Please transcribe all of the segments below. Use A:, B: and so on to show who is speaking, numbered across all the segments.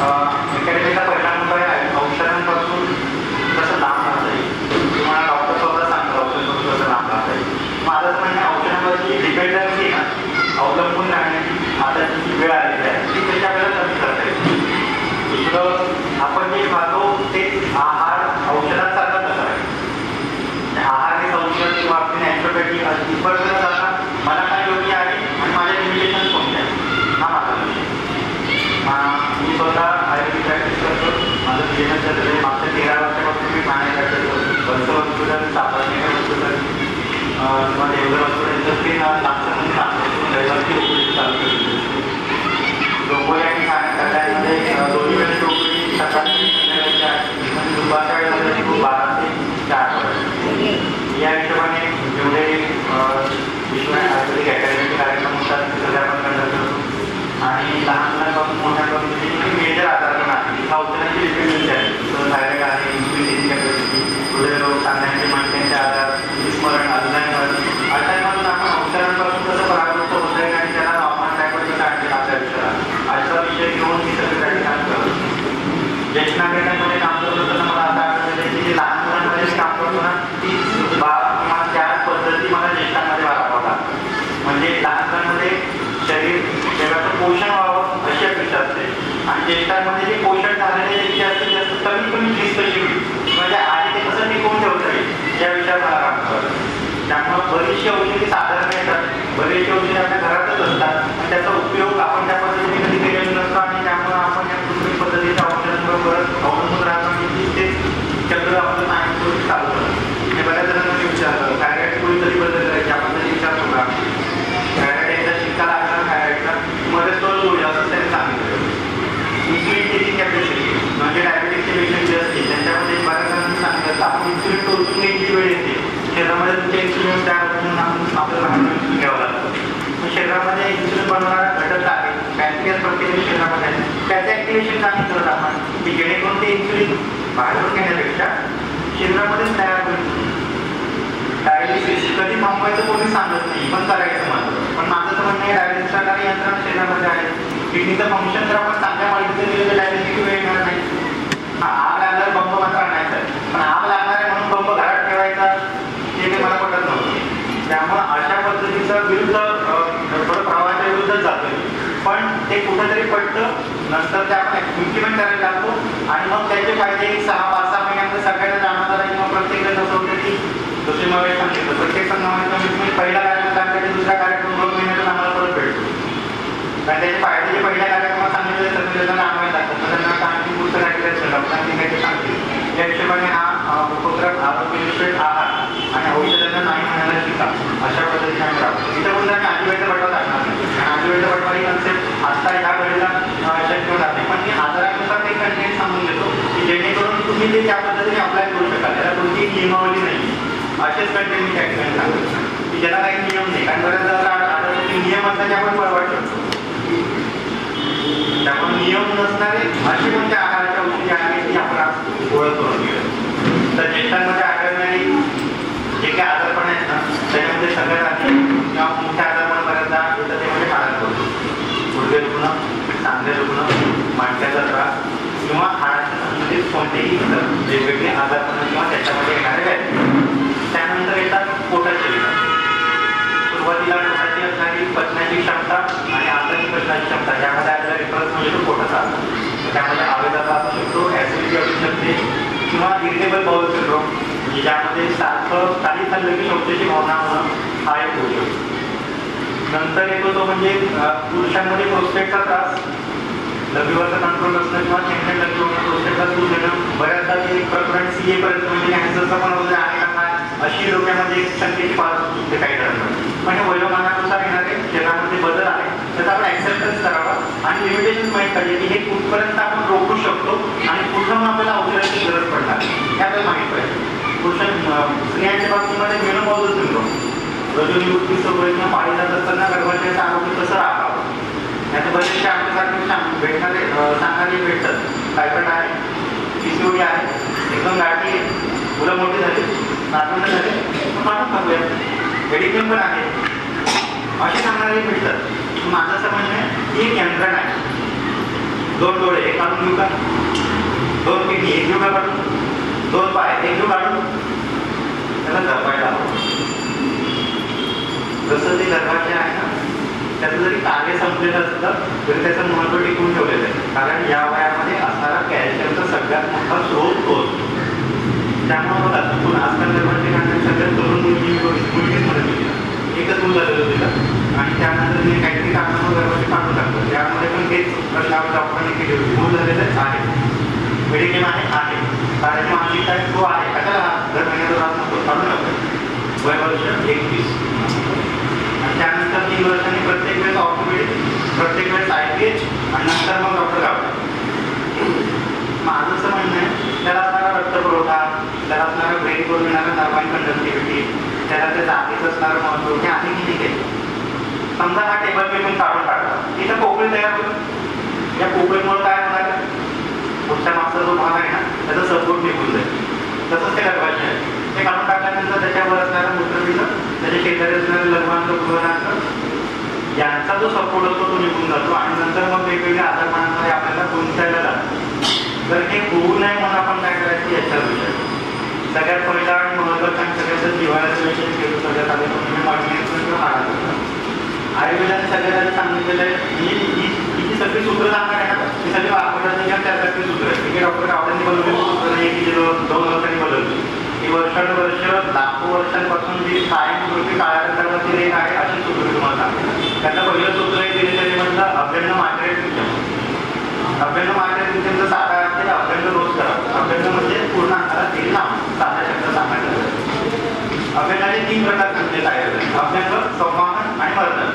A: अकॅडमीचा पहिला मुद्दा आहे औषधांपासून कसं लांब राहता येईल. तुम्हाला डॉक्टर स्वतः सांगतो औषधांपासून कसं लांब राहता येईल. माझं म्हणणं औषधांवरची डिपेंडन्सी ना अवलंबून राहण्याची आता जी वेळ आलेली आहे ती त्याच्या वेळेला कमी करता येईल. दुसरं आपण जे खातो ते आहार औषधांसारखा कसं आहे. आहार हे औषध किंवा आपली नॅचरोपॅथी इथपर्यंत जाता मला काय योग्य आहे आणि माझ्या लिमिटेशन कोणते आहे हा माझा विषय. मी स्वतः आयुर्वेदिक प्रॅक्टिस करतो. माझं जीवन झालेलं आहे. मागच्या 13 वर्षापासून मी ठाणे प्रॅक्टिस करतो. वर्ष हॉस्पिटल, सातारा हॉस्पिटल किंवा देवघर हॉस्पिटल इंडस्ट्री लागतं रविवारची उपयोगी चालू केली. डोंबोली आणि ठाणे सगळ्यांमध्ये दोन्ही वेळेस उपयोगी सकाळची म्हणजे दुपारच्या वेळेमध्ये खूप 12 ते 4 वाजता. या हिशोबाने जेवढे विश्व आयुर्वेदिक अकॅडमीचे कार्यक्रम होतात ते सगळे आपण कंडक्ट करतो. आणि लहान मुलांपासून मोठ्यांपासून जे मेजर आजार पण आहे औषधांची डिपेंडन्सी आहे. तर थायरॉइड आहे, इन्सुलिन कॅपॅसिटी, हृदयरोग, सांध्यांचे मणक्यांचे आजार, विस्मरण, अल्झायमर अशांमधून आपण औषधांपासून कसं परावृत्त होत आहे आणि त्याला नॉर्मल टाईपवर कसं आणते आपल्या विषयाला आजचा विषय घेऊन मी सगळ्यासाठी काम करतो. ज्येष्ठ नागरिकांमध्ये काम करतो तसं मला असं आढळलं आहे की जे लहान मुलांमध्ये मी काम करतो ना ती किंवा त्याच पद्धती मला ज्येष्ठांमध्ये वापरावं लागतं. म्हणजे लहान मुलांमध्ये शरीर शरीराचं पोषण व्हावं अशी अपेक्षा असते आणि ज्येष्ठांमध्ये जे पोषण झालेले जास्तीत जास्त कमीत कमी 30 कशी होईल म्हणजे आहे ते कसं टिकवून ठेवता येईल या विषयावर मला काम करतं. त्यामुळं बरीचशी औषधी साधारण येतात, बरेचशी औषधी आपल्या घरातच असतात आणि त्याचा उपयोग आपण त्या पद्धतीने कधी केलेला नसतो आणि त्यामुळं आपण या कृत्रिम पद्धतीच्या औषधांबरोबर अवलंबून राहतो आणि तेच चक्र आपलं सायन्स चालू करतो. हे बऱ्याच जणांना मी विचारलं थायरॉइड कोणी तरी बदल करायची आपण तरी विचारतो का थायरॉइड एकदा शिक्का लागला थायरॉइडचा मध्ये तो जोडला असं त्यांनी सांगितलं. इन्सुलिन टेकिंग कॅपॅसिटी म्हणजे डायबेटिकचे पेशंट जे असतील त्यांच्यामध्ये बऱ्याच जणांनी सांगितलं आपण इन्सुलिन टोचून घ्यायची वेळ येते. शरीरामध्ये तुमच्या इन्सुलिन तयार होऊन आपल्याला इन्सुलिन घ्यावं लागतं. शरीरामध्ये इन्सुलिन बनवणारा घटक आहे पॅन्क्रियास प्रत्येक शरीरामध्ये आहे त्याचं ॲक्टिव्हेशन काय करत आपण की जेणेकरून ते इन्सुलिन बाहेरून घेण्यापेक्षा शरीरामध्येच तयार होईल. डायलिसिस कधी थांबवायचं कोणी सांगत नाही पण करायचं मात्र. पण माझं तर म्हणणं आहे डायलिसिसचा काही यंत्रणा शरीरामध्ये आहे. किडनीचं फंक्शन जर आपण चांगल्या क्वालिटीचं दिलं तर डायलिसिस वेळ येणार नाही. आग लागल्यावर बंब मात्र आणायचा आहे पण आग लागणार आहे म्हणून बंब घरात ठेवायचा हे काही मला पटत नव्हतं. त्यामुळं अशा पद्धतीचं विरुद्ध थोडं प्रवाहाच्या विरुद्धच जातं पण ते कुठंतरी पडतं नंतर ते आपण इम्प्लिमेंट करायला लागतो आणि मग त्याचे फायदे 6-5 महिन्यामध्ये सगळ्यांना जाणवत आहे किंवा प्रत्येकाला असं होतं की जसे मग सांगितलं प्रत्येक संघामध्ये पहिला कार्यक्रम लागला दुसरा कार्यक्रम 2 महिन्यातून आम्हाला परत भेटतो. कारण त्याचे फायदे जे पहिल्या कार्यक्रमात सांगितले सगळे जण आम्हाला लागतात तर त्यांना आणखी पुढचं काहीतरी डॉक्टरांनी काही सांगतील. या हिशोबाने हा उपक्रम आरोग्यनिष्ठ आहार आणि औषधांना नाही म्हणायला शिका अशा पद्धतीने आम्ही राहतो. इथं पण आम्ही आजीबाईचा बटवा टाकणार नाही कारण आजीबाईचा बटवा ही कन्सेप्ट आत्ता ह्या घडीला शक्य होणार नाही पण मी आजारानुसार ते कंटेंट सांगून देतो की जेणेकरून तुम्ही ते त्या पद्धतीने अप्लाय करू शकाल. त्याला कोणतीही नियमावली नाही असेच कंटेंट मी त्या ठिकाणी सांगतो की ज्याला काही नियम नाही कारण बऱ्याच आढळतो की नियम असल्याने आपण परवाड शकतो. त्यामुळे नियम नसणारे असे कोणत्या आहाराच्या गोष्टी आहेत की आपण आज ओळख करून गेलो. तर ज्येष्ठांमध्ये आढळणारी जे काही आजारपण आहेत ना त्याच्यामध्ये सगळ्यात आधी किंवा मोठे आजारपण बऱ्याचदा येतं ते म्हणजे हाडात पडतो. गुडघे दुखणं, सांधे दुखणं, मांडक्याचा त्रास किंवा हाडाच्या संबंधित कोणतेही इतर वेगवेगळे आजारपण किंवा त्याच्यामध्ये येणारे आहेत. त्यानंतर येतात पोटाचे विकार. सुरुवातीला पोटाची असणारी पचण्याची क्षमता आणि आतची पचण्याची क्षमता यामध्ये आपल्याला डिफरन्स म्हणजे तो पोटाचा असतो. त्यामध्ये आवेदाचा असू शकतो, ॲसिडिटी असू शकते किंवा इरिटेबल बाउल सिंड्रोम ज्यामध्ये सारखं काही खाल्लं की शौचाची भावना होणं हा एक होऊ शकतो. नंतर येतो तो म्हणजे पुरुषांमध्ये प्रोस्टेटचा त्रास, लघवीवरचा कंट्रोल नसणं किंवा चेंगणे लघवीवर प्रोस्टेटचा सूज येणं बऱ्याचदा ते प्रकरण CA पर्यंत म्हणजे कॅन्सरचा पण होतं अनेकांना अशी डोक्यामध्ये शंकेची पास काही ठरतं. म्हणजे वयोमानानुसार येणारे शरीरामध्ये बदल आहे त्याचा आपण ॲक्सेप्टन्स करावा आणि लिमिटेशन माहीत पाहिजे की हे कुठपर्यंत आपण रोखू शकतो आणि कुठं आपल्याला औषधाची गरज पडणार हे आपल्याला माहीत पाहिजे. स्त्रियांच्या बाबतीमध्ये मेनोपॉझल सिंड्रोम रजोनिवृत्ती सवय किंवा पाळी जात असताना गर्भाशयाचं आरोग्य कसं राहावं याचे बरेचसे आमच्यासाठी भेटणारे सांगणारे भेटतात. टायफॉइड आहे, PCOD आहे, एकदम गाठी आहे, मुलं मोठी झाली, नातवंड झाले पण माणूस थांबूया, मेडिकल पण आहे असे सांगणारे भेटतात. माझं असं म्हणणं आहे ही एक यंत्रणा आहे 2 डोळे एक काढून घेऊ का, 2 किडनी एक घेऊ का काढून, 2 पाय एक घेऊ काढून, त्याला झपायला हवं. जसं ते गर्भाशय आहे ना, त्याचं जरी कार्य संपलेलं असतं तरी त्याचं महत्त्व टिकून ठेवलेलं आहे. कारण या वयामध्ये असणारा कॅल्शियमचा सगळ्यात मोठा स्रोत तो असतो. त्यामुळे बघा चुकून आजकाल गर्भाशय काढण्यात सगळ्यात तरुण मुलगीच मध्ये होती, एकच मुलं झालेलं तिला आणि त्यानंतर मी काहीतरी कारणामुळे गर्भाशय काढून टाकतो. त्यामध्ये पण तेच प्रश्न डॉक्टरांनी केले होते. मूल झालेलं आहे, मेडिक्लेम आहे, कारण मानसिकता तो आहे, कशाला दर महिन्याचा त्रास नको, काढून टाकतो. वय वर्ष 21 आणि त्यानंतर 3 वर्षांनी प्रत्येक वेळेस ऑर्थोपेडिक, प्रत्येक वेळेस IPH आणि नंतर मग डॉक्टर गावतात. माझं असं म्हणणं आहे त्याला असणारा रक्तपुरवठा, त्याला असणारा ब्रेन करून येणारा नर्वाईन कंडक्टिव्हिटी, त्याला त्या जागेत असणारं महत्त्व हे आहे की नाही. समजा हा टेबल पेन काढून टाकला, इथं पोकळी तयार होईल. या पोकळीमुळे काय होणार, पुढच्या मागचा जो भाग आहे ना त्याचा सपोर्ट निघून जाईल. तसंच ते गर्भाशय आहे, ते काढून टाकल्यानंतर त्याच्यावर असणारं मूत्रपिंड, त्याच्या शेजारी असणारं लघवांत गृहनांत यांचा जो सपोर्ट असतो तो निघून जातो आणि नंतर मग वेगवेगळ्या आजारपणांमध्ये आपल्याला गुंतायला लागतो. तर हे होऊ नये म्हणून आपण काय करायचं याच्यावर विचार. सगळ्यात पहिला आणि महत्त्वाचा सगळ्यात जिव्हाळ्याचा विषय घेतो सगळ्यात आधी आयुर्वेदाने सगळ्यात सांगितलेलं आहे. ही सगळी सूत्र सांगणार आहे ना, ही सगळी वापरण्याची किंवा त्यासारखी सूत्र आहे. ठीक आहे, डॉक्टर गावड्यांनी बनवलेली सूत्र नाही की 2 वर्षांनी बनवली. ही वर्षानुवर्ष लाखो वर्षांपासून जी कायमस्वरूपी काळाखंडावरची रेख आहे अशी सूत्र तुम्हाला सांगतात. त्याचं पहिलं सूत्र हे दिले त्याने म्हटलं अभ्यंग मात्रे सिस्टम. अभ्यंग मात्रे सिस्टमचं साधा अर्थ आहे अभ्यंग रोज करा. अभ्यंग म्हणजे पूर्ण अंतरात तेल लावून, साधा शब्द सांगायचं. अभ्यंगाचे 3 प्रकार सांगितले आहे. अभ्यंग, संवाहन आणि मर्दन.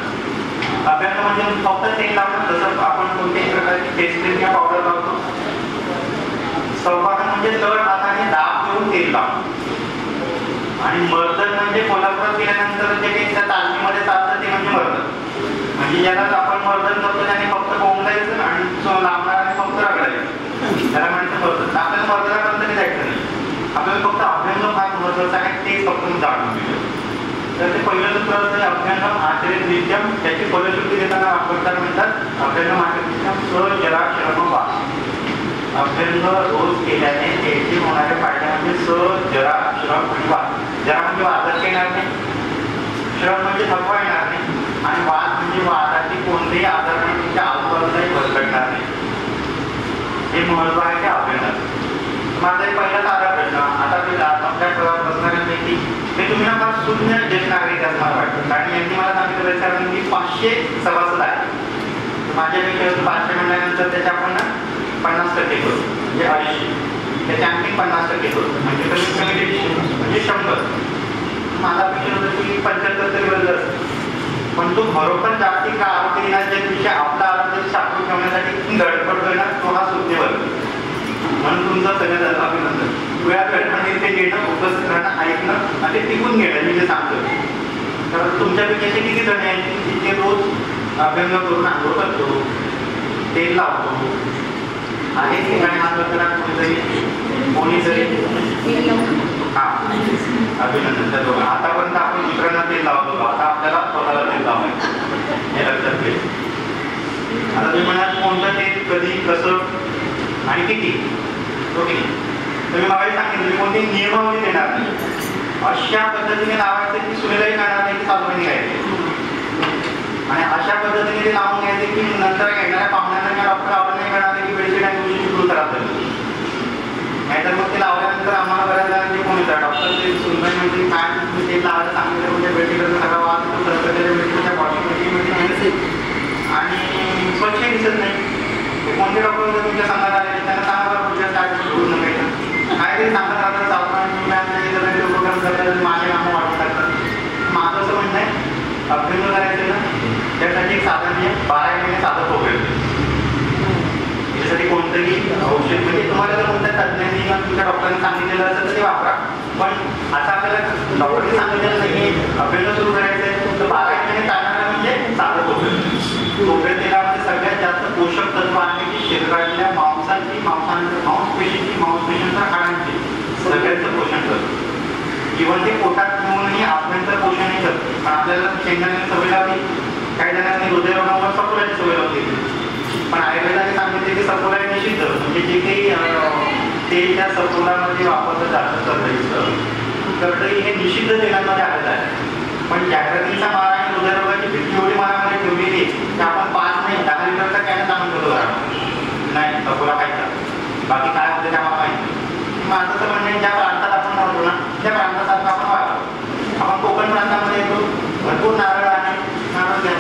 A: अभ्यंग म्हणजे फक्त तेल लावणं, जसं आपण कोणत्याही प्रकारची फेस क्रीम किंवा पावडर लावतो. संवाहन म्हणजे तळ हाताने दाब देऊन तेल लावणं. आणि मर्दन म्हणजे कोल्हापुरात गेल्यानंतर जे काही त्या तालमीमध्ये चालतं ते म्हणजे मर्दन. म्हणजे ज्याला आपण मर्दन करतो त्याने फक्त कोंबलायचं आणि लांबणाऱ्याने फक्त रगडायचं, त्याला म्हणतं मर्दन. आपल्याला मर्दनापर्यंत नाही जायचं नाही, आपल्याला फक्त अभ्यंग फार महत्त्वाचं आहे, तेच फक्त जाणून घेऊ. तर ते पहिलं सूत्र असतं अभ्यंगम आचरित नित्यम. त्याची फलश्रुती देताना वापरताना म्हणतात अभ्यंगम आचरित नित्यम स जरा श्रम वा. अभ्यंग रोज केल्याने त्याचे होणारे फायदे म्हणजे स जरा श्रम आणि वाद. जरा म्हणजे वादात येणार नाही, श्रम म्हणजे थकवा येणार नाही आणि वाद म्हणजे वादाची कोणतेही आजारपण तुमच्या आजूबाजूलाही भरकटणार नाही. हे महत्व आहे त्या अभ्यंगाचं. माझा एक पहिला साधा प्रश्न, आता तुला आपल्या प्रवास बसणाऱ्यांपैकी हे तुम्ही ना फार शून्य ज्येष्ठ नागरिक असं मला वाटतं. कारण यांनी मला सांगितलं त्याच्यावर की 500 सभासद आहे. माझ्यापेक्षा 500 म्हणल्यानंतर त्याच्या आपण 50% करू, म्हणजे 250. त्याच्या आणखी 50% करू, म्हणजे कमीत कमी 150 म्हणजे 100. मला अपेक्षा होतं की 75 तरी बरं असतं. पण तो खरोखर जागतिक आरोग्य दिनाच्या दिवशी आपला आरोग्य साठवून ठेवण्यासाठी धडपडतोय ना, तो हा सुज्ञवर्ग. म्हणून तुमचं सगळ्यात अभिनंदन. वेळात वेळाने ते घेणं, उपस्थित राहणं, ऐकणं आणि ते टिकून घेणं मी जे सांगतो. तर तुमच्यापैकी असे किती जण आहेत की ते रोज अभ्यंग करून आंघोळ करतो, तेल लावतो, अनेक ठिकाणी हात वगैरे कोणीतरी अभिनंदन. त्या दोघं आतापर्यंत आपण दुसऱ्यांना तेल लावतो, आता आपल्याला स्वतःला तेल लावायचं हे लक्षात घ्या. आता तुम्ही म्हणाल कोणतं तेल, कधी, कसं आणि किती. ओके, तुम्ही मला सांगितलं कोणती नियमावली देणार नाही. अशा पद्धतीने लावायचे की सुनेलाही करणार नाही की सासूबाईंनी घ्यायचे आणि अशा पद्धतीने ते लावून घ्यायचे की नंतर येणाऱ्या पाहुण्यांना किंवा डॉक्टर आवड नाही करणार की बेडशीट आणि दिवशी शिकून खराब झाली. नाहीतर मग ते लावल्यानंतर आम्हाला बऱ्याच जणांचे फोन येतात, डॉक्टर ते सुनबाई म्हणजे काय तुम्ही ते लावायला सांगितलं म्हणजे बेडशीटचा सगळा वाद बेडशीटच्या बॉटलमध्ये आणि स्वच्छ दिसत नाही. कोणते डॉक्टर जर तुमच्या संघात आले त्यांना सांगा पुढच्या काय करू नका, काहीतरी सांगत राहतात सावधान प्रोग्राम करतात, माझे नामं वाढवून टाकतात. माझं असं म्हणणं आहे अभ्यंग करायचं ना त्यासाठी एक साधन आहे 12 महिने साधं खोबरेल. याच्यासाठी कोणतंही औषध म्हणजे तुम्हाला जर कोणत्या तज्ज्ञांनी किंवा तुमच्या डॉक्टरांनी सांगितलेलं असेल तर ते वापरा. पण आता आपल्याला डॉक्टरने सांगितलेलं नाही अभ्यंग सुरू करायचं आहे तर 12 महिने चालणार म्हणजे साधं खोबरेल. खोबरेल तेलामध्ये सगळ्यात जास्त पोषक तत्व आहे की शरीरातल्या मांसांची, मांसपेशींच्या हाडांची सगळ्यांचं पोषण करतं. इव्हन ते पोटात घेऊनही आभ्यंतर पोषणही करतं. पण आपल्याला शेंगदाण्याची सवय लावली, काही जणांनी हृदयरोगावर सपोलाची सवय लावली. पण आयुर्वेदाने सांगितले की सफोला हे निषिद्ध, म्हणजे जे काही तेल त्या सफोलामध्ये वापरलं जातं करडई हे निषिद्ध तेलांमध्ये आलेलं आहे. पण जागृतीचा मारा आणि हृदयरोगाची भीती एवढी मनामध्ये ठेवलेली की आपण 5 नाही 10 लिटरचा कॅन आणून ठेवतो नाही सफोला खायचा, बाकी काय होतं ते आम्हाला माहिती. माझं असं म्हणणं ज्या प्रांतात आपण राहतो ना त्या प्रांतासारखं आपण वागतो. आपण कोकण प्रांतामध्ये येतो, भरपूर नारळ आहे, नारळ घ्या.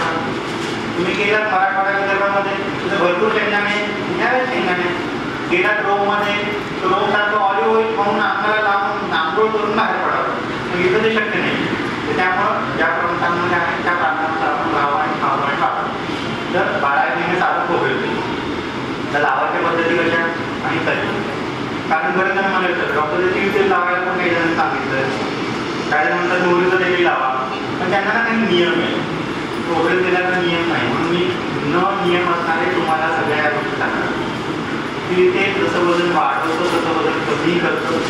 A: तुम्ही गेलात मराठवाडा विदर्भामध्ये तुझं भरपूर शेंगदाणे घ्यावे, शेंगदाणे गेलात रोममध्ये रोमसारखं ऑलिव्ह ऑइल म्हणून अंगाला लावून आंघोळ करून बाहेर पडावं, मग इथं ते शक्य नाही. त्यामुळं ज्या प्रांतांमध्ये आहे त्या प्रांतानुसार आपण राहावं आणि खावं आणि वापरावं. तर 12 महिने साधं खोबरेल तर लावायच्या पद्धती कशा आणि कधी, कारण बरेच जण म्हणायचं डॉक्टर तीळ तेल लावायला पण काही जण सांगितलं, त्याच्यानंतर मोहरीचं तेल लावा, पण त्यांना ना काही नियम आहे, खोबरेल तेलाचा नियम नाही. म्हणून मी न नियम असणारे तुम्हाला सगळ्या या गोष्टी सांगणार. तीळ तेल जसं वजन वाढवतं तसं वजन कमी करतं,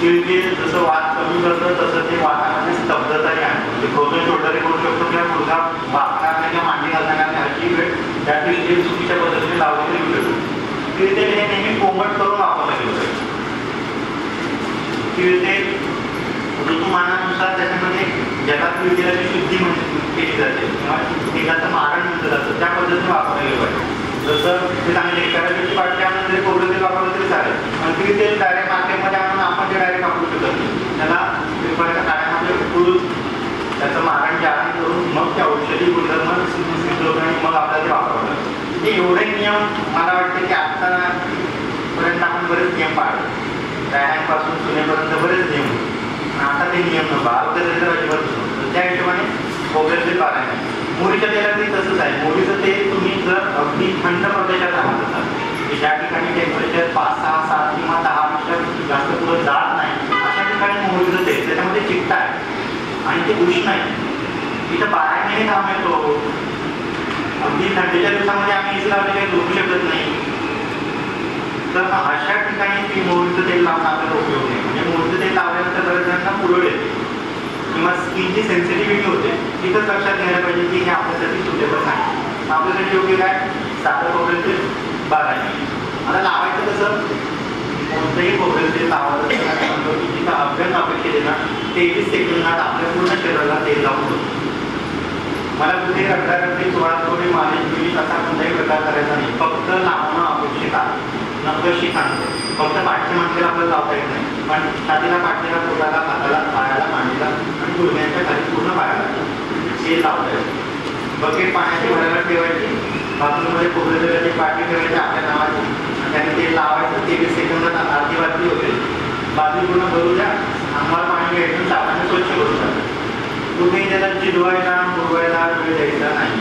A: तीळ तेल जसं वात कमी करतं तसं ते वातामध्ये स्तब्धताही आणतं. म्हणजे फ्रोझन शोल्डरही करू शकतो किंवा मुलगा वाकणार नाही किंवा मांडी घालणार नाही अशी वेळ त्या तीळ तेल चुकीच्या पद्धतीने लावले तरी येऊ शकतो. तीळ तेल हे नेहमी कोमट करून वापरलं गेलं पाहिजे. तीळ तेल ऋतुमानानुसार त्याच्यामध्ये ज्याला तीळ तेलाची शुद्धी केली जाते किंवा तेलाचं मारण म्हटलं जातं त्या पद्धतीने वापरलं गेलं पाहिजे. जसं ते चांगले करायची पाठी आणून जरी खोबरं तेल वापरलं तरी चालेल, पण तीळ तेल डायरेक्ट मार्केटमध्ये आणून आपण ते डायरेक्ट वापरू शकत नाही. त्याला पिंपळाच्या काळ्यामध्ये उकळून त्याचं मारण जाळण करून मग त्या औषधी गुणधर्म सिद्ध आणि मग आपल्याला ते वापरावं लागतं. हे एवढे नियम मला वाटतं की आत्तापर्यंत आपण बरेच नियम पाळले, राहण्यापासून सुनेपर्यंत बरेच नियम, आता ते नियम नको आरोग्याचे तर अजिबात नसतं. त्या हिशोबाने खोबऱ्याचं तेल पाळायला नाही. मोहरीच्या तेलातही तसंच आहे. मोहरीचं तेल तुम्ही जर अगदी थंड प्रदेशात राहत असाल की ज्या ठिकाणी टेम्परेचर 5, 6, 7 किंवा 10 पेक्षा जास्त पुढे जात नाही अशा ठिकाणी मोहरीचं तेल त्याच्यामध्ये चिकटा आहे आणि ते उष्ण आहे, तिथं 12 महिने घाम येतो. अगदी थंडीच्या दिवसामध्ये आम्ही इथे लावले काही झोपू शकत नाही, तर अशा ठिकाणी ती मोहरीचं तेल लावून आपल्याला उपयोग नाही. म्हणजे मोहरीचं तेल लावल्यानंतर बऱ्याच जणांना पुरळ येते किंवा स्किनची सेन्सिटिव्हिटी होते, तिथंच लक्षात घ्यायला पाहिजे की हे आपल्यासाठी सुटेबल नाही. आपल्यासाठी योग्य काय साधं खोबरेल तेल 12 महिने. आता लावायचं कसं, कोणतंही खोबरेल तेल लावायचं की तिथं अभ्यंग अपेक्षित आहे ना 23 सेकंदात आपल्या पूर्ण शरीराला तेल लावून होतं. मला कुठे रगडारगडी चोळाचोळी मालिश बिलिश असा कोणताही प्रकार करायचा नाही, फक्त लावणं अपेक्षित आहे. नकशी खाणं फक्त पाठच्या मांडीला आपल्याला लावता येत नाही, पण छातीला पाठीला पोटाला हाताला पायाला मांडीला आणि गुडघ्यांच्या खाली पूर्ण पायाला तेल लावता येतं. बकेट पाण्याची भरायला ठेवायची, बाथरूममध्ये खोबरेल तेलाची पाठी ठेवायची आपल्या नावाची आणि त्याने तेल लावायचं. 23 सेकंदात अर्धी बाटली होते, बाटली पूर्ण भरू द्या, अंगाला पाणी घ्यायचं, साबणाने स्वच्छ करून टाकायचं. कुठेही त्याला जिरवायला मुरवायला वेळ द्यायचा नाही,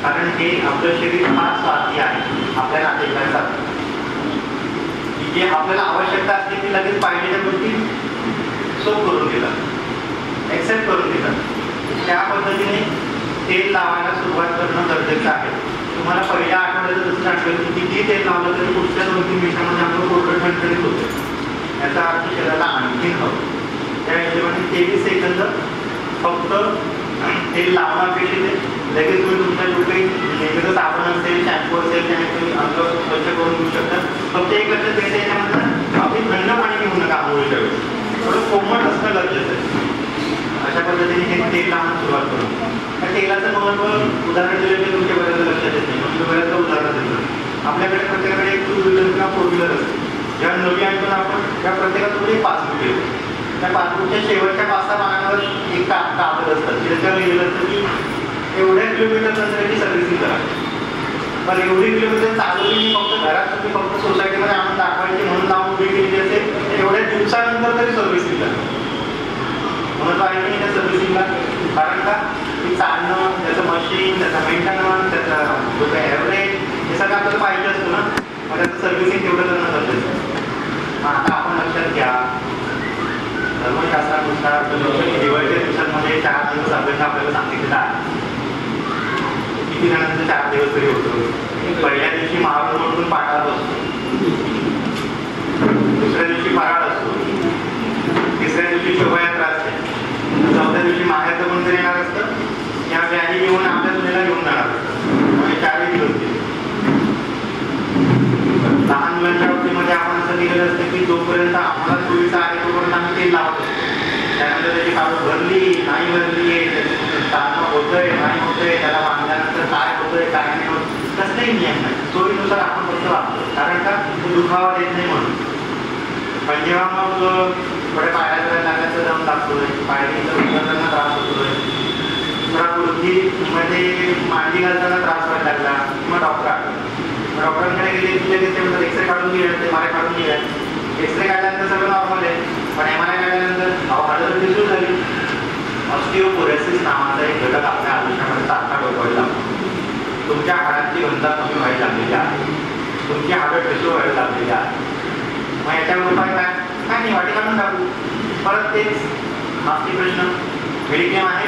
A: कारण हे आपलं शरीर फार स्वार्थी आहे. आपल्या नातेवाईकांसाठी जे आपल्याला आवश्यकता असते ती लगेच पाहिजेच्या गोष्टी सोप करून देतात, ॲक्सेप्ट करून देतात. त्या पद्धतीने तेल लावायला सुरुवात करणं गरजेचं आहे. तुम्हाला पहिल्या आठवड्यात जसं आठवलं की किती तेल लावलं तरी पुढच्या 2-3 मिनिटांमध्ये आपलं पोट ठणठणीत होतं, याचा अर्थ शरीराला आणखी हवं. त्या हिशोबाने 23 सेकंद फक्त तेल लावणं अपेक्षित आहे. लगेच तुम्ही तुमच्या कुठे नेहमीचं साबण असेल, शॅम्पू असेल त्याने तुम्ही अंग स्वच्छ करून घेऊ शकता. फक्त एक लक्षात घ्यायचं याच्यामध्ये आपली थंड पाणी घेऊ नका आंघोळीच्या वेळेस, थोडं कोमट असणं गरजेचं आहे. अशा पद्धतीने हे तेल लावणं सुरुवात करू. त्या तेलाचं महत्त्व उदाहरण दिलं की तुमच्या बऱ्याच लक्षात येत नाही, म्हणजे बऱ्याचदा उदाहरण देतो. आपल्याकडे प्रत्येकाकडे एक 2 व्हीलर किंवा 4 व्हीलर असते. जेव्हा नवी आणतो आपण त्या प्रत्येकाकडे एक पासबुक येतो. त्या पासबुकच्या शेवटच्या 5-6 पानांवर एक कागद असतात, त्याच्यावर लिहिलं असतं की एवढ्या किलोमीटर नंतरची सर्व्हिसिंग करा. पण एवढी किलोमीटर चालवली मी फक्त घरात तुम्ही फक्त सोसायटीमध्ये आणून दाखवायची म्हणून लावून उभी केली असेल, एवढ्या दिवसानंतर तरी सर्व्हिसिंग करा. महत्त्व आहे की त्या सर्व्हिसिंगला, कारण का ती चालणं, त्याचं मशीन, त्याचा मेंटेनन्स, त्याचा जो काही ॲव्हरेज हे सगळं आपल्याला पाहिजे असतो ना, मग त्याचं सर्व्हिसिंग तेवढं करणं गरजेचं आहे. आता आपण लक्षात घ्या, धर्मशास्त्रानुसार दिवाळीच्या दिवसांमध्ये 4 दिवस अभ्यास आपल्याला सांगितलेला आहे. किती जणांचं 4 दिवस तरी होतं. पहिल्या दिवशी महाराज म्हणून पाठात असतो, दुसऱ्या दिवशी फराळ असतो, तिसऱ्या दिवशी शोभायात्रा असते, 4थ्या दिवशी माहेरचं मंदिर येणार असतं, या व्याधी घेऊन आपल्या मुलीला घेऊन जाणार असतं. म्हणजे 4 दिवस. मुलांच्या बाबतीमध्ये आपण असं दिलेलं असतं की जोपर्यंत आम्हाला चोवीस आहे तोपर्यंत आम्ही तेल लावत असतो. त्यानंतर त्याची काढून भरली नाही भरली, चालणं होतंय नाही होतंय, त्याला बांधल्यानंतर काय होतंय काय नाही होत, कसलाही नियम नाही. सोयीनुसार आपण फक्त वापरतो. कारण का दुखावा देत नाही म्हणून. पण जेव्हा मग थोड्या पायऱ्या करायला लागल्याचं दम लागतोय, पायरीचा उतरताना त्रास होतोय, थोडा गुडघीमध्ये मांडी घालताना त्रास व्हायला लागला, मग डॉक्टरांकडे गेले की लगेच ते म्हणतात एक्सरे काढून घ्या, MRI काढून घ्या. एक्सरे काढल्यानंतर सगळं नॉर्मल आहे, पण MRI काढल्यानंतर हाडं दिसून झाली. ऑस्टिओपोरोसिस नावाचा एक घटक आपल्या आयुष्यामध्ये सारखा डोकवायला लागतो. तुमच्या हाडांची घनता कमी व्हायला लागलेली आहे, तुमची हाडं ठिसूळ व्हायला लागलेली आहे. मग याच्यावर उपाय काय नाही, वाटी काढून टाकू. परत तेच मागचे प्रश्न, मेडिक्लेम आहे,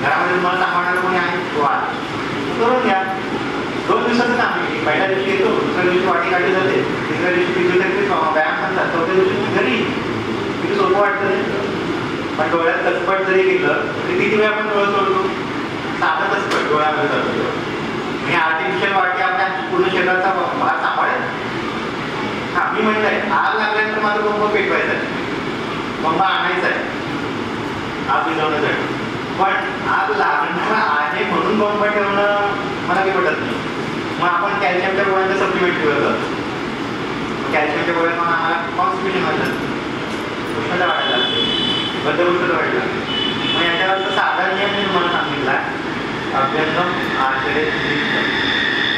A: घरामध्ये मला सांभाळणार कोणी आहे, तो आहे, करून घ्या. 2 दिवसाचं काम आहे. पहिल्या दिवशी येतो, दुसऱ्या दिवशी वाटी काढली जाते, तिसऱ्या दिवशी फिजिओथेरपी व्यायाम म्हणतात, चौथ्या दिवशी घरी. किती सोपं वाटतं. पण डोळ्यात कचपट जरी गेलं तरी किती वेळ आपण डोळं सोडतो, साधं कचपट डोळ्यामध्ये जातो. आणि आर्टिफिशियल वाटी आपल्या पूर्ण शरीराचा भाग सांभाळेल. हा मी म्हणलंय आग लागल्यानंतर माझं पंप पेटवायचा आहे, पंप आणायचा आहे आग विझवण्यासाठी. पण आग लागणार आहे म्हणून पंप ठेवणं मला काही पटत नाही. मग आपण कॅल्शियमच्या गोळ्यांचं सप्लिमेंट ठेवलं जातं. कॅल्शियमच्या गोळ्यात पण आम्हाला कॉन्स्टिपेशन व्हायचं, उष्णता वाढायला लागते, बद्धउष्णता वाढायला लागते. मग याच्यावरचा साधा नियम मी तुम्हाला सांगितला आहे, अभ्यंगम आचरे.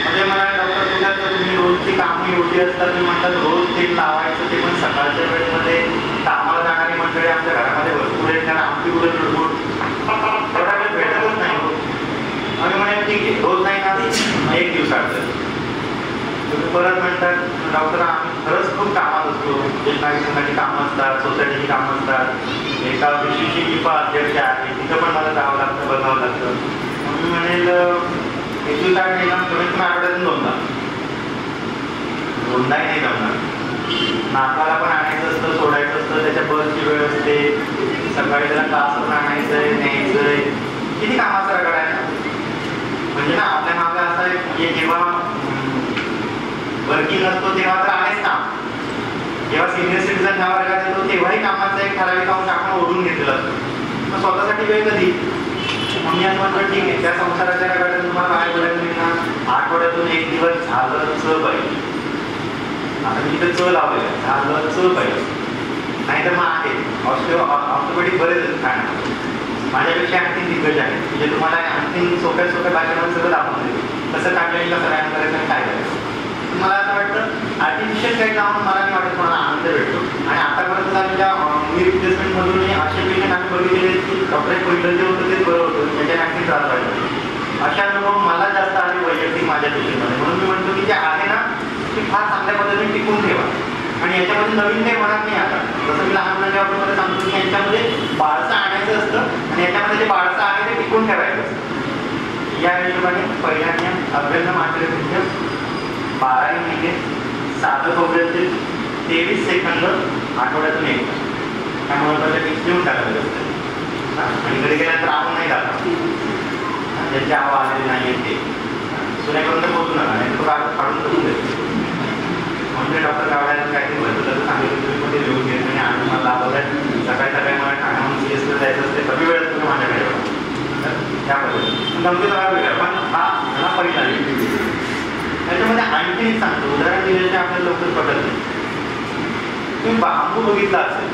A: म्हणजे मला डॉक्टर तुझ्यात तुम्ही रोजची कामं एवढी असतात, तुम्ही म्हणतात रोज तेल लावायचं, ते पण सकाळच्या वेळेमध्ये कामाला जाणारी मंडळी आमच्या घरामध्ये भरपूर आहेत, कारण आमची उडत लुडबुड थोडा वेळ भेटतच नाही. आम्ही म्हणे ठीक आहे, रोज नाही ना, 1 दिवसात. तुम्ही परत म्हणतात डॉक्टर आम्ही खरंच खूप कामात असतो, काही संघाची कामं असतात, सोसायटीची कामं असतात, एका विशिष्ट किंवा अध्यक्ष आहे तिथं पण मला जावं लागतं, बघावं लागतं. मी म्हणेल 1 दिवसात नाही ना, कमीत कमी आठवड्यातून 2दा नाही जमणार. नाकाला पण आणायचं असतं, सोडायचं असतं, त्याच्या बसची वेळ असते, सकाळी त्याला क्लास पण आणायचंय न्यायचंय, किती कामाचा रगड आहे ना. म्हणजे ना आपल्या मागे असं आहे, म्हणजे जेव्हा वर्किंग असतो तेव्हा तर आहेच काम, जेव्हा सिनियर सिटीजन ह्या वर्गात येतो तेव्हाही कामाचा एक ठराविक अंश आपण ओढून घेतलेला असतो. मग स्वतःसाठी वेळ कधी. मग मी असं म्हणतो ठीक आहे, त्या संसाराच्या रगातून तुम्हाला बाहेर पडायला मिळणार, आठवड्यातून 1 दिवस झालंच पाहिजे. आता मी तिथं च लावलेलं आहे, झालंच पाहिजे. नाहीतर मग आहे ऑर्थोपेडिक बरेच खाणार, माझ्यापेक्षा आणखी दिग्गज आहे, म्हणजे तुम्हाला आणखी सोप्या भाषेमध्ये सगळं दाखवून देईल कसं काढलं, कसं व्यायाम करायचं आणि काय करायचं. मला असं वाटतं आर्टिफिशियल काही लावून मला नाही वाटत मला आनंद भेटतो. आणि आतापर्यंत आम्ही त्या नी रिप्लेसमेंटमधून असे पेशंट आम्ही बघितलेले की डॉक्टर पहिलं जे होतं तेच बरं होतं, त्याच्याने आणखी त्रास व्हायचा. अशा अनुभव मला जास्त आले वैयक्तिक माझ्या पेशंटमध्ये. म्हणून मी म्हणतो की जे आहे ना ते फार चांगल्या पद्धतीने टिकून ठेवा. आणि याच्यामध्ये नवीन काही होणार नाही. आता जसं मी लहान मुलांच्या बाबतीमध्ये सांगतो की यांच्यामध्ये बाळसं आणायचं असतं आणि याच्यामध्ये जे बाळसं आहे ते टिकून ठेवायचं असतं. या हिशोबाने पहिल्या नियम अभ्यंगम आचरे 12 महिने साधं खोबऱ्याचे 23 सेकंद आठवड्यातून 1. त्यामुळे त्याला टिप्स देऊन टाकायला असतं. आणि घरी गेल्यानंतर आपण नाही जातात, ज्यांची हवा आलेली नाही ते सुनेपर्यंत पोहोचू नका, नाही तो काढून करून देतो. म्हणजे डॉक्टर गावड्याला काहीतरी भरतं तसं सांगितलं तुम्ही पण ते लिहून घेत आणि आणि मला लाभत आहे. सकाळी मला ठाण्याहून CSला जायचं असते, कमी वेळेत तुम्ही माझ्याकडे येऊ त्या पद्धतीने गमती जरा वेगळा. पण हा पहिला त्याच्यामध्ये आणखी एक सांगतो, उदाहरण दिल्याचे आपल्याला लवकर पटत नाही. तुम्ही बांबू बघितला असेल,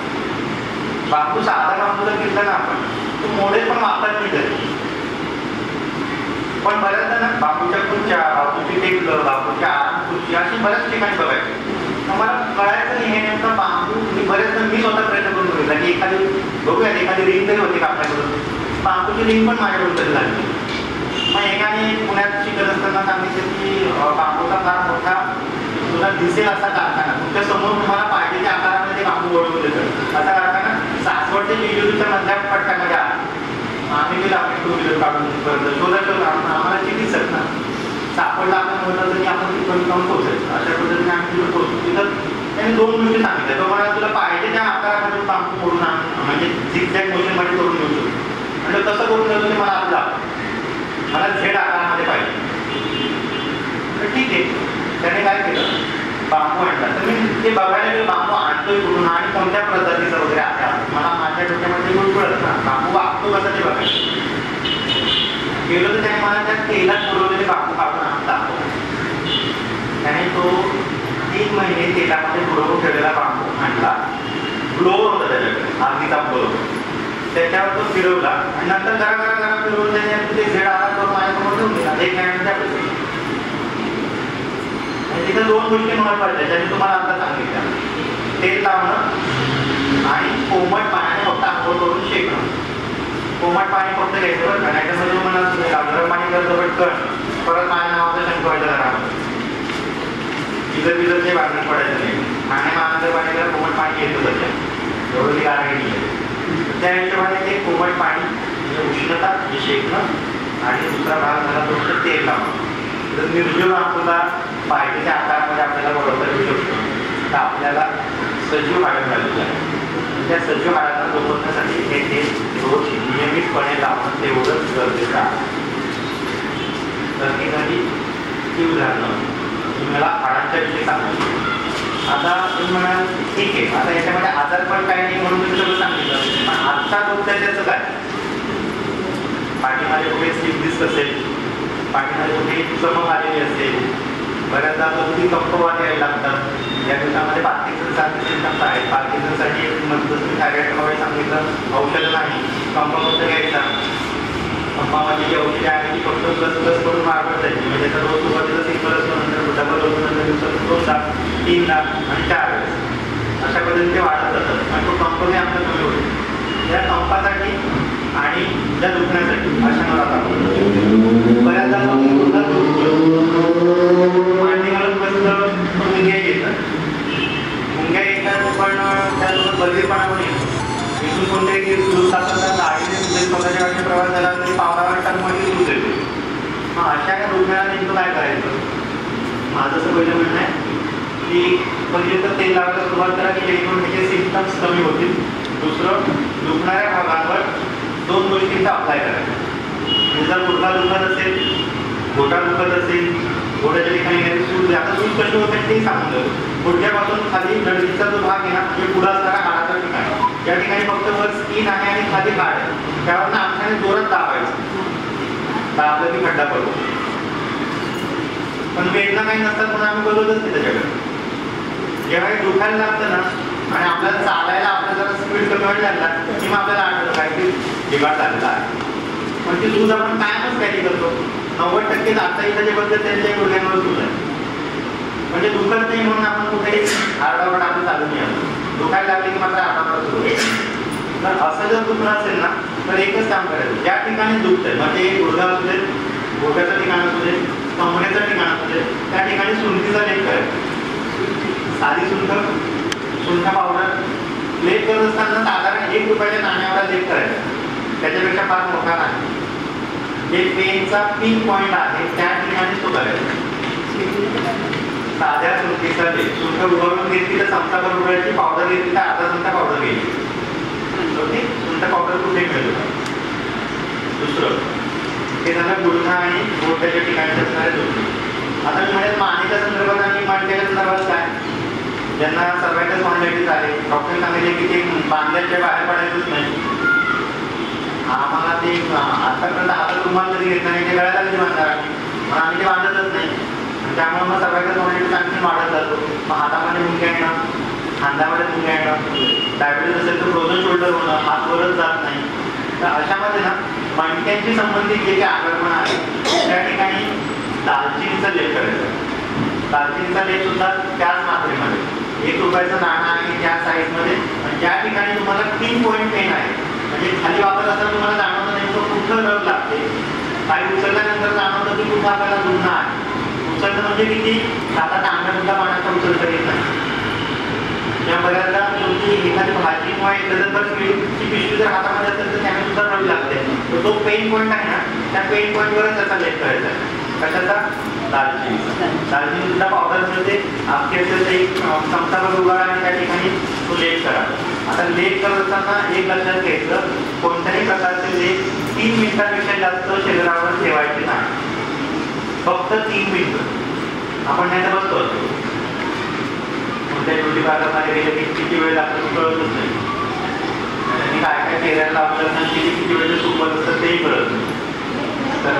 A: बांबू साधा बांबू जर घेतला ना आपण तो मोडेल पण वापरत नाही तरी. पण बऱ्याचदा ना बांबूच्या खुर्च्या, बांबूची टेबल, बांबूच्या आराम खुर्ची अशी बऱ्याच ठिकाणी बघायची. मला कळायचं नाही हे नेमकं बांबू. मी बऱ्याचदा मी स्वतः प्रयत्न करून बघितला की एखादी बघूया एखादी रिंग तरी होती का आपल्याकडून. बांबूची रिंग पण माझ्याकडून तरी लागली. मग एकाने पुण्यात शिकत असताना सांगितलं की बांबूचा फार मोठा तुला दिसेल असा कारखाना, तुमच्या समोर तुम्हाला पाहिजे त्या आकारामध्ये बांबू ओळखू देतं असा कारखाना सासवड ते जेजुरीच्या मधल्या पट्ट्यामध्ये आहे. आम्ही गेलो आपण 2 व्हीलर काढून परत शोधत आम्हाला चिठीच शकणार सापडला. आपण म्हणलं की आपण तिथपर्यंत जाऊन पोहोचायचं. अशा पद्धतीने आम्ही तिथं पोहोचतो. तिथं त्याने 2 मिनिटं सांगितलं, तो मला तुला पाहिजे त्या आकारामध्ये बांबू मोडून आण, म्हणजे झिगझॅग मोशनमध्ये करून घेऊ शकतो. म्हणजे तसं करून देतो ते मला आपला मला Z आकारामध्ये पाहिजे. तर ठीक आहे, त्याने काय केलं बांबू आणतात. तर मी ते बघायला गेलो बांबू आणतोय कुठून आणि कोणत्या प्रजातीचा वगैरे आहे. मला माझ्या डोक्यामध्ये गुळगुळत ना बांबू वागतो कसा ते बघायचं. गेलो तर त्याने मला त्या तेलात बुडवलेले बांबू काढून आणतात. त्याने तो 3 महिने तेलामध्ये बुडवून ठेवलेला बांबू आणला. ब्लोअर होता त्याच्याकडे, आगीचा ब्लोअर. त्याच्यावर तो फिरवला आणि नंतर जरा फिरवून त्याने ते झेड आला करून माझ्यासमोर ठेवून दिला. एक महिन्यामध्ये तिथं 2 गोष्टी महत्वाच्या ज्यांनी तुम्हाला आता सांगितल्या. तेल लावणं आणि कोमट पाण्याने फक्त आंघोळ करून शेकणं. कोमट पाणी फक्त घ्यायचं बरं का, नाहीतर तुम्हाला गरम पाणी करतो पटकन परत माझ्या नावाचं शंख व्हायचं घरामध्ये. इतर ते बांधून पडायचं नाही. मानाचं पाणी जर कोमट पाणी येतं त्याच्या एवढं ती गारगडी आहे. त्या हिशोबाने ते कोमट पाणी म्हणजे उष्णता हे शेकणं आणि दुसरा भाग झाला तो तेल लावणं. जर निर्जीव आपल्याला पाहिजेच्या आकारामध्ये आपल्याला बरोबर येऊ शकतो तर आपल्याला सजीव हाडं मिळालेलं आहे. त्या सजीव हाडांना जोडण्यासाठी हे तेल रोज नियमितपणे लावणं तेवढंच गरजेचं आहे. तर ती झाली ती उदाहरणं. तुम्हाला हाडांच्या विषयी सांगितलं. आता तुम्ही म्हणाल ठीक आहे, आता याच्यामध्ये आजार पण काही नाही म्हणून तुम्ही सगळं सांगितलं. पण आजचा रोग त्याचं काय, पाठीमध्ये कुठे स्लिप डिस्क असेल, पाठीमध्ये कुठे चमक आलेली असेल, बऱ्याचदा अगदी कंपवाद यायला लागतात. या दिवसामध्ये पार्किन्सनसारखे सिम्पटम्स आहेत. पार्किन्सनसाठी तुम्ही थायरॉइडमध्ये सांगितलं औषधं नाही, कंप फक्त घ्यायचा. कंपामध्ये जी औषधे आहे ती फक्त प्लस करून मारत जायची. म्हणजे त्याचा रोज सुरुवातीला सिंगल असतो, नंतर डबल होतो, नंतर दिवसातून 2दा 3दा आणि 4 वेळेस अशा पद्धतीने ते वाढत जातात आणि तो कंपने आमचा कमी होतो. त्या कंपासाठी आणि त्या दुखण्यासाठी अशा मला बऱ्याचदा मांडी घालून बसलं मुंग्या येतात. मुंग्या येतात पण त्यासोबत बलगीरपणा पण येतो. इथून कोणत्याही दुःखाचा गाडीने स्वतःच्या गाडीने प्रवास झाला तरी पावसाळ्यात टाकमध्ये दूध येते. मग अशा या रुग्णाला नेमकं काय करायचं. माझं असं पहिलं म्हणणं आहे की पहिले तर तेल लावायला सुरुवात करा की जेणेकरून त्याचे सिम्पटम्स कमी होतील. दुसरं, दुखणाऱ्या भागांवर 2 गोष्टींचा अप्लाय करायचा. जर गुडघा दुखत असेल, घोटा दुखत असेल, घोड्याच्या ठिकाणी काही सूज, आता सूज कशी होते ते सांगतो. गुडघ्यापासून खाली नडगीचा जो भाग आहे ना म्हणजे पुढं असणारा हाडाचा ठिकाण, त्या ठिकाणी फक्त वर स्किन आहे आणि खाली हाड आहे. त्यावरनं अंगठाने जोरात दाबायचं. दाबलं की खड्डा पडतो. पण वेदना काही नसतात म्हणून आम्ही बोलवतच नाही त्याच्याकडे. जेव्हा हे दुखायला लागतं ना आणि आपल्याला चालायला आपल्याला जरा स्पीड कमी व्हायला लागला की मग आपल्याला आठवतं काहीतरी बिघाड झालेला आहे. पण ती सूज आपण कायमच कॅरी करतो. 90% आता इथं जे बद्दल त्यांच्या गुडघ्यांवर सूज आहे. म्हणजे दुखत नाही म्हणून आपण कुठेही आरडाओरडा आपण चालू नाही आलो. दुखायला लागले की मात्र आरडाओरडा सुरू होतो. तर असं जर दुखणं असेल ना तर एकच काम करायचं. ज्या ठिकाणी दुखतंय म्हणजे गुडघा असू दे, घोट्याचं ठिकाण असू दे, कमरेचं ठिकाण असू दे, त्या ठिकाणी सुंठीचा लेप करायचा. साधी सुंठ पावडर लेप करत असताना साधारण 1 रुपयाच्या नाण्यावर लेप करायचा. त्याच्यापेक्षा फार मोठा नाही. जे पेनचा पिन पॉइंट आहे त्या ठिकाणी तो करायचा. साध्या सुंठीचा लेप. सुंठ उघडून घेतली तर चमचाभर उघडायची, पावडर घेतली तर अर्धा चमचा पावडर घ्यायची. सुंठ पावडर कुठे मिळतो. दुसरं ते झालं गुडघा आणि घोट्याच्या ठिकाणी असणारे दुखणे. आता मी म्हणेल मानेच्या संदर्भात आणि मणक्याच्या संदर्भात काय, ज्यांना सर्वायकल स्पॉन्डिलायटिस आहे, डॉक्टरने सांगितले की ते बांधल्याशिवाय बाहेर पडायचंच नाही. आम्हाला ते आतापर्यंत हातात रुमाल तरी घेत नाही, ते गळ्याला कधी बांधणार आम्ही, पण आम्ही ते बांधतच नाही. त्यामुळे मग सर्वायकल स्पॉन्डिलायटिस आणखी वाढत जातो. मग हातामध्ये मुंग्या येणं, खांद्यामध्ये मुंग्या येणं, डायबिटीस असेल तर फ्रोझन शोल्डर होणं, हात वरच जात नाही. तर अशामध्ये ना मणक्यांशी संबंधित जे काही आक्रमण आहे त्या ठिकाणी दालचिनीचा लेप करायचा. दालचिनीचा लेप सुद्धा त्याच मात्रेमध्ये 1 रुपयाचं नाणं आहे त्या साईजमध्ये. आणि ज्या ठिकाणी तुम्हाला 3 पॉईंट पेन आहे म्हणजे खाली वापरत असताना तुम्हाला जाणवतं नेमकं कुठं रग लागते, काही उचलल्यानंतर जाणवतं की कुठं आपल्याला दुखणं आहे. उचलणं म्हणजे किती, आता तांब्यासुद्धा पाण्याचा उचलता येत नाही. किंवा बऱ्याचदा तुमची एखादी भाजी किंवा एक डझनभर स्वीटची पिशवी जर हातामध्ये असेल तर त्याने सुद्धा रग लागते. तर तो पेन पॉईंट आहे ना त्या पेन पॉईंटवरच त्याचा लेप करायचा आहे. कशाचा, दालचिनीचा. दालचिनी सुद्धा पावडर मिळते. अख्खी असेल तर 1 चमचाभर उघडा आणि त्या ठिकाणी तो लेप करा. आता लेप करत असताना एक लक्षात घ्यायचं, कोणत्याही प्रकारचे लेप 3 मिनिटांपेक्षा जास्त शरीरावर ठेवायचे नाही. फक्त 3 मिनिटं. आपण नाही तर बसतो त्या ब्युटी पार्लरमध्ये गेले की किती वेळ लागतो कळतच नाही. त्यांनी काय काय चेहऱ्याला लावलं आणि किती वेळ सुकवत असतं तेही कळत नाही. तर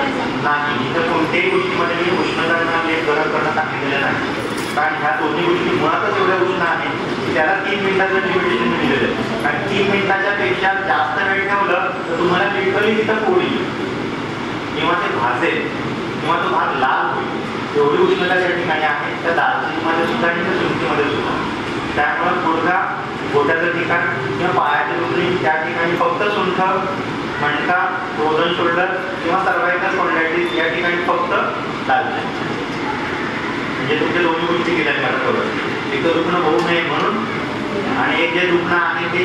A: नाही, इथं कोणत्याही गोष्टीमध्ये मी उष्णता गरम करणं सांगितलेलं नाही. कारण ह्या दोन्ही गोष्टी मुळातच एवढ्या उष्ण आहेत की त्याला 3 मिनिटाचं लिमिटेशन दिलेलं आहे. कारण 3 मिनिटाच्या पेक्षा जास्त वेळ ठेवलं तर तुम्हाला लिटरली तिथं फोडी किंवा ते भाजेल किंवा तो भाग लाल होईल. एवढी उष्णता त्या ठिकाणी आहे, त्या दालचिनीमध्ये सुद्धा आणि त्या सुंठीमध्ये सुद्धा. त्यामुळं गुडघा, गोट्याचं ठिकाण किंवा पायाचे दुखणी त्या ठिकाणी फक्त सुंठ, मणका, फ्रोझन शोल्डर किंवा सर्वायकल स्पॉन्डिलायटिस या ठिकाणी फक्त दालचिनी. म्हणजे तुमच्या दोन्ही गोष्टी केल्या बरोबर. एक तर दुखणं होऊ नये म्हणून आणि एक जे दुखणं आहे ते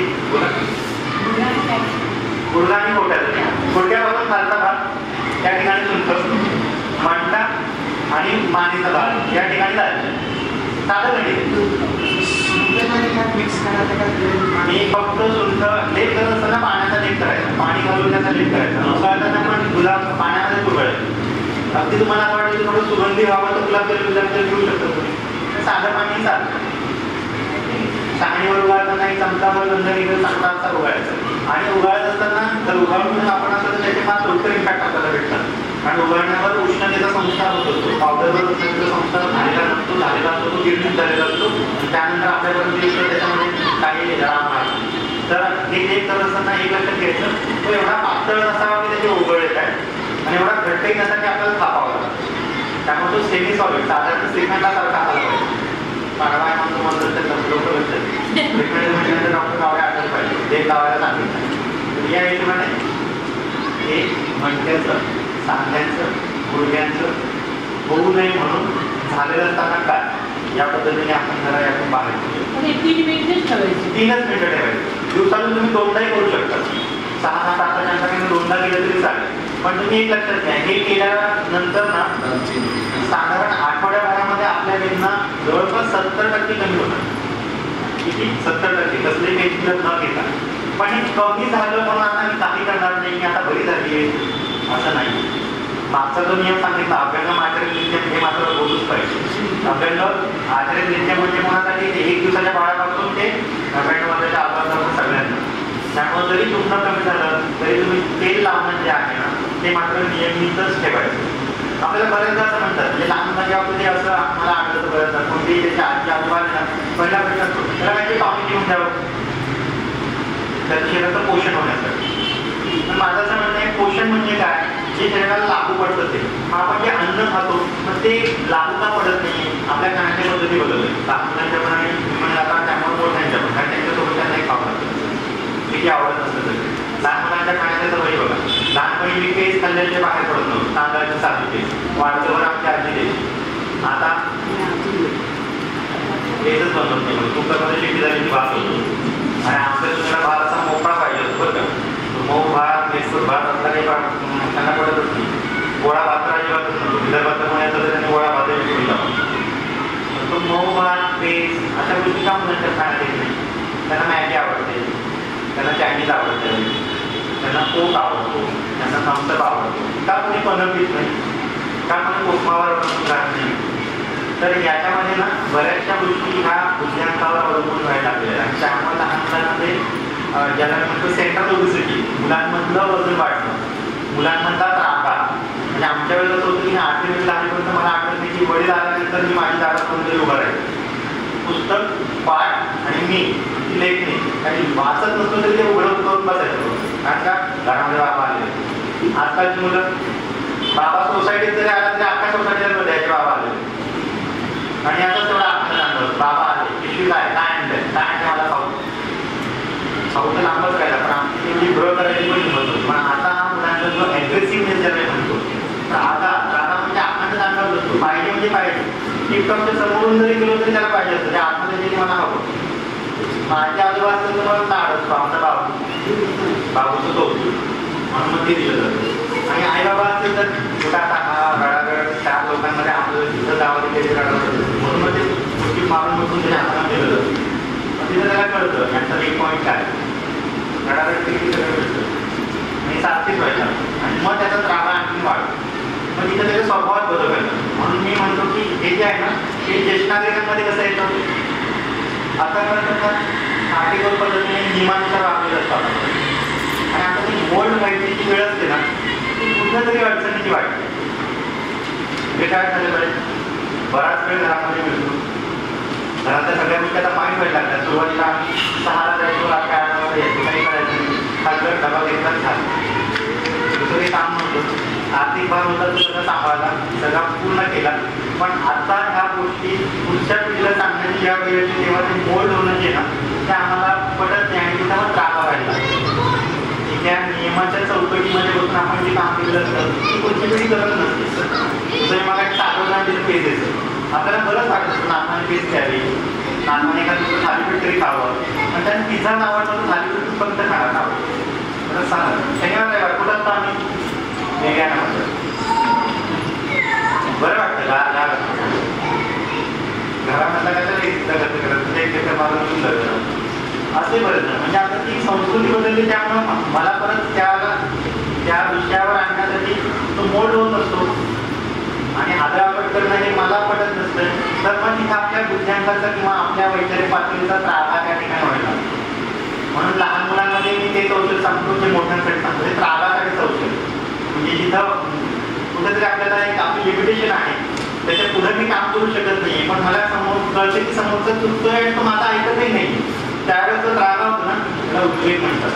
A: गुडघा आणि गोट्याचं. गुडघ्यापासून खालचा भाग त्या ठिकाणी सुंठ, मणका आणि मानेचा भाग या ठिकाणी दालचिनी. साधं
B: मिक्स करायचं.
A: मी फक्त सुंठ लेप करत असताना पाण्याचा लेप करायचा, पाणी घालून त्याचा लेप करायचा. उकळताना पण गुलाब पाण्यामध्ये उकळायचं. अगदी तुम्हाला असं वाटतं की थोडं सुगंधी व्हावं तर गुलाबजल घेऊ शकतो तुम्ही. साधं पाणी चालतं. चांगलीवर उगाळताना एक चमचाभर गंध घेऊन चांगला असा उगाळायचा. आणि उगाळत असताना जर उगाळून आपण असं तर त्याचे फार लवकर इम्पॅक्ट आपल्याला भेटतात. कारण उगाळण्यावर उष्णतेचा संस्कार होत असतो. पावडरवर उष्णतेचा संस्कार झालेला नसतो, तो गिरणी झालेला असतो. त्यानंतर आपल्यापर्यंत येतो त्याच्यामध्ये काही राम आहे. तर हे लेप करत असताना एक लक्षात घ्यायचं, तो एवढा पातळ नसावा की त्याचे उघड येत आहे आणि एवढा घट्टही नसा की आपल्याला थापावं लागतं. त्यामुळे तो सेमी सॉलिड साधारण श्रीखंडासारखा आला पाहिजे. पाडवा म्हणतो म्हणलं तर लोक लक्षात श्रीखंड म्हटल्यानंतर डॉक्टर गावडे आठवलं पाहिजे, लेप लावायला सांगितलं. या हिशोबाने हे मणक्याचं, सांध्यांचं, गुडघ्यांचं होऊ नये म्हणून झालेलं असताना काय या पद्धतीने आपण जरा यातून बाहेर
B: 3 मिनिटच ठेवायचे.
A: 3च मिनिटं ठेवायची. दिवसातून तुम्ही 2दाही करू शकता. 6-7 तासाच्या 2दा केलं तरी चालेल. पण तुम्ही एक लक्षात घ्या, हे केल्यानंतर ना साधारण आठवड्याभरामध्ये आपल्या वेदना जवळपास 70% कमी होतात. किती? 70%. कसले पेन किलर न घेता. पण हे कमी झालं म्हणून आता मी काही करणार नाही, मी आता बरी झाली आहे असं नाही. मागचा जो नियम सांगितला अभ्यंगम आचरण नित्यम हे मात्र बोलूच पाहिजे. अभ्यंग आचरण नित्यम म्हणजे कोणासाठी ते 1 दिवसाच्या बाळापासून ते 90 वर्षाच्या आजूबाजूला सगळ्यांना. त्यामुळे जरी दुखणं कमी झालं तरी तुम्ही तेल लावणं जे आहे ना ते मात्र नियमितच ठेवायचं. आपल्याला बऱ्याचदा असं म्हणतात म्हणजे लहान जेव्हा असं मला आठवतं बऱ्याचदा कोणती त्याच्या आजी आजोबांना पहिला प्रश्न असतो त्याला काहीतरी टॉनिक घेऊन द्यावं त्याच्या शरीराचं पोषण होण्यासाठी. पण माझं असं म्हणणं आहे पोषण म्हणजे काय, जे शरीराला लागू पडतं ते आपण जे अन्न खातो मग ते लागू का पडत नाही. आपल्या खाण्याच्या पद्धती बदलते. लहान मुलांच्या पण आणि आता त्यामुळे मोठ्यांच्या पण कारण त्यांच्यासोबत त्यांना एक खावं लागतं किती आवडत नसतं तरी. लहान मुलांच्या खाण्याच्या सवयी बघा, लहानपणी मी केस खाल्ल्याचे बाहेर पडत नव्हतं. तांदळाचे साधी केस वाढल्यावर आमची आजी द्यायची. आता केसच बनवत नाही. कुकरमध्ये शिट्टी झाली भात होतो आणि आमच्या दुसरा भात असा मोकळा पाहिजे असतो बरं का. मऊ भात मेसूर भात असला काही त्यांना पडतच नाही. गोळा भात तर अजिबातच नसतो. विदर्भात पुण्यात तर त्यांनी गोळा भात विकून लावा. तो मऊ भात पेस अशा गोष्टी का मुलांच्या खाण्यात येत नाही. त्यांना मॅगी आवडते, त्यांना चायनीज आवडते, त्यांना कोक आवडतो, त्यांना थम्सअप आवडतो. का कोणी पनर पित नाही, का कोणी कोकमावर राहत नाही. तर याच्यामध्ये ना बऱ्याचशा गोष्टी ह्या बुद्ध्यांकावर अवलंबून व्हायला लागलेल्या आणि त्यामुळे लहान मुलांमध्ये ज्याला म्हणतो सेंट्रल ओबेसिटी मुलांमधलं वजन वाढणं, मुलांमधला रागा. म्हणजे आमच्या वेळेस असं होतं की 8वी 10वीपर्यंत मला आठवत नाही की वडील आल्यानंतर मी माझी दारात कोणतरी उभं राहील. पुस्तक पाठ आणि मी लेखणे काही वाचत नसतो तरी ते उघडं करून बसायचं. कारण का घरामध्ये बाबा आले. आजकालची मुलं बाबा सोसायटीत जरी आला तरी अख्खा सोसायटीला द्यायचे बाबा आले आणि आता तेवढा आपल्याला जाणवत बाबा आले पिशवी काय आणलंय काय आणते मला खाऊ खाऊ तर लांबच राहिला. पण आमची तेवढी ग्रो करायची पण होतो. पण आता मुलांचा जो ॲग्रेसिव्हनेस ज्याला म्हणतो रागा रागा म्हणजे आपण जाणवत असतो पाहिजे म्हणजे पाहिजे. टिकटॉकच्या समोरून जरी गेलो तरी त्याला पाहिजे असतं. ते आतमध्ये जे मला हवं. माझ्या आजूबाजूचं तर मला लाड असतो आमचा बाबूचं कौतुक म्हणून मग ते दिलं जातं. आणि आई बाबा असेल तर कुठं आता हा रडागड 4 लोकांमध्ये आपलं तिथं गावात गेले रडागड म्हणून मग ते गोष्टी मारून बसून त्याच्या हाताने दिलं जातं. मग तिथं त्याला कळतं यांचा एक पॉईंट काय रडागड किती सगळं मिळतं आणि सारखीच व्हायचा आणि मग त्याचा त्रागा आणखी वाढतो. मग तिथं त्याच्या स्वभावात बदल व्हायचा. म्हणून मी म्हणतो की हे जे आहे ना हे ज्येष्ठ नागरिकांमध्ये कसं येतं आता आर्टिकल पद्धतीने नियमानुसार वापरले असतात आणि आता ती मोल्ड व्हायची वेळ असते ना ती कुठल्या तरी अडचणीची वाटते. म्हणजे काय झालं पाहिजे बराच वेळ घरामध्ये मिळतो. घरातल्या सगळ्या गोष्टी आता माहीत व्हायला लागल्या. सुरुवातीला 6ला जायचो, रात्री 8 वाजता यायचो, काही करायचं खाल्लं डबा घेतलाच झालं. दुसरं काही काम नव्हतं. आर्थिक भाग होता तो सगळं सांभाळला, सगळा पूर्ण केला. पण आता ह्या गोष्टी पुढच्या पिढीला सांगण्याची ज्या वेळेस तेव्हा ते मोल्ड होणं जे ना ते आम्हाला पटत नाही आणि त्याच्यावर त्रागा व्हायला की त्या नियमाच्या चौकटीमध्ये बसून आपण जे काम केलं असतं ती कोणती पिढी करत नसते. जसं मला एक साधं उदाहरण पेज द्यायचं. आपल्याला बरंच वाटत असतं नानाने पेज घ्यावी, नानाने एखादं दुसरं थालीपीठ तरी खावं आणि त्याने पिझ्झा आवडतं थालीपीठ फक्त खायला हवं. तर सांगा त्याच्यावर काय वाटत असतं आम्ही वेगळ्या म्हणतात बरं वाटतं घरामधला असे बरेच म्हणजे आता ती संस्कृती बदलली त्यामुळं मला परत त्या विषयावर आणण्यासाठी तो मोल्ड होत असतो आणि आदरापट करणं हे मला पटत नसतं. तर मग तिथं आपल्या बुद्ध्यांकाचा किंवा आपल्या वैचारिक पातळीचा त्रागा त्या ठिकाणी व्हायला. म्हणून लहान मुलांमध्ये मी तेच औषध सांगतो जे मोठ्यांसाठी सांगतो ते त्रागासाठी औषध. म्हणजे जिथं कुठेतरी आपल्याला एक आपली लिमिटेशन आहे त्याच्या पुढे मी काम करू शकत नाही पण मला समोर कळते की समोरचा चुकतोय आणि तो माझा ऐकतही नाही त्यावेळेस जो त्रागा होतो ना त्याला उद्वेग म्हणतात.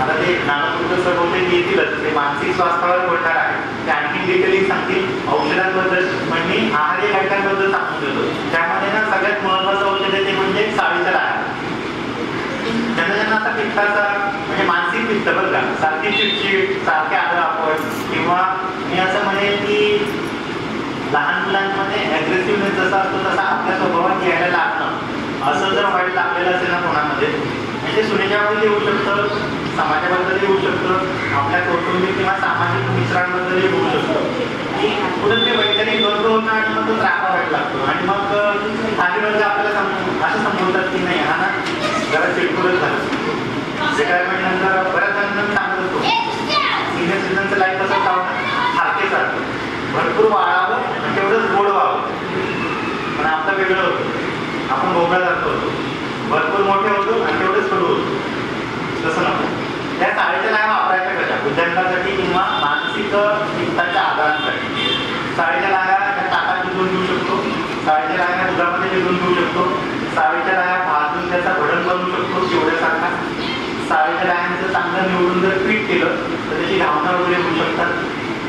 A: आता ते नानापूरचं सर बोलते येतीलच ते मानसिक स्वास्थ्यावर बोलणार आहे ते आणखी डिटेलिंग सांगतील. औषधांबद्दल म्हणजे आहारी घटकांबद्दल सांगून देतो. त्यामध्ये ना सगळ्यात महत्वाचं औषध आहे ते म्हणजे साळीचं लाह्या. ज्यांना आता पित्ताचा म्हणजे मानसिक पित्त बरं का सारखी चिडचिड सारखे आदर आपण किंवा मी असं म्हणेन की लहान मुलांमध्ये ॲग्रेसिव्हनेस जसा असतो तसा आपल्या स्वभावात घ्यायला लागणं असं जर व्हायला लागलेलं असेल ना कोणामध्ये म्हणजे सुनेच्याबद्दल येऊ शकतं, समाजाबद्दल येऊ शकतं, आपल्या कौटुंबिक किंवा सामाजिक मित्रांबद्दल होऊ शकतं की कुठं ते वैचारिक द्वंद्व होणं आणि मग तो त्रागा व्हायला लागतो आणि मग खाली वर्ग आपल्याला असं समजतात की नाही हा ना जरा चिडकुडच झालं. रिटायरमेंट नंतर बऱ्याच जणांना सांगत असतो सिनियर सिटीजनचं लाईफ असं चालतं सारखेसारखं भरपूर वाढावं आणि तेवढंच गोड व्हावं. पण आपलं वेगळं होतं, आपण भोगळ्यासारखं होतो, भरपूर मोठे होतो आणि तेवढंच कडू होतो. तसं नको. त्या साळीच्या लाह्या वापरायच्या कशा बुद्ध्यांकासाठी किंवा मानसिक पित्ताच्या आजारांसाठी. साळीच्या लाह्या त्या ताकात भिजवून घेऊ शकतो, साळीच्या लाह्या दुधामध्ये भिजवून घेऊ शकतो, साळीच्या लाह्या भाजून त्याचा भडंग बनवू शकतो चिवड्यासारखा. साळीच्या लाह्यांचं चांगलं निवडून जर पीठ केलं तर त्याची घावणं वगैरे होऊ शकतात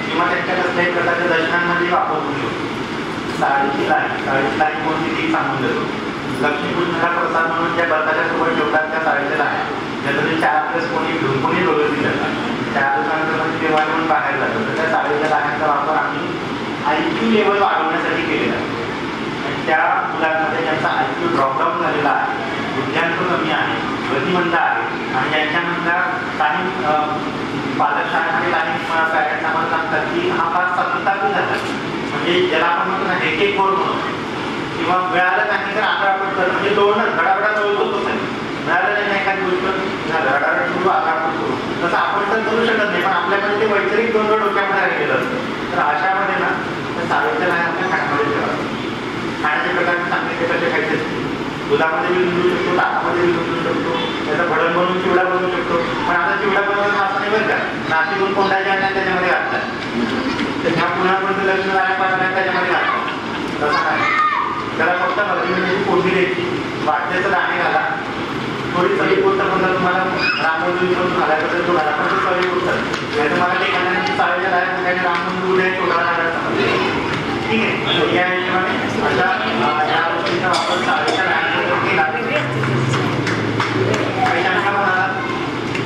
A: किंवा त्यांच्या कसल्याही प्रकारच्या दर्शनांमध्ये वापर होऊ शकतो. साळीची लाही कोणती ती सांगून देतो. लक्ष्मीपूजनाला प्रसाद म्हणून ज्या व्रताच्या सोबत ठेवतात त्या साळीच्या लाह्या ज्याचं ते 4 कोणी घेऊन कोणी बघत दिलं 4 दिवसानंतर म्हणजे तेव्हा येऊन बाहेर जातो तर त्या साळीच्या लाह्यांचा वापर आम्ही IQ लेवल वाढवण्यासाठी केलेला आहे. त्या मुलांमध्ये ज्यांचा IQ ड्रॉपडाऊन झालेला आहे, बुद्ध्यांक कमी आहे, गतिमंद आहे आणि ज्यांच्यामधल्या काही पालकशाळेमध्ये काही पॅरेंट्स आम्हाला सांगतात की हा फार संतापी झाला म्हणजे ज्याला आपण म्हणतो ना एक बोर्ड म्हणून किंवा मिळालं नाही तर आदरापट करणं म्हणजे दोडणं धडापडा जवळच नाही मिळालं नाही एखादी गोष्ट धडापट करू आदरापट करू तसं आपण तर करू शकत नाही पण आपल्याकडे ते वैचारिक दोन डोक्यामध्ये राहिलेलं असतं. तर अशामध्ये ना त्या साळीच्या लाह्या आपल्या खाण्यामध्ये ठेवावं. खाण्याचे प्रकार सांगितले कसे खायचे दुधामध्ये भिजून देऊ शकतो, ताकामध्ये भिजून देऊ शकतो, त्याचा भडंग बनवून चिवडा बनवू शकतो. पण आता चिवडा बनवून असं नाही बरं का नाशिकून कोंडाच्या आणल्या त्याच्यामध्ये घालतात तर ह्या पुण्यामध्ये लग्न झाल्या पाहिजे त्याच्यामध्ये घालतात तसं काय त्याला फक्त हळदी मिरची फोडणी द्यायची वाटण्याचं दाणे घाला थोडी चवी पुरतं पण तुम्हाला राममंदिर करून घालायचं तर तो घाला पण चवी पुरतं नाही तर मला ते खाण्याची चाळीच्या लायक काही राममंदिर उद्या छोटा घालायचा ठीक आहे. या हिशोबाने अशा या गोष्टीचा वापर चाळीच्या लायकांबद्दल केला. काही शंका म्हणाला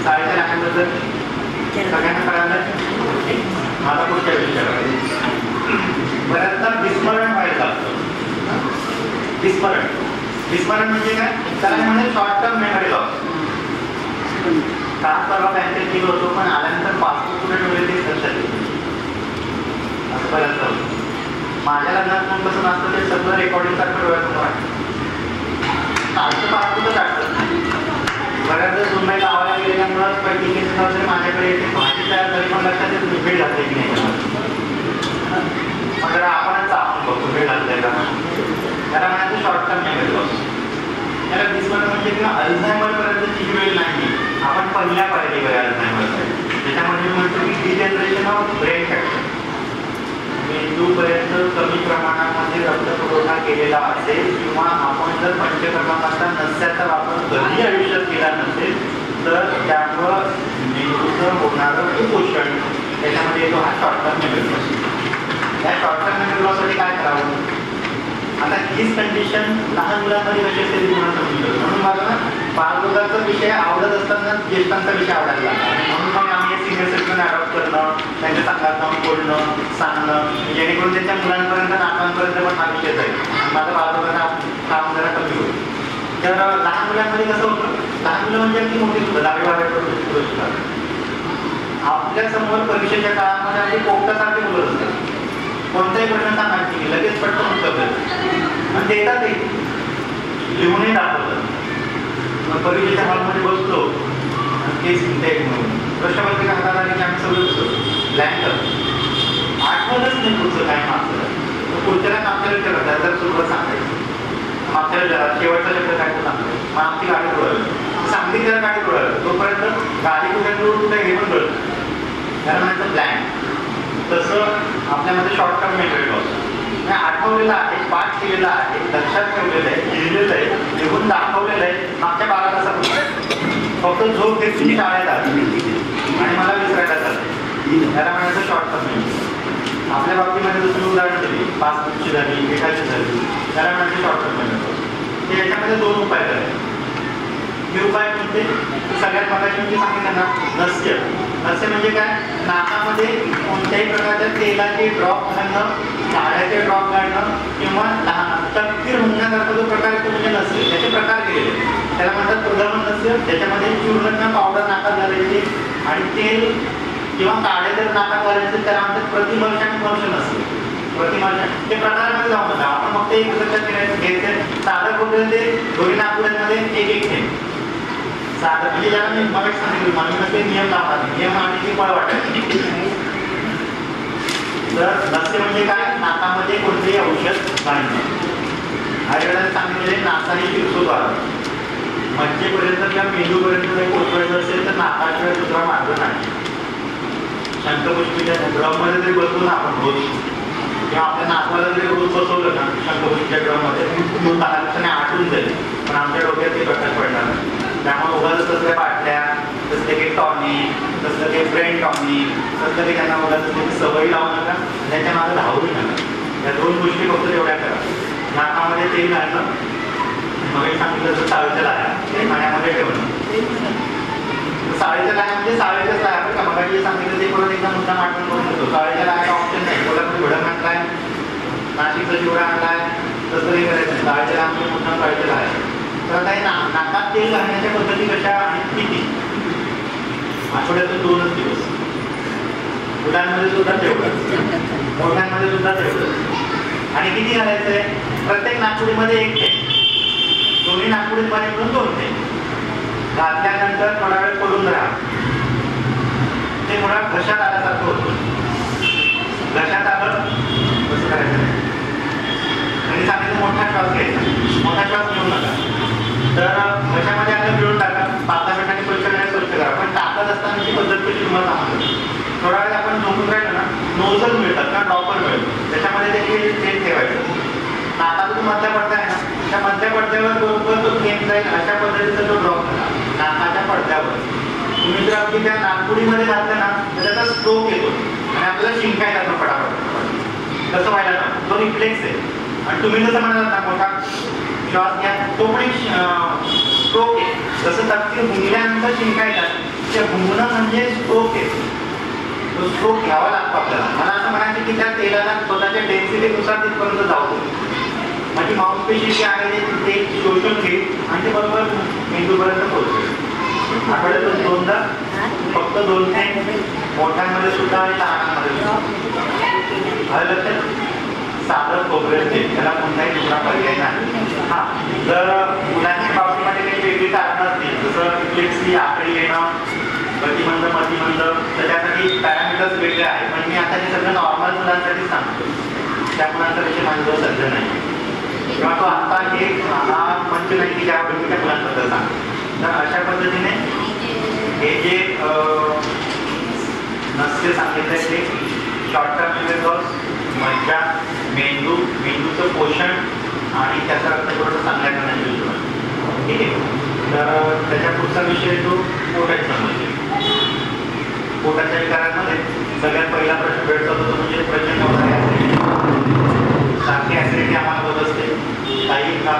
A: चाळीच्या लायकांबद्दल सगळ्यांना कळालं. माझा पुढच्या विषयावर बऱ्याचदा विस्मरण व्हायला लागतं. विस्मरण म्हणजे काय त्याला म्हणजे शॉर्ट टर्म मेमरी लॉस. काल परवा बँकेत गेलो होतो पण आल्यानंतर पासबुक कुठे ठेवले ते लक्षात येईल असं बऱ्याच होतं. माझ्या लग्नात पण कसं नसतं ते सगळं रेकॉर्डिंग सारखं डोळ्यातून वाटतं कालचं पासबुकच काढतं. बऱ्याचदा सुनबाई गावाला गेल्यामुळं पहिली केस वगैरे माझ्याकडे येते माझी तयार झाली पण लक्षात येत भेट घातली की नाही जरा आपणच आपण बघतो भेट घातलंय का त्याला म्हणायचं शॉर्ट टर्म मेमरी लॉस. त्याला डिसऑर्डर म्हणजे किंवा अल्झायमर पर्यंतची ही वेळ नाही. आपण पहिल्या पायरीवर अल्झायमर, त्याच्यामध्ये म्हणतो की डिजनरेशन ऑफ ब्रेन फॅक्टर. मेंदूपर्यंत कमी प्रमाणामध्ये रक्तपुरवठा केलेला असेल किंवा आपण जर पंचकर्माचा नस्याचा वापर कधी आयुष्यात केला नसेल तर त्यामुळं मेंदूचं होणारं कुपोषण त्याच्यामध्ये येतो हा शॉर्ट टर्म मेमरी लॉस. या शॉर्ट टर्म मेमरी लॉससाठी काय करावं? आता हीच कंडिशन लहान मुलांमध्ये कशी असेल तुम्हाला समजलं. म्हणून मला ना बालरोगाचा विषय आवडत असताना ज्येष्ठांचा विषय आवडायला लागला. म्हणून मग आम्ही सिनियर सिटीजन अडॉप्ट करणं, त्यांच्या संघात जाऊन बोलणं, सांगणं, जेणेकरून त्यांच्या मुलांपर्यंत नातवांपर्यंत पण हा विषय जाईल. माझा बालरोगाचा काम जरा कमी होईल. तर लहान मुलांमध्ये कसं होतं, लहान मुलं म्हणजे अगदी मोठी सुद्धा 10वी-12वी सुद्धा आपल्या समोर परीक्षेच्या काळामध्ये अगदी पोपटासारखे बोलत असतात. कोणताही प्रश्न सांगायची की लगेच पटकन उत्तर देतात आणि देतात ते लिहूनही दाखवतात. मग परीक्षेच्या हॉलमध्ये बसतो केस म्हणून प्रश्नपत्रिका हातात आली की आम्ही सगळं बसतो ब्लँक आठवतच नाही पुढचं काय मागचं. पुढच्याला मागच्या विचारतात जर सुरुवात सांगायची मागच्या शेवटचा शब्द काय तो सांगतो. मग आमची गाडी उडवली सांगली त्याला गाडी उडवली तोपर्यंत गाडी कुठे कुठे हे पण कळतं त्याला म्हणायचं ब्लँक. तसं आपल्यामध्ये शॉर्ट टर्म मेमरी लॉस आठवलेलं आहे, पाठ केलेलं आहे, लक्षात ठेवलेलं आहे, लिहिलेलं आहे, लिहून दाखवलेलं आहे. मागच्या 12 तासात फक्त झोप घेतली शाळेत आणि मला विसरायला चालते त्याला म्हणायचं शॉर्ट टर्म मेमरी. आपल्या बाबतीमध्ये दुसरी उदाहरण दिली पासबुकची झाली, मिठाची झाली, त्याला म्हणायचं शॉर्ट टर्म मेमरी लॉस. ते याच्यामध्ये 2 उपाय करायचे. हे उपाय म्हणजे सगळ्यात महत्त्वाचे म्हणजे सांगितलं ना नस्य. नस्य म्हणजे काय? नाकामध्ये कोणत्याही प्रकारच्या तेलाचे ड्रॉप घालणं, काढ्याचे ड्रॉप घालणं किंवा तपकीर होण्यासारखा जो प्रकार आहे तो म्हणजे नस्य. त्याचे प्रकार केलेले त्याला म्हणतात प्रगमन नस्य. त्याच्यामध्ये चूर्ण पावडर नाकात घालायची आणि तेल किंवा काढे जर नाकात घालायचे त्याला म्हणतात प्रतिमर्श आणि मर्श नस्य. प्रतिमर्श ते प्रकारामध्ये जाऊ नका आपण फक्त एक लक्षात घ्यायचं साधं कुठे ते दोन्ही नागपुरांमध्ये एक थेंब साधं म्हणजे ज्याला मी मग सांगितलं म्हणून ते नियम लावतात. नियम आणि ती फळ वाटायची. तर नस्य म्हणजे काय? नाकामध्ये कोणतेही औषध घालणं. आयुर्वेदाने सांगितलेले नासाही शीर्षोद्वार मज्जेपर्यंत किंवा मेंदूपर्यंत जर पोचवायचं असेल तर नाकाशिवाय दुसरा मार्ग नाही. शंखपुष्पीच्या ड्रममध्ये जरी बसलो ना आपण रोज किंवा आपल्या नातवाला जरी रोज बसवलं ना शंखपुष्पीच्या ड्रममध्ये तो 10 दिवसाने आटून जाईल पण आमच्या डोक्यात ते प्रकाश पडणार नाही. त्यामुळे उगाच तसल्या बाटल्या, तसले काही टॉनिक, तसलं काही ब्रेन टॉनिक, तसलं काही त्यांना उगाच सवयी लावू नका, त्याच्या मागे धावू नका. या 2 गोष्टी फक्त तेवढ्या करा. नाकामध्ये तेल घालणं, मग सांगितलं तर साळीच्या लाया ते पाण्यामध्ये ठेवणं. साळीच्या लाया म्हणजे साळीच्याच लाया बरं का. मग जे सांगितलं ते परत एकदा मुद्दा आठवण करून देतो. साळीच्या लाया ऑप्शन नाही. कोल्हापूर घडण आणलाय, नाशिकचा चिवडा आणलाय, तसं काही करायचं नाही. साळीच्या लाया म्हणजे मुद्दा साळीच्या लाया. तर आता हे नाकात तेल घालण्याच्या पद्धती कशा आणि किती? आठवड्यातून 2च दिवस. मुलांमध्ये सुद्धा तेवढं, मोठ्यांमध्ये सुद्धा तेवढं. आणि किती घालायचंय? प्रत्येक नागपुडीमध्ये 1 थेंब. दोन्ही नागपुडीमध्ये मिळून 2 थेंब. घातल्यानंतर थोडा वेळ पडून राहा. ते थोडा घशात आल्यासारखं होतं. घशात आलं कसं करायचं नाही. आणि सांगितलं मोठा श्वास घ्यायचा. मोठा श्वास घेऊ नका. तर घशामध्ये आलं मिळून टाका. 5-10 मिनिटांनी स्वच्छ करायला स्वच्छ करा. पण टाकत असतानाची पद्धत कशी तुम्हाला सांगतो. थोडा वेळ आपण झोपून राहिलं ना नोझल मिळतात ना ड्रॉपर मिळतो त्याच्यामध्ये ते थेंब ठेवायचं. नाकाचा जो मधल्या पडदा आहे ना त्या मधल्या पडद्यावर बरोबर तो थेंब जाईल अशा पद्धतीचा तो ड्रॉप करा नाकाच्या पडद्यावर. तुम्ही जर अगदी त्या नागपुडीमध्ये घातलं ना तर त्याचा स्ट्रोक येतो आणि आपल्याला शिंकायला जातो पटापट. तसं व्हायला ना तो रिफ्लेक्स आहे. आणि तुम्ही जसं म्हणालात ना मोठा श्वास घ्या तो पण एक स्ट्रोक आहे. जसं तपकीर भुंगल्यानंतर शिंकायला त्या भुंगणं म्हणजे स्ट्रोक आहे. तो स्ट्रोक घ्यावा लागतो आपल्याला. मला असं म्हणायचं की त्या तेलाला स्वतःच्या डेन्सिटीनुसार तिथपर्यंत जाऊ म्हणजे मांसपेशी जे आहे ते शोषून घेईल आणि ते बरोबर मेंदूपर्यंत पोहोचेल. आठवड्यातून 2दा फक्त 2 थेंब मोठ्यांमध्ये सुद्धा आणि लहानांमध्ये सुद्धा. लक्षात साधं खोबरेल तेल त्याला कोणताही दुसरा पर्याय नाही. हां जर मुलांच्या बाबतीमध्ये काही वेगळी कारणं असतील जसं इप्लेक्सी आकडी येणं गतिमंद मतिमंद तर त्यासाठी पॅरामीटर्स वेगळे आहेत. पण मी आता हे सगळं नॉर्मल मुलांसाठी सांगतो. त्या मुलांचा विषय माझ्याजवळ सध्या नाही. किंवा तो आता हे हा मंच नाही की ज्या गोष्टीच्या मुलांबद्दल सांग. तर अशा पद्धतीने हे जे नस्य सांगितलंय ते शॉर्ट टर्म मेमरी लॉस, मज्जा, मेंदूचं पोषण आणि त्याचा अर्थ थोडंसं चांगल्या करण्याची योजना. ठीक आहे. तर त्याच्या पुढचा विषय तो पोटाची समस्या. पोटाच्या विकारांमध्ये सगळ्यात पहिला प्रश्न भेटतो तो म्हणजे प्रचंड होणारी ऍसिडिटी. सारखी ऍसिडिटी आम्हाला होत असते. काही का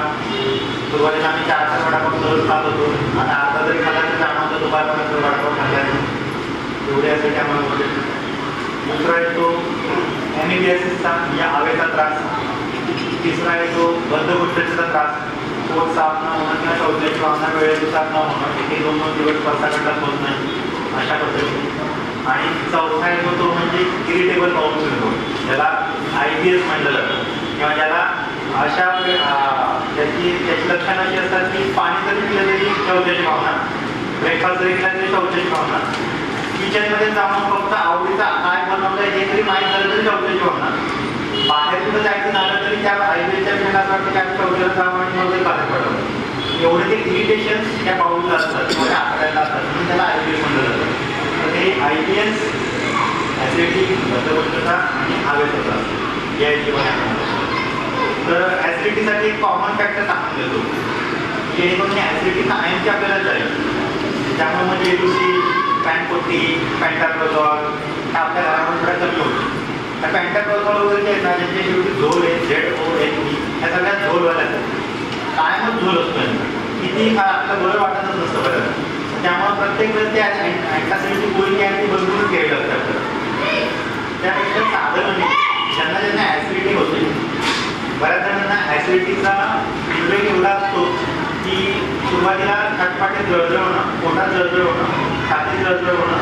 A: सुरुवातीला आम्ही 4-4 वडापाव सहज खात होतो. आता अर्धा जरी खाल्ला तरी जाणवतं दुपारपर्यंत वडापाव खाल्ल्याने एवढी ऍसिडिटी आम्हाला होते. दुसरा आहे तो एमिलियासिसचा म्हणजे हवेचा त्रास. तिसरा आहे तो बद्धकोष्ठतेचा त्रास. पोट साफ न होणं किंवा शौचाची भावना वेळेनुसार न होणं. इथे 2-2 दिवस बसागंडात होत नाही अशा पद्धतीने. आणि चौथा येतो तो म्हणजे इरिटेबल बाउल सिंड्रोम, ज्याला IBS म्हटलं जातं किंवा ज्याला अशा त्याची लक्षणं अशी असतात की पाणी जरी पिलं तरी शौचाची भावना, ब्रेकफास्ट जरी केला तरी शौचाची भावना, किचनमध्ये जाऊन फक्त आवडीचा काय बनवलं हे तरी माहीत झालं तरी शौचाची भावना, बाहेर कुठं जायचं झालं तरी त्या IBSच्या पेशंटला असं वाटतं की आम्ही शौचाला जावं आणि मग बाहेर पडावं. एवढे ते इरिटेशन त्या बाउलला असतात किंवा आकड्याला असतात म्हणून त्याला IBS म्हटलं जातं. तर हे IBS ऍसिडिटी, बद्धकोष्ठता आणि हवेचा त्रास या हिशोबाने. तर ऍसिडिटीसाठी एक कॉमन फॅक्टर सांगून देतो जेणेकरून ऍसिडिटी कायमची आपल्याला जाईल. त्यामुळे म्हणजे एलुसी, पॅनकोटी, पॅन्टाप्रोझॉल हे आपल्या घरामध्ये थोडा कमी होतो. पॅन्टाप्रोझॉल वगैरे जे ना ज्यांच्या शेवटी झोल आहे ZOLE ह्या सगळ्यात झोलवाल्या असतात. कायमच झोल असतो. किती आपलं बरं वाटतच नसतं बरं. त्यामुळे प्रत्येक वेळेस त्या अँटासिडची गोळी आहे ती बंदूनच घ्यावी लागते आपल्याला. त्यापेक्षा साधं ज्यांना ज्यांना ऍसिडिटी होते, बऱ्याच जणांना ऍसिडिटीचा उल्लेख एवढा असतो की सुरुवातीला खटपाटे जळजळ होणं, पोटात जळजळ होणं, छातीत जळजळ होणं,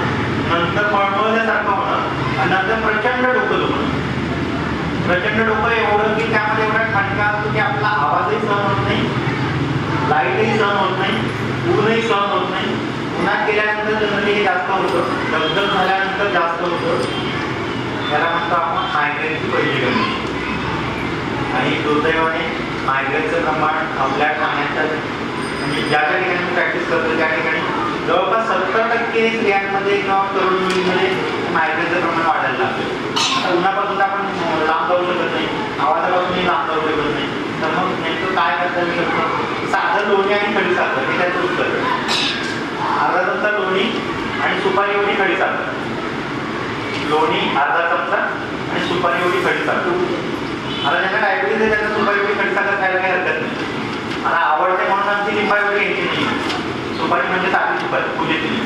A: नंतर मळमळल्यासारखं होणं आणि नंतर प्रचंड डोकं दुखणं. प्रचंड डोकं एवढं की त्यामध्ये एवढा ठणका असतो की आपला आवाजही सहन होत नाही, लाईटही सहन होत नाही, ऊनही सहन होत नाही. उन्हात गेल्यानंतर जनरली हे जास्त होतं, दगदग झाल्यानंतर जास्त होतं. याला म्हणतो आपण मायग्रेनची पहिली गणती. आणि दुर्दैवाने मायग्रेनचं प्रमाण आपल्या ठाण्याच्या म्हणजे ज्या ज्या ठिकाणी प्रॅक्टिस करतो त्या ठिकाणी जवळपास 70% स्त्रियांमध्ये किंवा तरुण मुलींमध्ये मायग्रेनचं प्रमाण वाढायला लागतं. आता उन्हापासून आपण लांब जाऊ शकत नाही, आवाजापासूनही लांब जाऊ शकत नाही. तर मग नेमकं काय करता येऊ शकतं? साधं लोणी आणि खडीसाखर हे त्याचं उत्तर. अर्धा चमचा लोणी आणि सुपारी एवढी खडीसाखर. लोणी अर्धा चमचा आणि सुपारी एवढी खडीसाखर. आता ज्यांना डायबिटीज आहे त्यांना सुपारी एवढी खडीसाखर खायला काही हरकत नाही. आता आवडते म्हणून आमची लिंबा एवढी घ्यायची नाही. सुपारी म्हणजे साधी सुपारी पूजेतली.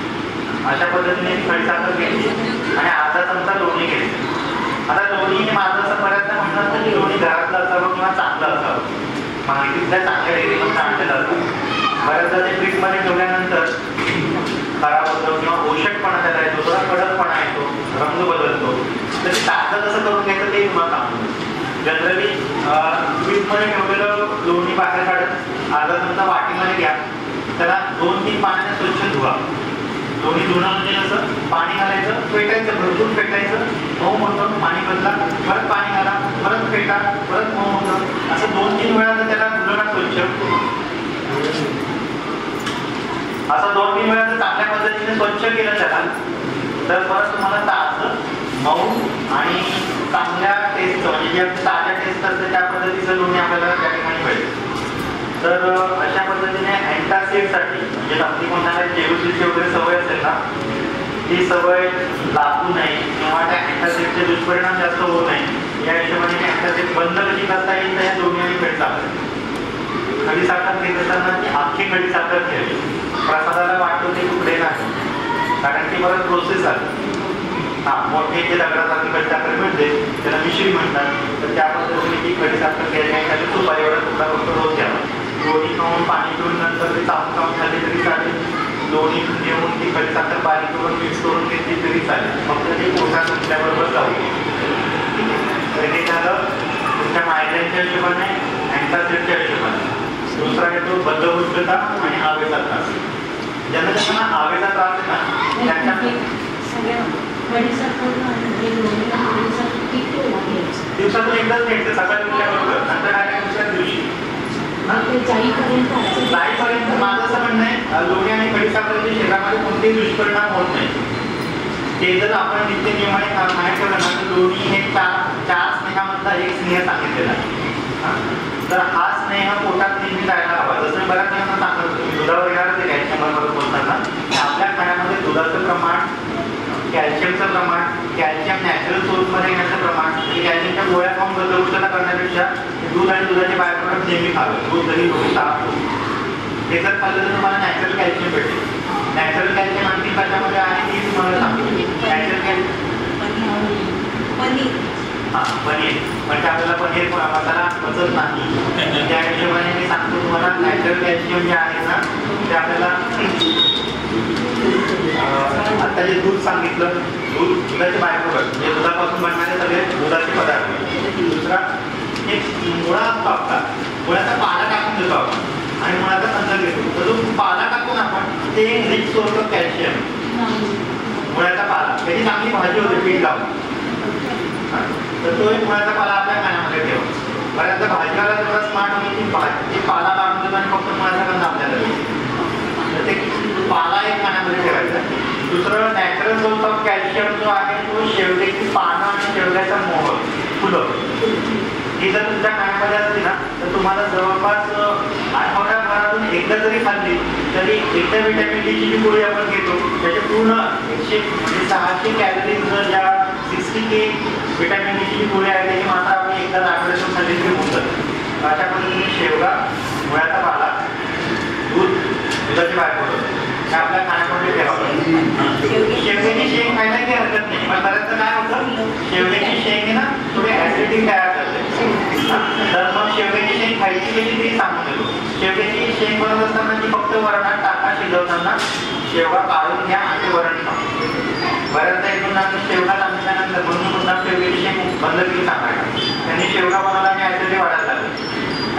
A: अशा पद्धतीने खडीसाखर घ्यायची आणि अर्धा चमचा लोणी घ्यायची. आता लोणी हे माझं असं बऱ्याचदा म्हणणं असतं की लोणी घरातलं असावं किंवा चांगलं असावं. मार्केटच्या चांगल्या डेअरीमध्ये आणलेलं असतं. बऱ्याचदा ते फ्रीजमध्ये ठेवल्यानंतर खराब होतं किंवा ओषटपणा त्याला येतो, थोडा कडकपणा येतो, रंग बदलतो. तर ते ताजं कसं करून घ्यायचं ते तुम्हाला सांगतो. जनरली फ्रीजमध्ये ठेवलेलं लोणी बाहेर काढत अर्धा चमचा वाटीमध्ये घ्या. त्याला 2-3 पाण्याने स्वच्छ धुवा. लोणी धुणं म्हणजे कसं पाणी घालायचं, फेटायचं, भरपूर फेटायचं, मऊ होतं, पाणी बदला, परत पाणी घाला, परत फेटा, परत मऊ होतं. असं 2-3 वेळा जर त्याला धुलं ना स्वच्छ, असं 2-3 वेळा जर चांगल्या पद्धतीने स्वच्छ केलं त्याला तर परत तुम्हाला ताजं, मऊ आणि चांगल्या टेस्टचं म्हणजे जे ताज्या टेस्ट असते त्या पद्धतीचं लोणी आपल्याला त्या ठिकाणी मिळेल. तर अशा पद्धतीने अँटासिडसाठी म्हणजे अगदी कोणाला जेरुसीची वगैरे सवय असेल ना, ती सवय लागू नये किंवा त्या अँटासिडचे दुष्परिणाम जास्त होऊ नये या हिशोबाने अँटासिड बंद कशी करता येईल तर या दोन्ही आणि खडीसाखर. खडीसाखर घेत असताना ती अख्खी खडीसाखर घ्यावी. प्रसादाला वाटतो ते तुकडे नाही, कारण ती परत प्रोसेस आहे. मोठे जे दगडासारखी खडीसाखर मिळते त्याला मिश्री म्हणतात. तर त्या पद्धतीने ती खडीसाखर घ्यायची. सुपारी एवढा तुकडा फक्त रोज घ्यावा. लोणी खाऊन पाणी पिऊन नंतर ते चावून खाऊन खाल्ली तरी चालेल. लोणी घेऊन ती खडीसाखर बारीक करून मिक्स करून घेतली तरी चालेल. फक्त ते पोटात तुमच्याबरोबर जाऊ. तर हे झालं तुमच्या मायग्रेनच्या हिशोबाने, अँटासिडच्या हिशोबाने. दुसरा येतो बद्धकोष्ठता आणि हवेचा त्रास. ज्यांना ज्यांना हवेचा त्रास आहे ना त्यांच्या
B: खडीसाखर आणि लोणी खडीसाखर किती
A: दिवसातून एकदाच भेटते, सकाळी उठल्याबरोबर, नंतर डायरेक्ट दुसऱ्या दिवशी. जाईपर्यंत माझं असं म्हणणं आहे, लोणी आणि खडीसाखरेच्या शरीरामध्ये कोणतेही दुष्परिणाम होत नाही. ते जर आपण नित्य नियमाने खाण्यात ठेवलं ना, तर लोणी हे चार स्नेहामधला एक स्नेह सांगितलेला आहे. तर हा स्नेह पोटात नेहमी जायला हवा. जसं बऱ्याच जणांना सांगत होतो, मी दुधावर येणारच आहे कॅल्शियमवर बोलताना, आपल्या खाण्यामध्ये दुधाचं प्रमाण, कॅल्शियमचं प्रमाण, कॅल्शियम नॅचरल सोर्समध्ये येण्याचं प्रमाण, म्हणजे कॅल्शियमच्या गोळ्या खाऊन बदलून करण्यापेक्षा दूध आणि दुधाचे बाय प्रोडक्ट नेहमी खावे. दूध, दही, लोणी, ताक, हे जर खाल्लं तर तुम्हाला नॅचरल कॅल्शियम भेटेल. नॅचरल कॅल्शियम आणखी कशामध्ये आहे ती तुम्हाला सांगतो. नॅचरल कॅल्शियम पनीर, म्हणजे आपल्याला पनीर मसाला पचत नाही, त्या हिशोबाने मी सांगतो तुम्हाला नॅचरल कॅल्शियम जे आहे ना ते आपल्याला आता जे दूध सांगितलं, दुधाचे बाय प्रोडक्ट, म्हणजे दुधापासून बनणारे सगळे दुधाचे पदार्थ. दुसरा एक मुळा असतो आपला, मुळ्याचा पाला टाकून देतो आपण आणि मुळाचा संदर्भ घेतो. तर जो पाला टाकून आपण ते रिच सोर्स ऑफ कॅल्शियम, मुळ्याचा पाला, त्याची चांगली भाजी होते पीठ लावून. तर तो एक मुळाचा पाला आपल्या खाण्यामध्ये ठेवा. बऱ्याचदा भाजीवाला जेव्हा स्मार्ट होईल की भाजी पाला काढून देतो आणि फक्त मुळाचा गंध आपल्याला देतो. तर ते पाला एक खाण्यामध्ये ठेवायचा. दुसरं नॅचरल सोर्स ऑफ कॅल्शियम जो आहे तो शेवग्याची पानं आणि शेवग्याचा मोहर, फुलं, ही जर तुमच्या खाण्यामध्ये असली ना तर तुम्हाला जवळपास आठवड्याभरातून एकदा जरी खाल्ली तरी एकदा व्हिटॅमिन डीची जी गोळी आपण घेतो त्याचे पूर्ण 600 कॅलरीज ज्या 60K व्हिटॅमिन डीची जी गोळी आहे त्याची मात्रा आपण एकदा आठवड्यातून खाल्ली तरी होऊन जाते. अशा पद्धतीने शेवगा, मुळ्याचा पाला, दूध, दुधाचे बाय प्रोडक्ट हे आपल्या खाण्यामध्ये ठेवावं. शेवग्याची शेंग खायला काही हरकत नाही, पण बऱ्याचदा काय होतं, शेवग्याची शेंग ना थोडी ऍसिडिटी तयार करते. तर मग शेवग्याची शेंग खायची कशी ती सांगून देतो. शेवग्याची शेंग बनवत असताना ती फक्त वरणात टाका, शिजवताना शेवगा काढून घ्या आणि वरण खा. बऱ्याचदा इथून शेवगा सांगितल्यानंतर म्हणून पुन्हा शेवग्याची शेंग बंद केली सांगायला. त्यांनी शेवगा बनवला आणि ऍसिडिटी वाढायला लागली.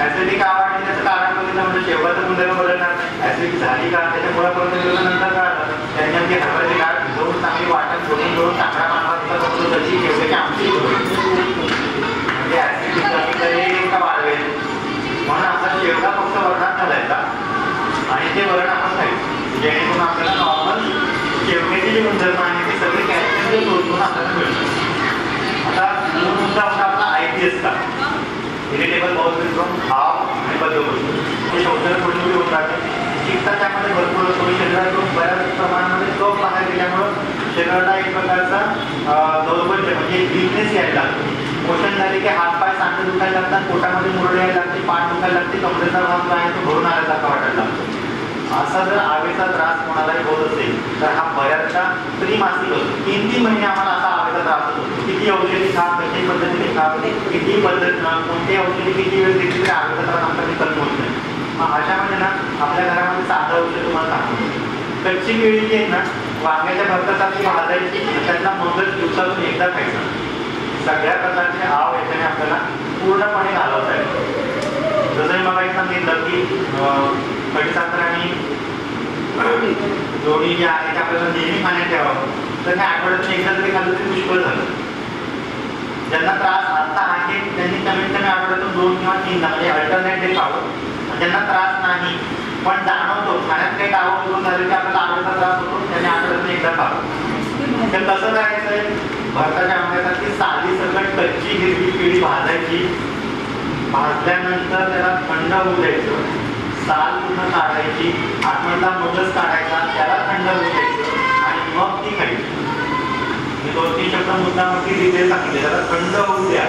A: ऍसिडिटी का वाढली त्याचं कारण बघितलं म्हणजे शेवगाचं गुणधर्म बदलणार नाही, ऍसिडिटी झाली का त्याच्यामुळे परत नंतर कळालं. त्यांच्यामध्ये हरभऱ्याची डाळ भिजवून चांगली वाटण करून चांगला मानवाचा बघतो त्याची शेवग्याची आमटी म्हणजे ऍसिडिटी का वाढवेल. म्हणून आपला शेवगा फक्त वरणात घालायचा आणि ते वरण आपण खायचं, जेणेकरून आपल्याला नॉर्मल शेवग्याचे जे गुणधर्म आहे ते सगळे कॅल्शियमचे सोडून आपल्याला मिळतात. आता मूळ मुद्दा होता आपला IBS का, इरिटेबल बाउल सिंड्रोम, हाव आणि बद्धकोष्ठ. हे शौचालय थोडी थोडी होत राहते. चिकता त्यामध्ये भरपूर असतो. शरीरातून बऱ्याच प्रमाणामध्ये कफ बाहेर गेल्यामुळं शरीराला एक प्रकारचा दौर्बल्य म्हणजे वीकनेस यायला लागतो. मोशन झाले की हातपाय सांधे दुखायला लागतात, पोटामध्ये मुरड यायला लागते, पाठ दुखायला लागते, कमरेचा भाग जो आहे तो भरून आल्यासारखा वाटायला लागतो. असा जर आवेचा त्रास कोणालाही होत असेल तर हा बऱ्याचशा त्रिमासिक असतो. 3-3 महिने आम्हाला असा आवेचा त्रास होतो. किती औषधी खा, कशाही पद्धतीने खा, किती पद्धत कोणती औषधी किती वेळ घेतली तरी आवेचा त्रास आमचा कमी होत नाही. मग अशामध्ये ना आपल्या घरामध्ये साधं औषध तुम्हाला सांगतो. कच्ची केळी जी आहे ना वांग्याच्या भरतासाठी भाजायची, त्यातला मगज दिवसातून एकदा खायचा. सगळ्या प्रकारचे आव याच्याने आपल्याला पूर्णपणे घालवता येईल. जसं मी मला सांगितलं की खडीसाखर आणि लोणी जे आहे ते आपल्याला नेहमी खाण्यात ठेवावं. तर हे आठवड्यातून एकदा जरी खाल्लं तरी पुष्कळ झालं. ज्यांना त्रास आता आहे त्यांनी कमीत कमी आठवड्यातून 2 किंवा 3 म्हणजे अल्टरनेट डे खावं. ज्यांना त्रास नाही पण जाणवतो खाण्यात काही डावं उघडून झाले की आपल्याला आरोग्याचा त्रास होतो त्यांनी आठवड्यातून एकदा खावं. तर कसं करायचंय, भरताच्या आंब्यासारखी साधी सकट कच्ची हिरवी केळी भाजायची, भाजल्यानंतर त्याला थंड होऊ द्यायचं, साल पूर्ण काढायची, आतमधला मगज काढायचा, त्याला थंड होऊ द्यायचं आणि मग ती खायची. मी 2-3 शब्द मुद्दामती डिटेल सांगितले. त्याला थंड होऊ द्या,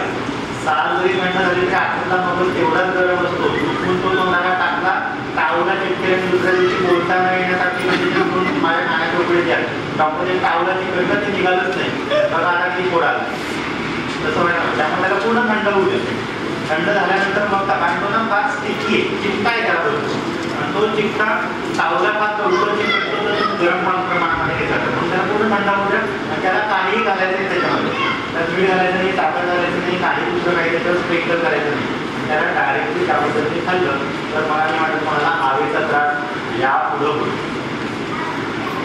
A: साल जरी थंड झाली तरी आतमधला मगज तेवढाच गरम असतो. चुकून तो तोंडाला टाकला, टावला चिटकेल आणि दुसऱ्या दिवशी बोलता न येण्यासाठी म्हणजे माझ्या खाण्याच्या उकडे द्या. डॉक्टर टावला चिकटलं ते निघालंच नाही, बघा आता किती पोड आलं तसं व्हायला. त्यामुळे त्याला पूर्ण थंड होऊ द्या. थंड झाल्यानंतर मग कारण तो ना फार स्टिकी आहे, चिकटा आहे त्याला बरोबर, आणि तो चिकटा तावला फार तोडतो चिकटतो तर गरम प्रमाणामध्ये घेत जातं. म्हणून त्याला पूर्ण थंड होऊ द्या आणि त्याला काहीही घालायचं नाही त्याच्यामध्ये. त्यात मीठ घालायचं नाही, साखर घालायचं नाही, काही दुसरं काही त्याच्यावर स्प्रिंकल करायचं नाही. त्याला डायरेक्टली त्या पद्धतीने खाल्लं तर मला नाही वाटत मला आवेचा त्रास यापुढं होईल.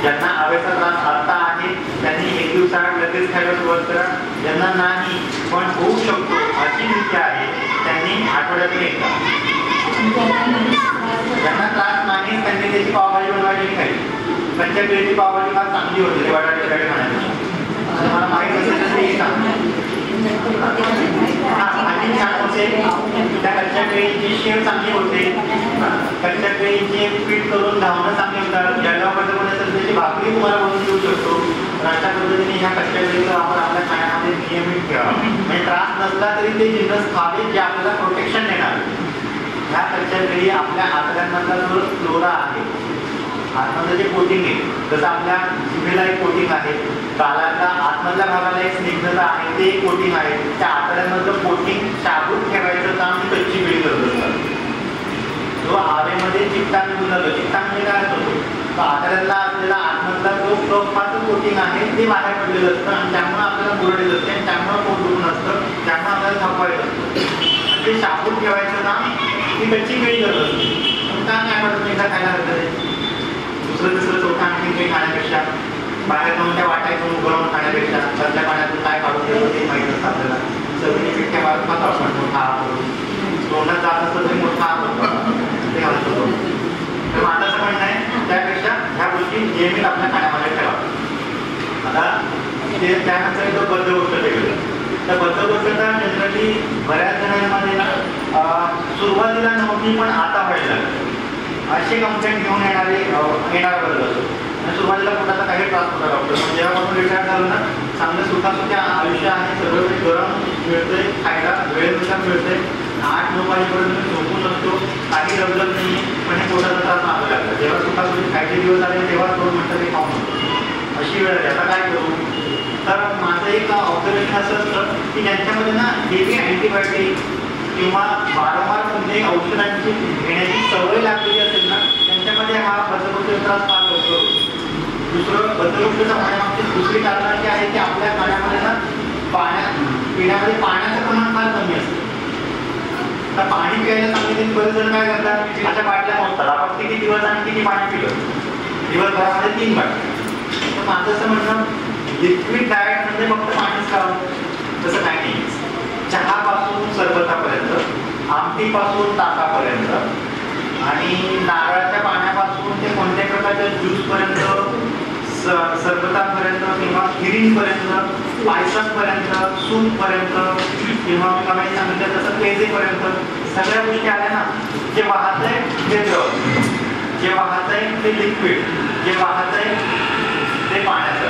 A: ज्यांना आवेचा त्रास आता आहे त्यांनी 1 दिवसाआड लगेच खायला सुरुवात करा. ज्यांना नाही पण होऊ शकतो अशी कृती आहे त्यांनी आठवड्यातून एकदा. ज्यांना त्रास नाही त्यांनी त्याची पावभाजी बनवायची खायची. त्यांच्या वेळेची पावभाजी फार चांगली होते ते बटाटे वगैरे खाण्यापेक्षा. मला माहीत असेल तर ते सांग. भाजी छान होते. त्या कच्च्या केळीची शेव चांगली होते. कच्च्या केळीचे पीठ करून धावणं चांगले होतात. जळगावमध्ये पण असेल त्याची भाकरी तुम्हाला बनवून देऊ शकतो. तर अशा पद्धतीने ह्या कच्च्या केळीचा वापर आपल्या खाण्यामध्ये नियमित ठेवा. म्हणजे त्रास नसला तरी ते जिन्नस खावे जे आपल्याला प्रोटेक्शन देणार. ह्या कच्च्या केळी आपल्या आतड्यांमधला जो फ्लोरा आहे, आतमधलं जे कोटिंग आहे, जसं आपल्या जिभेला एक कोटिंग आहे, गालाच्या आतमधल्या भागाला एक स्निग्धता आहे, ते एक कोटिंग आहे. त्या आतड्यांमधलं कोटिंग शाबूत ठेवायचं काम ही कच्ची केळी करत असतात. जो हवेमध्ये चिकटा निघून जातो, चिकटा म्हणजे काय होतो, तो आतड्यातला असलेला आतमधला जो कफाचं कोटिंग आहे ते बाहेर पडलेलं असतं आणि त्यामुळे आपल्याला बुरड येत असते आणि त्यामुळे पोट दुखून असतं, त्यामुळे आपल्याला थकवायचं असतं. ते शाबूत ठेवायचं काम ही कच्ची केळी करत असते. पण काय वाटत एकदा खायला हरकत दुसरं तिसरं चौथा आणखी काही खाण्यापेक्षा, बाहेर जाऊन त्या वाट्या घेऊन उभं राहून खाण्यापेक्षा सध्या पाण्यातून काय काढून देतो ते माहीत असतं आपल्याला. सगळी पिठ्या मारून खातो आपण मोठा हात करून. तोंडात जात असतं तरी मोठा हात होतो ते घालतो. तर माझं असं म्हणणं आहे त्यापेक्षा ह्या गोष्टी नियमित आपल्या खाण्यामध्ये ठेवा. आता ते त्यानंतर एक बद्धकोष्ठ वेगळं. तर बद्धकोष्ठता जनरली बऱ्याच जणांमध्ये ना सुरुवातीला नव्हती पण आता व्हायला लागली. असे कंप्लेंट घेऊन येणार वर्ग असतो. आणि सुरुवातीला पोटाचा काही त्रास होता डॉक्टर, पण जेव्हापासून रिटायर झालं ना चांगलं सुखासुखी आयुष्य आहे, सगळं काही गरम मिळतंय, खायला वेळेनुसार मिळतंय, 8-9 वाजेपर्यंत झोपून असतो, काही दबदब नाही, पण हे पोटाचा त्रास मागं लागला. जेव्हा सुखासुखी खायचे दिवस आले तेव्हा दोन मिनटं ते खाऊन होतो. अशी वेळ आली, आता काय करू? तर माझं एक ऑब्झर्वेशन असं असतं की ज्यांच्यामध्ये ना हेवी अँटीबायोटिक किंवा वारंवार कोणत्याही औषधांची घेण्याची सवय लागलेली असेल ना त्यांच्यामध्ये हा बद्धकोष्ठाचा त्रास फार लवकर होतो. दुसरं बद्धकोष्ठाचा होण्यामागची दुसरी कारणं जी आहे की आपल्या खाण्यामध्ये ना पिण्यामध्ये पाण्याचं प्रमाण फार कमी असतं. तर पाणी प्यायला सांगितलं बरेच जण काय करतात, अशा बाटल्या मोजतात, आपण किती दिवस आणि किती पाणी पिलं, दिवसभरामध्ये 3 बाटल्या. तर माझं असं म्हणणं लिक्विड डाएट म्हणजे फक्त पाणीच खावं तसं काही नाही. चहापासून सरबतापर्यंत, आमटीपासून ताकापर्यंत आणि नारळाच्या पाण्यापासून ते कोणत्याही प्रकारच्या ज्यूसपर्यंत, सरबतापर्यंत किंवा खिरींपर्यंत, पायसांपर्यंत, सूपपर्यंत किंवा काही सांगितलं तसं पेजेपर्यंत सगळ्या गोष्टी आल्या ना. जे वाहत आहे ते द्रव, जे वाहत आहे ते लिक्विड, जे वाहत आहे ते पाण्याचं,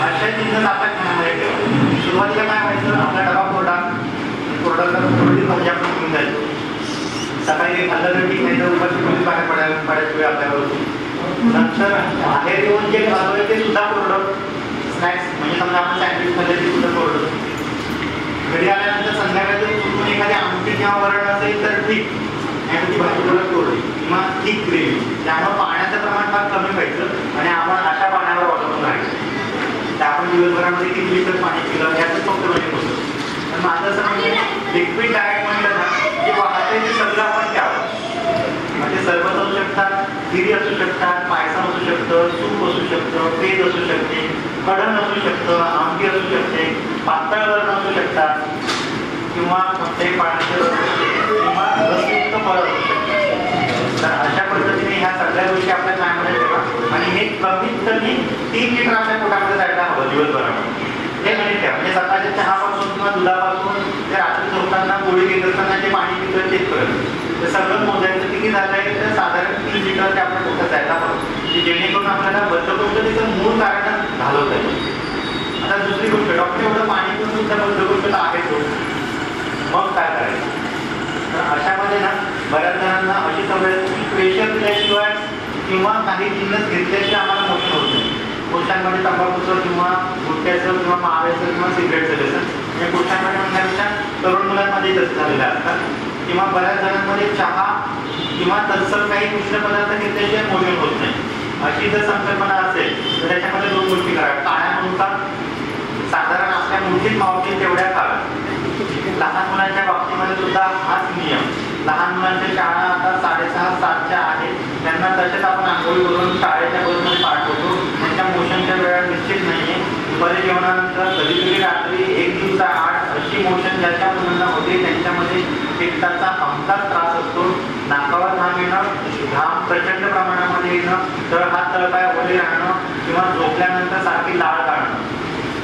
A: अशा जिन्नस आपल्या खाण्यामध्ये ठेवा. सुरुवातीला काय व्हायचं, आपला डबा कोरडा थोडी भाजी आपण घेऊन जायचो. सकाळी काही खाल्लं तर ठीक नाही तर उपाशी पोलीस बाहेर पडायची वेळ आपल्यावर होती. नंतर बाहेर येऊन जे खाल्लं ते सुद्धा कोरडं, स्नॅक्स म्हणजे समजा आपण सँडविच खाल्लं ते सुद्धा कोरडं. घरी आल्यानंतर संध्याकाळी चुकून एखादी आमटी किंवा वरण असेल तर ठीक, आणि ती भाजी थोडं कोरडी किंवा थिक ग्रेव्ही. त्यामुळे पाण्याचं प्रमाण फार कमी व्हायचं आणि आपण अशा पाण्यावर अवलंबून राहायचं. तर आपण दिवसभरामध्ये किती लिटर पाणी पिलं यातच फक्त म्हणजे होतं. तर माझं असं म्हणजे लिक्विड डाएट म्हटलं ना जे वाहते ते सगळं आपण घ्यावं. म्हणजे सरबत असू शकतात, खिरी असू शकतात, पायसा असू शकतं, सूप असू शकतं, पेज असू शकते, कढण असू शकतं, आमटी असू शकते, पातळ वरण असू शकतात किंवा कोणत्याही पाण्याचे रस असू शकते किंवा रसयुक्त फळं असू शकतात. तर अशा पद्धतीने ह्या सगळ्या गोष्टी आपल्या खाण्यामध्ये ठेवा आणि हे कमीत कमी 3 लिटर आपल्या पोटामध्ये जायला हवं दिवसभरामध्ये. हे गणित ठेवा. म्हणजे सकाळच्या चहापासून किंवा दुधापासून ते रात्री झोपताना गोळी घेत असताना जे पाणी पितं तेचपर्यंत ते सगळं मोजायचं किती झालं आहे तर साधारण 3 लिटर ते आपल्या पोटात जायला हवं, की जेणेकरून आपल्याला बद्धकोष्ठतेचं मूळ कारण घालवता येईल. आता दुसरी गोष्ट, डॉक्टर एवढं पाणी पिऊन सुद्धा बद्धकोष्ठता आहे तो, मग काय करायचं? तर अशामध्ये ना बऱ्याच जणांना अशी सवय प्रेशर दिल्याशिवाय किंवा काही जिन्नस घेतल्याशिवाय आम्हाला मोठं होत नाही. पुरुषांमध्ये तंबाखूचं किंवा गुटख्याचं किंवा माव्याचं किंवा सिगरेटचं व्यसन, म्हणजे पुरुषांमध्ये म्हणण्यापेक्षा तरुण मुलांमध्ये तसं झालेलं असतात. किंवा बऱ्याच जणांमध्ये चहा किंवा तत्सम काही उष्ण पदार्थ घेतल्याशिवाय मोशन होत नाही. अशी जर संकल्पना असेल तर त्याच्यामध्ये 2 गोष्टी करा. काळ्या मुंगसा साधारण आपल्या मुठीत मावतील तेवढ्या खाव्या. लहान मुलांच्या बाबतीमध्ये सुद्धा हाच नियम. लहान मुलांच्या शाळा आता 6:30-7च्या आहेत, त्यांना तसेच आपण आंघोळी करून शाळेच्या बसमध्ये पाठवतो. त्यांच्या मोशनच्या वेळा निश्चित नाही आहे. दुपारी जेवणानंतर कधीतरी रात्री 1 दिवसा 8 अशी मोशन ज्याच्या मुलांना होते त्यांच्यामध्ये पित्ताचा हमखास त्रास असतो. नाकावर घाम येणं, घाम प्रचंड प्रमाणामध्ये येणं, हात तळपाय ओले राहणं किंवा झोपल्यानंतर सारखी लाळ काढणं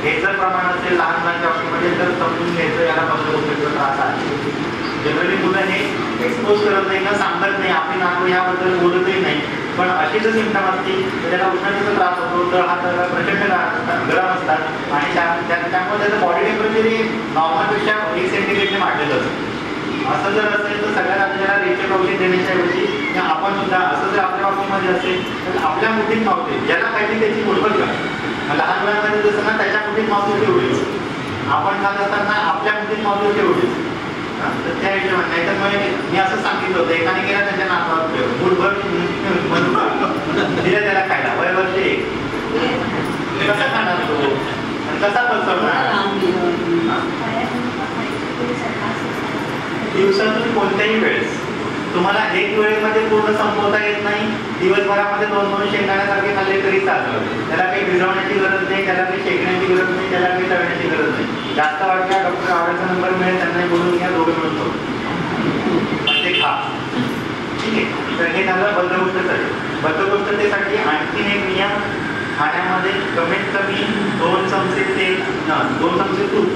A: हे जर प्रमाण असेल लहान मुलांच्या बाबतीमध्ये तर समजून घ्यायचं याला बद्धकोष्ठतेचा त्रास आहे. जनरली मुलं हे एक्सपोज करत नाही ना, सांगत नाही, आपली नातू याबद्दल बोलतही नाही. पण अशी जर सिम्पटम असतील तर त्याला उष्णतेचा त्रास होतो, तर हात प्रचंड गरम असतात आणि त्यामुळे त्याचं बॉडी टेम्परेचर हे नॉर्मलपेक्षा 1 सेंटीग्रेडने वाढलेलं असतं. असं जर असेल तर सगळ्यात आपल्याला रेचक औषध देण्याच्या ऐवजी आपण सुद्धा असं जर आपल्या बाबतीमध्ये असेल तर आपल्या मुठीत मावते ज्याला पाहिजे त्याची मुठभर का लहान मुलांमध्ये जसं ना त्याच्या मुठीत मावतो तेवढी आपण खात असताना आपल्या मुठीत मावतो तेवढी. तर त्या हिशोबाने नाही तर मग मी असं सांगितलं होतं एकाने गेला त्यांच्या नातवात मुठभर दिलं त्याला खायला वय वर्ष 1 कसा खाणार तो कसा पचवणार. दिवसातून कोणत्याही वेळेस तुम्हाला एक वेळेमध्ये पूर्ण संपवता येत नाही. दिवसभरामध्ये 2-2 शेंगदाण्यासारखे खाल्ले तरी चालतं. त्याला काही भिजवण्याची गरज नाही, त्याला काही शेकण्याची गरज नाही, त्याला काही तळण्याची गरज नाही. जास्त वाटल्या डॉक्टर आवडायचा नंबर मिळेल त्यांना बोलून घ्या, दोघे मिळून ते खा. ठीक आहे. तर हे झालं बद्धकोष्ठतेसाठी. बद्धकोष्ठतेसाठी आणखीन एक नियम खाण्यामध्ये कमीत कमी 2 चमचे तेल 2 चमचे तूप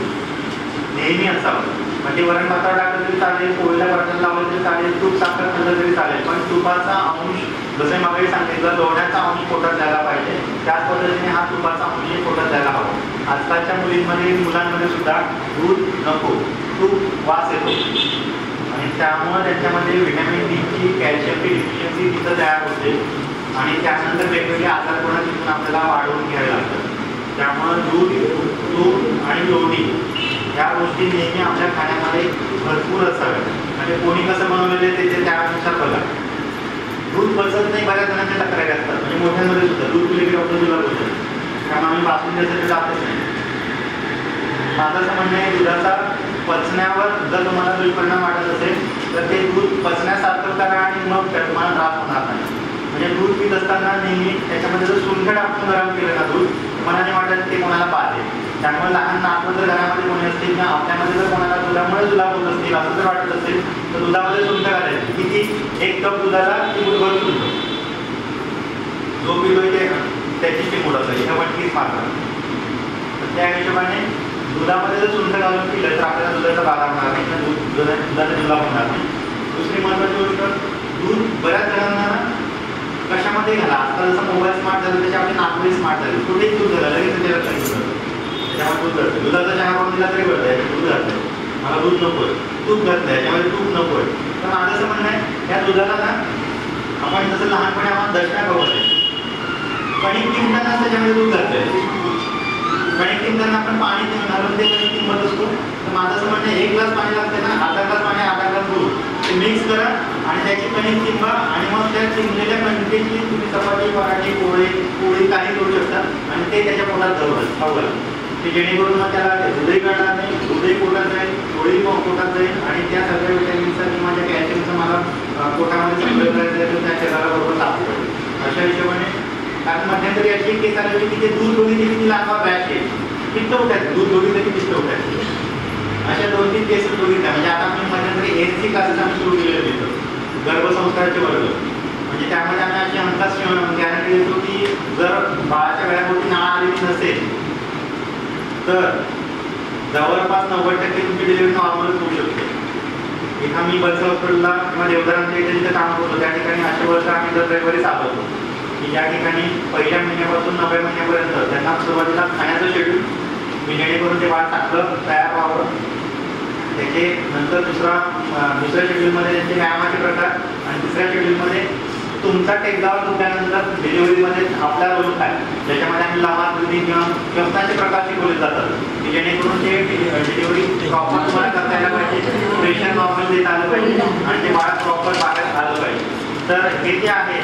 A: नेहमी असावं. म्हणजे वरण भातावर टाकलं तरी चालेल, पोळीला बटन लावलं तरी चालेल, तूप साखर खाल्लं तरी चालेल. पण तुपाचा अंश जसं मागे सांगितलं लोण्याचा अंश पोटात जायला पाहिजे. त्याच पद्धतीने हा तुपाचा अंश पोटात जायला हवा. आजकालच्या मुलांमध्ये सुद्धा दूध नको, तूप वास येतो आणि त्यामुळे त्याच्यामध्ये व्हिटॅमिन डीची कॅल्शियमची डिफिशियन्सी तिथं तयार होते आणि त्यानंतर वेगवेगळे आजारपणा तिथून आपल्याला वाढवून घ्यायला लागतात. त्यामुळं दूध, तूप आणि लोणी या गोष्टी नेहमी आपल्या खाण्यामध्ये भरपूर असाव्यात. म्हणजे कोणी कसं बनवलेलं आहे ते त्यानुसार बघा. दूध बसत नाही बऱ्याच जणांच्या तक्रारी असतात. म्हणजे मोठ्यांमध्ये सुद्धा दूध पिले की डॉक्टर तुला बोलतात, त्यामुळे आम्ही बासुंदीसाठी जातच नाही. माझं असं म्हणणं आहे दुधाचा पचण्यावर जर तुम्हाला दुष्परिणाम वाटत असेल तर ते दूध पचण्यासारखं करा आणि मग तुम्हाला त्रास होणार नाही. म्हणजे दूध पित असताना नेहमी त्याच्यामध्ये जर सुंठ टाकून गरम केलं ना दूध मला नाही वाटत ते कोणाला पाहते. त्यामुळे लहान नातवं जर घरामध्ये कोणी असतील किंवा आपल्यामध्ये जर कोणाला दुधामुळे जुलाब होत असतील असं जर वाटत असेल तर दुधामध्ये सुंठ घालायची. किती 1 कप दुधाला चिमूटभर सुंठ. जो पिलोय ते त्याची चिमूट असायची 1 मात्र. तर त्या हिशोबाने दुधामध्ये जर सुंठ घालून पिलं तर आपल्याला दुधाचा बाधा होणार नाही, दुधाचा जुलाब होणार नाही. दुसरी महत्त्वाची गोष्ट दूध बऱ्याच जणांना कशामध्ये घाला. आजकाल जसं मोबाईल स्मार्ट झालं त्याच्यामध्ये नातवही स्मार्ट झाले. कुठेही दूध झालं लगेच त्याच्यावर काही दूध झालं त्याच्यामुळे दूध घालतं. दुधाचा चहा करून दिला तरी बरं दूध घातलंय मला दूध नको आहे, तूप घातलं आहे त्यामध्ये तूप नको आहे. तर माझं असं म्हणणं आहे या दुधाला ना आपण जसं लहानपणी आम्हाला दशम्या गवत आहे कणिक किंमताना त्याच्यामध्ये दूध घातलं आहे. कणिक किंमताना आपण पाणी घालून ते कणिक किंमत असतो. तर माझं असं म्हणणं आहे 1 ग्लास पाणी लागते ना, अर्धा ग्लास पाणी अर्धा ग्लास दूध ते मिक्स करा आणि त्याची कणिक किंवा आणि मग त्या चिमलेल्या कणकेची तुम्ही चपाती पराठी पोळी काही करू शकता आणि ते त्याच्या पोटात खाऊ की जेणेकरून मग त्याला हृदय करणार नाही, हृदय पोटात जाईल, पोळी पोटात जाईल आणि त्या सगळ्या विटॅमिनचा किंवा त्या कॅल्शियमचा मला पोटामध्ये संग्रह करायचा आहे तर त्या शरीराला बरोबर ताप पडेल. अशा हिशोबाने कारण मध्यंतरी अशी एक केस आली की ते दूध बघितली की तिला अंगावर रॅश येईल, पित्त उठायचं, दूध बघितलं की पित्त उठायचं. अशा 2-3 केसेस बघितल्या. म्हणजे आता आम्ही मध्यंतरी ANC क्लासेस आम्ही सुरू केलेले तिथं गर्भसंस्काराचे वर्ग. म्हणजे त्यामध्ये आम्ही अशी हमखास गॅरंटी देतो की जर बाळाच्या वेळापोटी नाळ आलेली नसेल तर जवळपास 90% तुमची डिलिव्हरी नॉर्मलच होऊ शकते. इथं आम्ही बल्स हॉस्पिटलला किंवा देवदारांच्या इथे जिथं काम करतो त्या ठिकाणी अशा वर्ष आम्ही दर रविवारी चालवतो की ज्या ठिकाणी पहिल्या महिन्यापासून 9व्या महिन्यापर्यंत त्यांना सुरुवातीला खाण्याचं शेड्यूल मी जेणेकरून ते बाळ चांगलं तयार व्हावं. त्याचे नंतर दुसऱ्या शेड्यूलमध्ये त्यांचे व्यायामाचे प्रकार आणि तिसऱ्या शेड्यूलमध्ये तुमचा टेकडावर दुखल्यानंतर डिलिव्हरीमध्ये आपला रोल काय ज्याच्यामध्ये आम्ही लामात ब्रिदिंग किंवा श्वसनाचे प्रकार शिकवले जातात की जेणेकरून ते डिलिव्हरी प्रॉपर तुम्हाला करता यायला पाहिजे, प्रेशर नॉर्मल देता आलं पाहिजे आणि ते बाळ प्रॉपर बाहेर आलं पाहिजे. तर हे जे आहे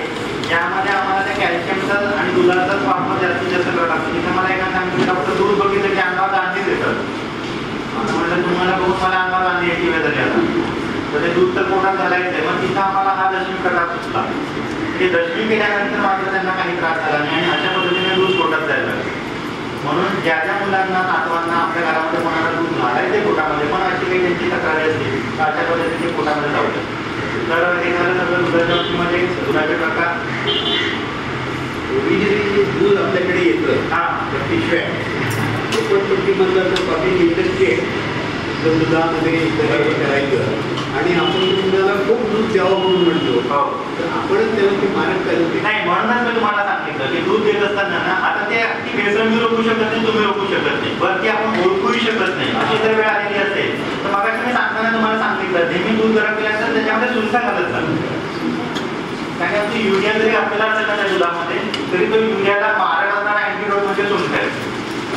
A: यामध्ये आम्हाला त्या कॅल्शियमचा आणि दुधाचाच वापर जास्तीत जास्त करत असतो. तिथे मला एका सांगितलं फक्त दूध बघितलं की अंगावर दांडी देतात. आता म्हटलं तुम्हाला बघून मला अंगावर दांडी यायची वेळ झाली आता तर ते दूध तर पोटात घालायचं आहे. मग तिथं आम्हाला हा दशमी प्रकार सुचला. ते दशमी केल्यानंतर मात्र त्यांना काही त्रास झाला नाही आणि अशा पद्धतीने दूध पोटात जायला लागलं. म्हणून ज्या ज्या मुलांना नातवांना आपल्या घरामध्ये कोणाला दूध घालायचे पोटामध्ये पण अशी काही त्यांची तक्रारी असते तर अशा पद्धतीने पोटामध्ये जाऊ. तर हे झालं सगळं दुधाच्या बाबतीमध्ये दुधाचे प्रकार.
C: जे दूध आपल्याकडे येतं
A: हां
C: पिशव्या कोकणपट्टीमधलं कॉफी इंडस्ट्री आहे तर दुधामध्ये करायचं आणि आपण दुधाला खूप दूध द्यावं म्हणून म्हणतो.
A: हो
C: तर आपणच त्याला ते मानक करायचं
A: नाही म्हणूनच मी तुम्हाला सांगितलं की दूध देत असताना ना आता ते ती भेसळ मी रोखू शकत नाही तुम्ही रोखू शकत नाही बरं ती आपण ओळखूही शकत नाही अशी जर वेळ आलेली असेल तर मग मी सांगताना तुम्हाला सांगितलं नेहमी दूध गरम केल्यानंतर त्याच्यामध्ये सुंठा घालत जातो. कारण की युरिया जरी आपल्याला असेल ना त्या दुधामध्ये तरी तो युरियाला मारा करणारा अँटीडोट म्हणजे सुंठ आहे.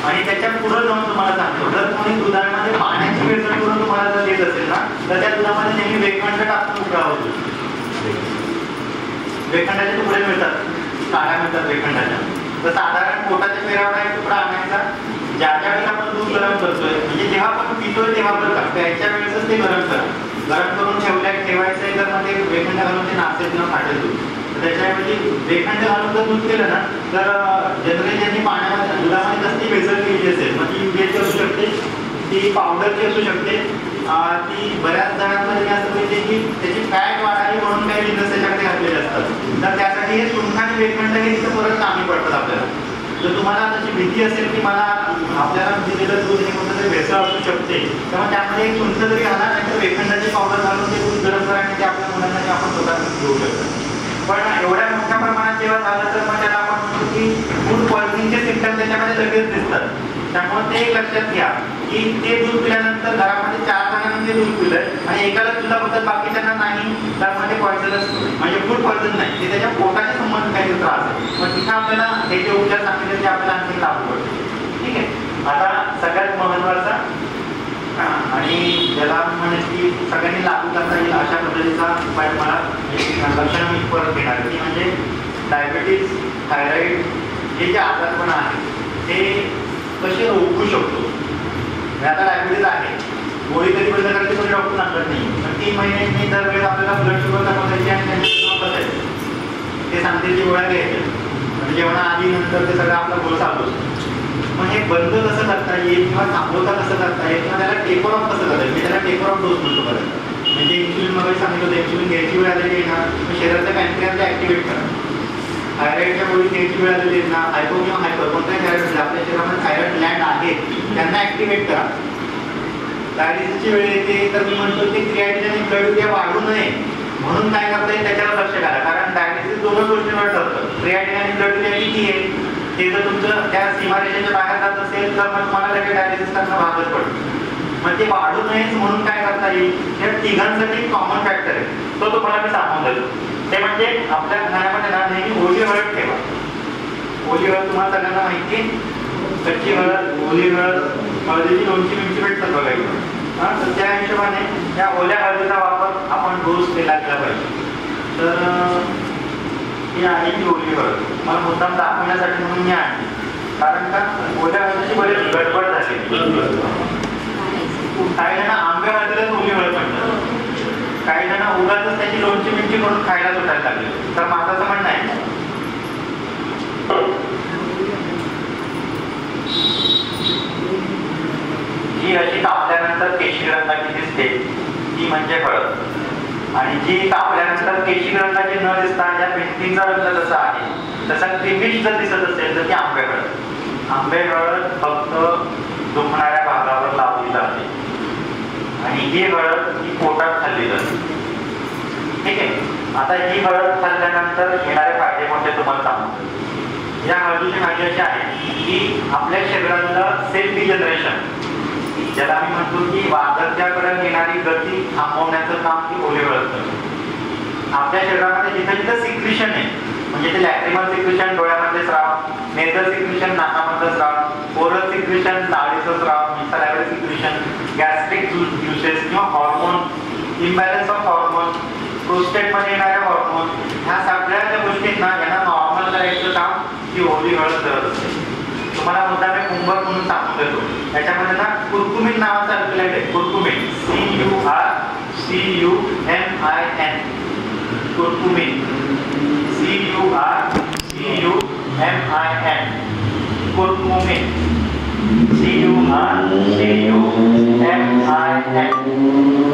A: आणि त्याच्या पुढे जाऊन तुम्हाला सांगतो जर कोणी दुधामध्ये पाण्याची भेसळ करून तुम्हाला जर देत असेल ना तर त्या दुधामध्ये नेहमी वेखंड टाकून उकळा होतो. वेखंडाचे तुकडे मिळतात काळ्या मिळतात वेखंडाच्या. तर साधारण पोटाच्या पेरावडा एक तुकडा आणायचा ज्या ज्या वेळेला आपण दूध गरम करतोय म्हणजे जेव्हा आपण पितोय तेव्हा बरं का प्यायच्या वेळेसच ते गरम करा. गरम करून ठेवायचं तर मग ते वेखंड घालून ते नाचेल न फाटेल दूध. त्याच्याऐवजी वेखंड घालून जर दूध केलं ना तर जनरली ज्यांनी पाण्यामध्ये दुधामध्ये कसली भेसळ केली असेल मग ती युरियाची असू शकते ती पावडरची असू शकते ती बऱ्याच जणांमध्ये असं म्हणजे की त्याची फॅट वाढावी म्हणून काही जिन्नस त्याच्यामध्ये घातलेले असतात. तर त्यासाठी हे सुंठ आणि वेखंड हे तिथं परत कामी पडतात आपल्याला. जर तुम्हाला त्याची भीती असेल की मला आपल्याला दिलेलं दूध हे कोणतं तरी भेसळ असू शकते तर मग त्यामध्ये एक सुंठ जरी घाला नाही तर वेखंडाची पावडर घालून ते दूध गरम करा आणि ते आपल्या मुलांना आपण स्वतः घेऊ शकतो. पण एवढ्या मोठ्या प्रमाणात जेव्हा झालं तर मग त्याला आपण म्हणतो की फूड पॉयझनिंगचे सिम्पटम त्याच्यामध्ये लगेच दिसतात. त्यामुळे ते एक लक्षात घ्या की ते दूध पिल्यानंतर घरामध्ये 4 जणांनी ते दूध पिलंय आणि एकाला तुला फक्त बाकीच्यांना नाही तर मग ते पॉयझनच म्हणजे फूड पॉयझन नाही ते त्याच्या पोटाच्या संबंधित काही त्रास आहे. मग तिथं आपल्याला हे जे उपचार सांगितले ते आपल्याला आणखी लागू पडते. ठीक आहे. आता सगळ्यात महत्त्वाचा आणि ज्याला म्हणेल की सगळ्यांनी लागू करता येईल अशा पद्धतीचा उपाय मला लक्षणं मी परत घेणार की म्हणजे डायबिटीज थायरॉईड हे जे आजारपण आहे ते कसे ओळखू शकतो. आता डायबिटीज आहे गोळी तरी बंद करायची कोणी डॉक्टर सांगत नाही पण 3 महिन्यांनी दर वेळेस आपल्याला ब्लड शुगर तपासायची आणि त्यांचं बसायचं ते सांगतील की गोळ्या घ्यायच्या म्हणजे जेवणाआधी नंतर ते सगळं आपला गोळ चालू असतो. मग हे बंद कसं करता येईल किंवा थांबवता कसं करता येईल किंवा त्याला टेकर ऑफ कसं करता येईल मी त्याला टेकर ऑफ डोस म्हणतो बरं. म्हणजे इन्सुलिन मग सांगितलं होतं इन्सुलिन घ्यायची वेळ आलेली आहे ना मग शरीराच्या पॅन्क्रियासला ॲक्टिवेट करा. थायरॉईडच्या गोळी घ्यायची वेळ आलेली आहे ना हायपो किंवा हायपर कोणत्याही थायरॉईड आपल्या शरीरामध्ये थायरॉईड ग्लँड आहेत त्यांना ॲक्टिवेट करा. डायलिसिसची वेळ येते तर मी म्हणतो की क्रिएटिनिन आणि ब्लड युरिया वाढू नये म्हणून काय करता येईल त्याच्यावर लक्ष घाला. कारण डायलिसिस 2 गोष्टींवर ठरतं क्रिएटिनिन आणि ब्लड युरिया किती आहे ते जर तुमचं त्या सीमारेषेच्या बाहेर जात असेल तर मग तुम्हाला लगेच डायलिसिस करणं भागच पडतं. मग ते वाढू नयेच म्हणून काय करता येईल या तिघांसाठी कॉमन फॅक्टर आहे तो तुम्हाला मी सांगून देतो. ते म्हणजे आपल्या घरामध्ये ना नेहमी ओली हळद ठेवा. ओली हळद तुम्हाला सगळ्यांना माहिती कच्ची हळद ओली हळद हळदीची लोणची मिरची भेटतात बघायला तर त्या हिशोबाने त्या ओल्या हळदीचा वापर आपण रोज केला गेला पाहिजे. तर ही आहे की ओली हळद मला मुद्दाम दाखवण्यासाठी म्हणून मी आणली कारण का ओल्या हळदीची बरेच गडबड झाली. काही जण आंब्या हळदीलाच ओली हळद म्हणतात काही जण उगाच त्याची लोणची मिरची करून खायला सुटायला लागले. तर माझं असं म्हणणं आहे जी अशी कापल्यानंतर केशरी रंगाची दिसते ती म्हणजे हळद आणि जी कापल्यानंतर केशरी रंगाची न दिसता ज्या भिंतीचा रंग जसा आहे तसा क्रीमिश जर दिसत असेल तर ती आंबे हळद. आंबे हळद फक्त दुखणाऱ्या भागावर लावली जाते आणि ही हळद ही पोटात खाल्ली जाते. ठीक आहे. आता ही हळद खाल्ल्यानंतर येणारे फायदे कोणते तुम्हाला सांगतो. या हळदीचे फायदे असे आहेत की आपल्या शरीरातलं सेल डिजनरेशन ज्याला आम्ही म्हणतो की वार्धक्याकडे येणारी गती थांबवण्याचं काम ती ओली हळद करते. आपल्या शरीरामध्ये जिथं जिथं सिक्रिशन आहे म्हणजे ते लॅक्रिमल सिक्रिशन डोळ्यामध्ये स्राव नेझल सिक्रिशन नाकामधलं स्राव ओरल सिक्रिशन नाळीचं स्राव सलायव्हरी सिक्रिशन गॅस्ट्रिक ज्युसेस किंवा हॉर्मोन इम्बॅलन्स ऑफ हॉर्मोन प्रोस्टेटमध्ये येणारे हॉर्मोन ह्या सगळ्या ज्या गोष्टींना यांना नॉर्मल करायचं काम ही ओली हळद करत असते. तुम्हाला मुद्दा मी कुंभक म्हणून सांगून देतो त्याच्यामध्ये ना कुर्कुमिन नावाचं अल्कलँड आहे. Curcumin CURCUMIN curcumin CURCUMIN curcumin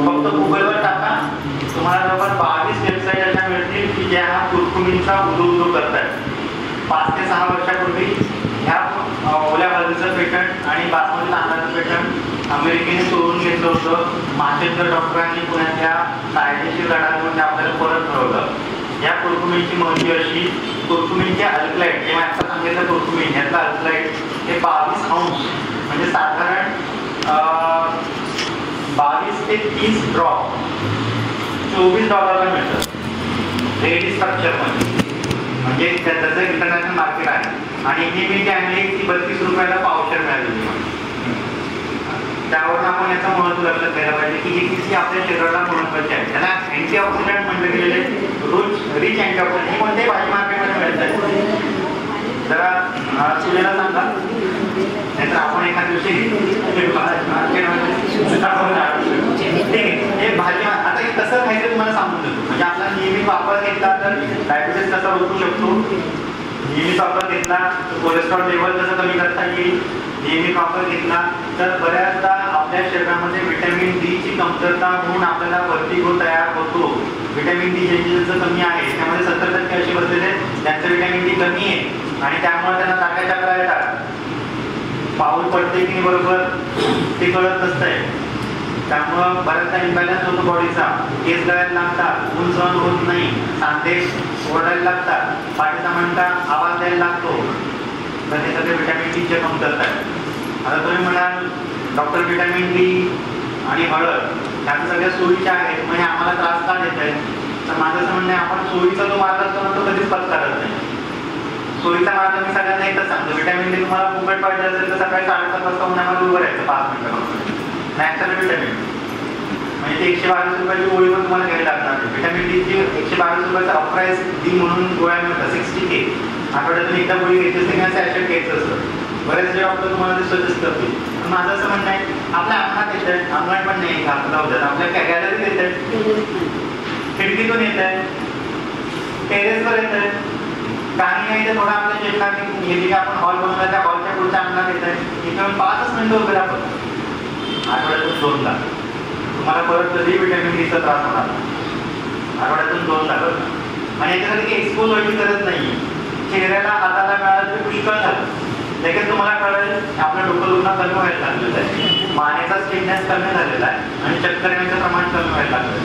A: फक्त गुगलवर टाका, तुम्हाला जवळ 22 वेबसाईट अशा मिळतील की ज्या कुरकुमींचा उदो करतात. 5 ते 6 वर्षापूर्वी ह्या ओल्या हळदीचं पेटंट आणि बासमती तांदळाचं पेटंट अमेरिकेने सोडून घेतलं होतं. माशेलकर डॉक्टरांनी पुण्यातल्या कायदेशीर लढा देऊन ते आपल्याला परत मिळवलं. या कुरकुमींची माहिती अशी, कुरकुमींचे अल्कलाइड जे आता सांगितलं कुरकुमीन यातलं अल्कलाइड हे 22 अंश म्हणजे साधारण 22 ते 30 ड्रॉप $24 मिळतात रेडी स्ट्रक्चरमध्ये. म्हणजे त्याचं इंटरनॅशनल मार्केट आहे. आणि ही मी जी आणली ती ₹32 पावशेर मिळाली. त्यावरून आपण याचं महत्त्व लक्षात घ्यायला पाहिजे की ही किती आपल्या शरीराला महत्त्वाची आहे. त्याला अँटीऑक्सिडंट म्हटलं गेलेले, रिच अँटीऑक्सिडंट. हे कोणत्याही भाजी मार्केटमध्ये मिळत आहे. जरा तुझ्याला सांगा, नाहीतर आपण एखाद्या दिवशी हे भाजी आता हे कसं खायचं तुम्हाला सांगून देतो. म्हणजे आपला नियमित वापर घेतला तर डायबिटीस कसा रोखू शकतो, नियमित वापर घेतला तर कोलेस्ट्रॉल लेवल कसं कमी करता येईल, नियमित वापर घेतला तर बऱ्याचदा आपल्या शरीरामध्ये व्हिटॅमिन डी ची कमतरता होऊन आपल्याला वर्टिगो तयार होतो. व्हिटॅमिन डी ज्यांचं कमी आहे त्यामध्ये 70% असे बसलेले त्यांचं व्हिटॅमिन डी कमी आहे आणि त्यामुळे त्यांना टाक्या चक्रा येतात. पाऊल पडते की बरोबर ते कळत नसतंय. त्यामुळं बऱ्याचदा इम्बॅलन्स होतो बॉडीचा. केस गळायला लागतात, ऊन सहन होत नाही, सांधे ओरडायला लागतात, पाठीचा मणका आवाज द्यायला लागतो. तर हे सगळे व्हिटॅमिन डीचे कमतरता आहे. आता तुम्ही म्हणाल डॉक्टर व्हिटॅमिन डी आणि हळद ह्या सगळ्या सोयीच्या आहेत, म्हणजे आम्हाला त्रास का देत आहे. तर माझं असं म्हणणं आहे, आपण सोयीचा जो मार्ग असतो ना तो कधीच पत्करत नाही. सोयीचा मार्ग मी सगळ्यांना एकच सांगतो, व्हिटॅमिन डी तुम्हाला फुकट पाहिजे असेल तर सकाळी 7:30 वाजता उन्हामध्ये उभं राहायचं 5 मिनिटं. नॅचरल व्हिटॅमिन म्हणजे ते ₹122 गोळीवर तुम्हाला घ्यायला लागणार. व्हिटॅमिन डी ची ₹122 अप्राइस डी म्हणून गोळ्या मिळतात 60K. आठवड्यातून एकदा गोळी घ्यायची असते किंवा सॅचेट घ्यायचं असतं. बरेचसे डॉक्टर तुम्हाला ते सजेस्ट करतील. पण माझं असं म्हणणं आहे, आपल्या अंगणात येत आहे, अंगणात पण नाही आपल्या आपल्या गॅलरीत येत आहे, खिडकीतून येत आहे, टेरेसवर येत आहे, काही नाही तर थोडा आपल्या जेवणात गेली की आपण हॉल बनवला त्या हॉलच्या पुढच्या अंगणात येत आहे. इथून 5 मिनिटं उभे राहतो. आठवड्यातून 2दा तुम्हाला परत कधी व्हिटॅमिन डीचा त्रास होणार. आठवड्यातून 2दा आणि याच्यासाठी एक्सपोज व्हायची गरज नाही. चेहऱ्याला हाताला मिळालं तर पुष्कळ झालं. लगेच तुम्हाला कळेल आपलं डोकं दुखणं कमी व्हायला लागलेलं आहे, मानेचा स्टिफनेस कमी झालेला आहे आणि चक्कर येण्याचं प्रमाण कमी व्हायला लागलं.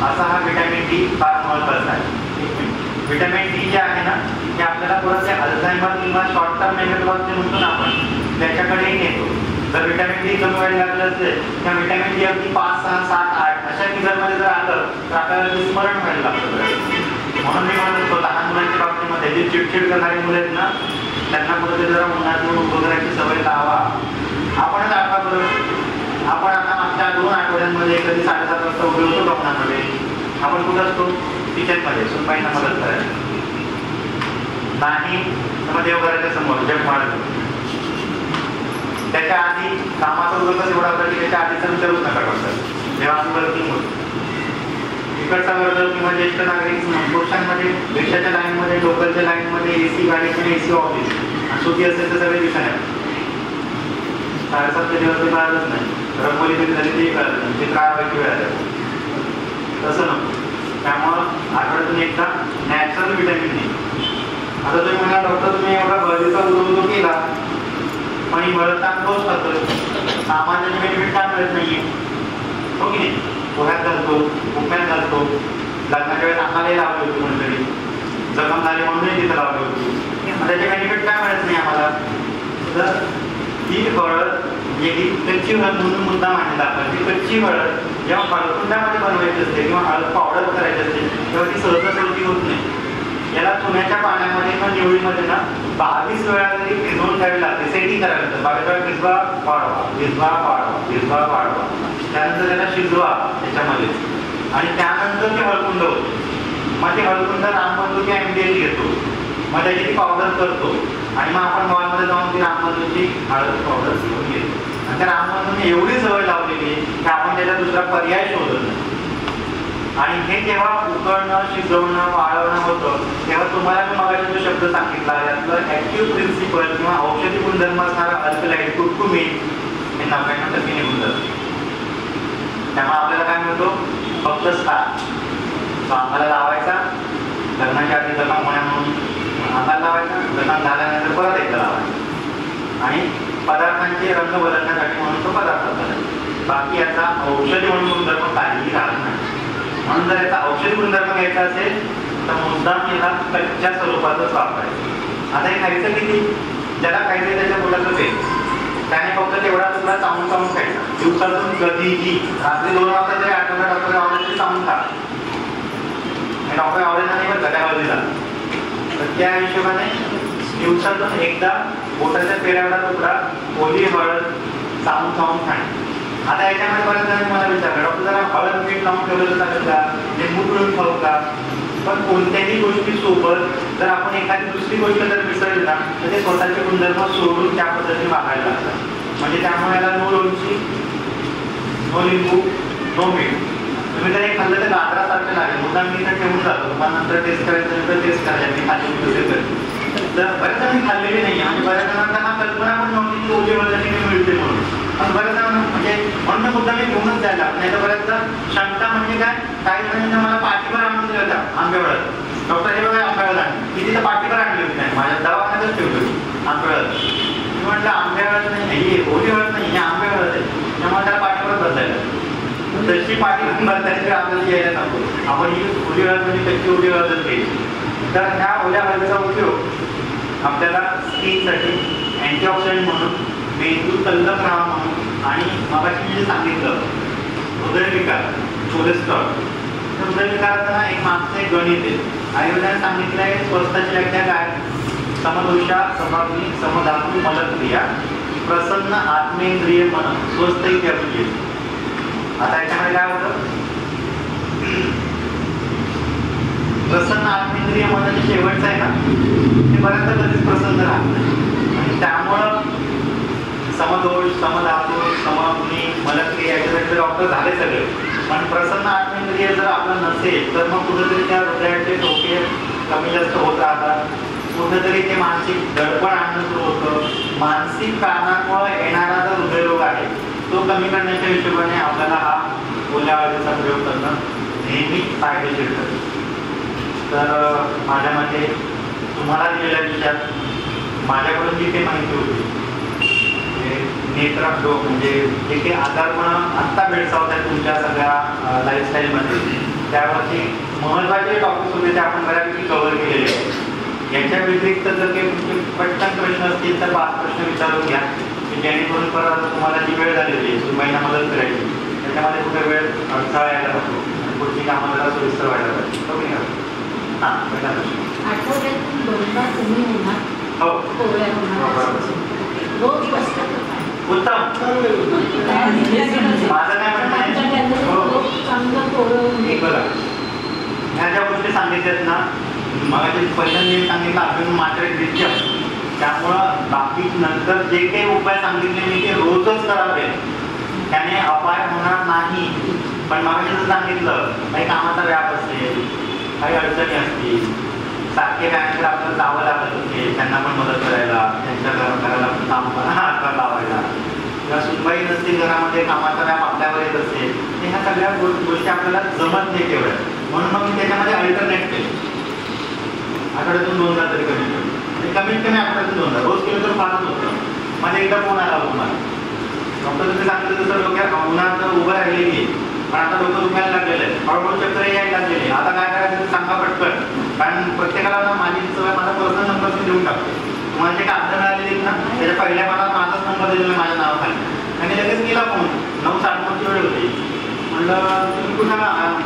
A: असा हा व्हिटॅमिन डी फार महत्त्वाचा आहे. व्हिटॅमिन डी जे आहे ना ते आपल्याला परत अल्झायमर किंवा शॉर्ट टर्म मेमरी जे म्हणतो ना आपण त्याच्याकडेही नेतो. जर व्हिटॅमिन डी कमी व्हायला लागलं असेल किंवा व्हिटॅमिन डी अगदी 5, 6, 7, 8 अशा फिगरमध्ये जर आलं तर आपल्याला विस्मरण व्हायला लागतं. म्हणून मी म्हणत होतो लहान मुलांच्या बाबतीमध्ये जे चिडचिड करणारी मुलं आहेत ना त्यांना कुठे जरा उन्हातून उभं करायची सवय लावा. आपणच आठवा करू. आपण आता मागच्या 2 आठवड्यांमध्ये कधी 7:30 वाजता उभे होतो डॉक्टरांमध्ये. आपण कुठं असतो किचनमध्ये सुनबाईंना मदत करायला नाही तर देवघराच्या समोर जग मारत. त्याच्या आधी कामाचा उद्योगच एवढा होता की त्याच्या आधीचा विचारूच नका डॉक्टर. जेव्हा आम्ही वर्किंग होतो इकडचा वर्ग किंवा ज्येष्ठ नागरिक पुरुषांमध्ये रिक्षाच्या लाईनमध्ये, लोकलच्या लाईनमध्ये, AC गाडीमध्ये, AC ऑफिस आणि सुट्टी असेल तर सगळे दिवसाने 7:30 दिवस ते कळतच नाही. रंगोली कधी झाली तेही कळत नाही. ते काळापैकी वेळ आलं तसं नको. त्यामुळं आठवड्यातून एकदा नॅचरल व्हिटॅमिन डी. आता तुम्ही म्हणा डॉक्टर तुम्ही एवढा गरजेचा उद्योग केला पण ही बळतान तोच खातोय, सामान्य बेनिफिट का मिळत नाहीये. हो की नाही. पोह्यात घालतो, उपम्यात घालतो, लग्नाच्या वेळेस आम्हालाही लावली होती कोणीतरी, जखम झाली म्हणूनही तिथं लावली होती. त्याचे बेनिफिट काय मिळत नाही आम्हाला. तर ही हळद ही कच्ची हळद म्हणून मुद्दा मांडला आपण. ती कच्ची हळद जेव्हा हळकुंडामध्ये बनवायची असते किंवा हळद पावडर करायची असते तेव्हा ती सहजासहजी होत नाही. याला चुन्याच्या पाण्यामध्ये किंवा निवळीमध्ये ना 22 वेळा तरी भिजवून ठेवावी लागते. सेटिंग करावी लागतं. 22 वेळा भिजवा वाढवा, भिजवा वाढवा, भिजवा वाढवा. त्यानंतर त्याला शिजवा त्याच्यामध्ये आणि त्यानंतर ते हळकुंड होते. मग ते हळकुंड रामबंधूची MDH घेतो, मग त्याची ती पावडर करतो आणि मग आपण मॉलमध्ये जाऊन ती रामबंधूची हळद पावडर घेऊन घेतो. आणि त्या रामबंधूने एवढी सवय लावलेली की आपण त्याचा दुसरा पर्याय शोधत नाही. आणि हे जेव्हा उकळणं, शिजवणं, वाळवणं होतं तेव्हा तुम्हाला मी मगाशी जो शब्द सांगितला यातलं ऍक्टिव्ह प्रिन्सिपल किंवा औषधी गुणधर्म असणारा अल्कलाइड कुर्कुमिन हे 99% निघून जातं. त्यामुळे आपल्याला काय मिळतो? फक्त स्टार्च अंगाला लावायचा, लग्नाच्या आधी जमा होण्या म्हणून अंगाला लावायचा, लग्न झाल्यानंतर परत एकदा लावायचा आणि पदार्थांचे रंग बदलण्यासाठी म्हणून तो पदार्थ बदलतो. बाकी याचा औषधी म्हणून गुणधर्म काहीही राहत नाही. म्हणून जर याचा औषधी गुणधर्म घ्यायचा असेल तर मुद्दाम याला कच्च्या स्वरूपातच वापरायचं. आता हे खायचं किती? ज्याला खायचं त्याच्या पोटातच आहे, त्याने फक्त तेवढा तुला चावून चावून खायचा. दिवसातून कधीही रात्री 2 वाजता जरी आठवड्यात डॉक्टर आवडेल चावून खा. डॉक्टर आवडेल नाही बरं त्या हळदीला, तर त्या हिशोबाने दिवसातून एकदा बोटाच्या पेऱ्यावडा तुकडा ओली हळद चावून चावून खाणे. आता याच्यामध्ये बऱ्याच जणांनी मला विचारलं, डॉक्टर जरा हळद मीठ लावून ठेवलेलं चालेल का, लिंबू पिळून खाऊ का? पण कोणत्याही गोष्टीसोबत जर आपण एखादी दुसरी गोष्ट जर विसरली ना तर ते स्वतःचे गुणधर्म सोडून त्या पद्धतीने वागायला लागतात. म्हणजे त्यामुळे याला नो लोणची, नो लिंबू, नो मीठ. तुम्ही जर हे खाल्लं तर गाजरासारखं लागेल. मुद्दा मी तर ठेवून जातो, पण नंतर टेस्ट करायचं तर टेस्ट करायचं. मी खाल्ली दुसरे करते तर बऱ्याच जणांनी खाल्लेली नाही. म्हणजे बऱ्याच जणांना हा कल्पना पण नव्हती की ओली हळद मिळते म्हणून. पण बऱ्याच जणांना म्हणजे म्हणून मुद्दा मी घेऊनच जायला नाही तर बऱ्याचदा शंका म्हणजे काय, काही जणांना मला पाठीवर आणून दिलं होतं आंबे हळद. डॉक्टर हे बघा आंबे हळद आणली, मी तिथं पाठीवर आणली होती, नाही माझ्या दवाखान्यातच ठेवली होती आंबे हळद. मी म्हटलं आंबे हळद नाही, ही ओली हळद नाही, ही आंबे हळद आहे. त्यामुळे त्याला पाठीवर बदलायला तशी पाठीवर बदलायची आपल्याला यायला नको. आपण ही ओली हळद म्हणजे कच्ची ओली हळदच घ्यायची. तर ह्या ओल्या हळदीचा उपयोग आपल्याला स्किनसाठी अँटीऑक्सिडंट म्हणून, मेंदू तल्लख राहा म्हणून आणि मगाशी मी जे सांगितलं हृदयविकार, कोलेस्ट्रॉल, तर हृदयविकाराचा एक मागचं एक गणित आहे. आयुर्वेदाने सांगितलं आहे स्वस्थाची व्याख्या काय? समदोषा, समग्नी, समधातू, मलक्रिया, प्रसन्न आत्मेंद्रिय मन, स्वस्थ इथे आपली. आता याच्यामध्ये काय होतं? प्रसन्न आत्मेंद्रिय मन जे शेवटचं आहे ना ते बऱ्याचदा कधीच प्रसन्न राहत नाही. आणि त्यामुळं समदोष, समधातू, समग्नी, मलक्रिया याच्यासाठी डॉक्टर झाले सगळे, पण प्रसन्न आत्मेंद्रिय जर आपलं नसेल तर मग कुठेतरी त्या हृदयाचे ठोके कमी जास्त होत राहतात. कुठेतरी ते मानसिक दडपण आणणं सुरू होतं. मानसिक कारणांमुळे येणारा जो हृदयरोग आहे तो कमी करण्याच्या हिशोबाने आपल्याला हा ओल्या हळदीचा प्रयोग करणं नेहमी फायदेशीर ठरतं. तर माझ्या मते तुम्हाला दिलेल्या विषयात माझ्याकडून जी काही माहिती होती नेत्ररोग म्हणजे जे काही आजारपण आत्ता भेडसावत आहे तुमच्या सगळ्या लाईफस्टाईलमध्ये त्यावरती महत्त्वाचे टॉपिक्स होते ते आपण बऱ्यापैकी कव्हर केलेले आहेत. याच्या व्यतिरिक्त जर काही तुमचे पटकन प्रश्न असतील तर 5 प्रश्न विचारून घ्या की जेणेकरून परत तुम्हाला जी वेळ झालेली आहे सुरबाईंना मदत करायची त्याच्यामध्ये कुठे वेळ अडथळा यायला नको आणि पुढची कामं जरा सोयीस्कर व्हायला पाहिजे. ओके का? हां, पहिला प्रश्न.
B: आठवड्यातून 2दा तुम्ही होणार
A: हो,
B: पोळ्या होणार रोज बसतात
A: उत्तम. माझं काय म्हणणं आहे,
B: चांगलं पोळं
A: एक बघा ह्या ज्या गोष्टी सांगितल्यात ना मला जे पहिल्यांदा सांगितलं आपण मात्र नित्य, त्यामुळं बाकी नंतर जे काही उपाय सांगितले मी ते रोजच करावे त्याने अपाय होणार नाही. पण मला जसं सांगितलं काही कामाचा व्याप असेल, काही अडचणी असतील, सारखे काय तर आपल्याला जावं लागत असेल त्यांना पण मदत करायला, त्यांच्या घराला काम हातभार लावायला, किंवा सुनबाई नसतील घरामध्ये कामाचा व्याप आपल्यावर येत असेल तर ह्या सगळ्या गोष्टी आपल्याला जमत नाही तेवढ्या. म्हणून मग मी त्याच्यामध्ये अल्टरनेट केले. आठवड्यातून 2दा तरी कमीत कमी आठवड्यातून 2दा, रोज केलं तर फारच होतं. माझ्या एकदा फोन आला तुम्हाला डॉक्टर तुम्ही सांगितलं तसं डोक्यात उन्हात उभं राहिलेली पण आता डोकं दुखायला लागलेलं आहे, हळूहळू चक्कर यायला लागलेली, आता काय करायचं सांगा पटकन. कारण प्रत्येकाला ना माझी सवय माझा पर्सनल नंबर मी देऊन टाकतो. तुम्हाला जे कागद मिळालेली ना त्याच्या पहिल्या मला माझाच नंबर दिलेला माझ्या नावाखाली आणि लगेच केला फोन. 9:30 वेळ होती. म्हणलं तुम्ही कुठं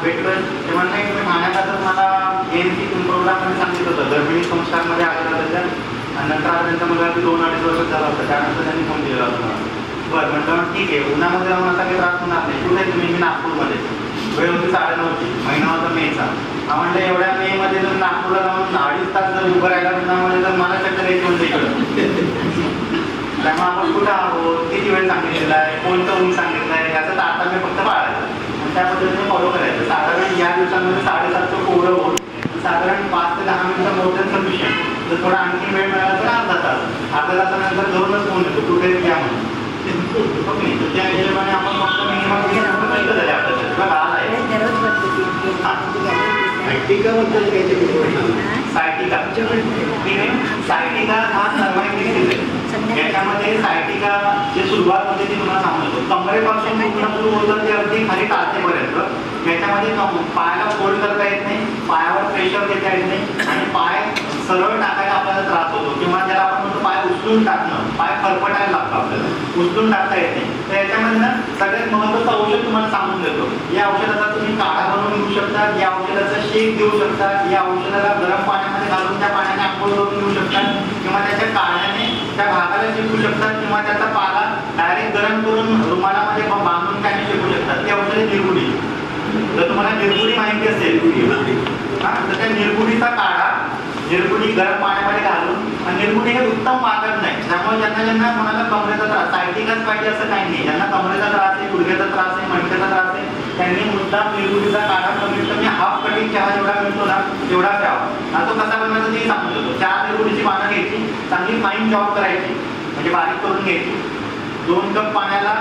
A: भेटलं ते म्हणलं नाही तुम्ही ठाण्यात मला ANC प्रोग्राममध्ये सांगितलं होतं गर्भिणी संस्थांमध्ये आलेलं त्याच्या आणि नंतर आता त्यांचा मुलगा 2-2.5 वर्षात झाला होता त्यानंतर त्यांनी फोन दिलेला होता. बरं म्हटलं ठीक आहे उन्हामध्ये जाऊन आता काही त्रास होणार नाही. कुठे तुम्ही? मी नागपूरमध्ये. वेळ होती 9:30ची, महिना होता मेचा. म्हटलं एवढ्या मेमध्ये जर नागपूरला जाऊन 2.5 तास जर उभं राहिला उन्हामध्ये तर मला चक्कर यायची म्हणजे इकडं. त्यामुळे आपण कुठं आहोत, किती वेळ सांगितलेला आहे, कोणतं ऊन सांगितलं आहे याचा आता मी फक्त पाळायचं आणि त्या पद्धतीने फॉलो करायचं. साधारण या दिवसांमध्ये 7:30चं कोवळं होऊन साधारण 5 ते 10 मिनिटं मोठं सफिशियंट. जर थोडा आणखी वेळ मिळाला तर अर्धा तासानंतर घरूनच फोन येतो कुठे घ्या म्हणून. ओके, तर त्या हिशोबाने आपण फक्त मिनिमम 20 मिनिटं झाले आपल्याला किंवा 10 आहे.
C: सायटिकाबद्दल काहीतरी
A: सायटिका हा सर्वाधिक डिसीज आहे. याच्यामध्ये सायटिका जे सुरुवात होते ती तुम्हाला सांगतो. कमरेपासून दुखणं सुरू होतं ते अगदी खाली टाचेपर्यंत. याच्यामध्ये पायाला फोल्ड करता येत नाही, पायावर प्रेशर देता येत नाही आणि पाय सरळ टाकायला आपल्याला त्रास होतो किंवा ज्याला आपण म्हणतो पाय उचलून टाकणं, पाय फरफटायला लागतो आपल्याला, उचलून टाकता येत नाही. तर याच्यामध्ये ना सगळ्यात महत्त्वाचं औषध तुम्हाला सांगून देतो. या औषधाचा तुम्ही काढा बनवून घेऊ शकता, या औषधाचा शेक देऊ शकता, या औषधाला गरम पाण्यामध्ये घालून त्या पाण्याने आंघोळ करून घेऊ शकता किंवा त्याच्या काढ्याने त्या भागाला शेकू शकतात किंवा त्याचा पाला डायरेक्ट गरम करून रुमालामध्ये बांधून त्याने शेकू शकतात. ती औषधे निरगुडी. जर तुम्हाला निरगुडी माहिती असेल तर त्या निरगुडीचा काढा निरगुडी गरम पाण्यामध्ये घालून, आणि निरगुडी हे उत्तम वाटत नाही. त्यामुळे ज्यांना कोणाला कमरेचा त्रास, सायटिकाच पाहिजे असं काही नाही, ज्यांना कमरेचा त्रास आहे, गुडघ्याचा त्रास आहे, मणक्याचा त्रास आहे, त्यांनी मुद्दाम निरगुडीचा काढा कमीत कमी हाफ कटिंग चहा जेवढा मिळतो ना तेवढा प्यावा. तो कसा बनवायचा तेही सांगू शकतो. 4 निरगुडीची पानं घ्यायची, चांगली फाईन चॉप करायची, म्हणजे बारीक करून घ्यायची. 2 कप पाण्याला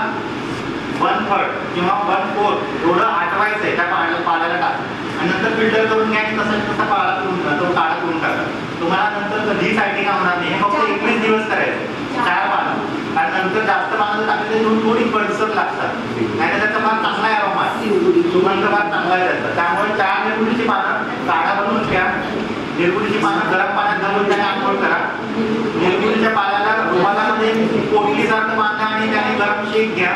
A: 1/3 किंवा 1/4 एवढं आटवायचं आहे त्या पाण्याला टाक आणि नंतर फिल्टर करून घ्या. तसा पाला करून तो काढा करून टाका. तुम्हाला नंतर कधी सायटिका होणार नाही. हे फक्त 21 दिवस करायचं, 4 पानं. आणि नंतर जास्त पानं टाकले तर थोडी कडसर लागतात, नाही तर त्याचा भाग चांगला आहे, अरोमा सुगंध भाग चांगला आहे त्याचा. त्यामुळे 4 निरगुडीची पानं काढा बनवून घ्या. निरगुडीची पानं गरम पाण्यात घालून त्याने आंघोळ करा. निरगुडीच्या पाल्याला रुमालामध्ये पोटलीसारखं बांधा आणि त्याने गरम शेक घ्या.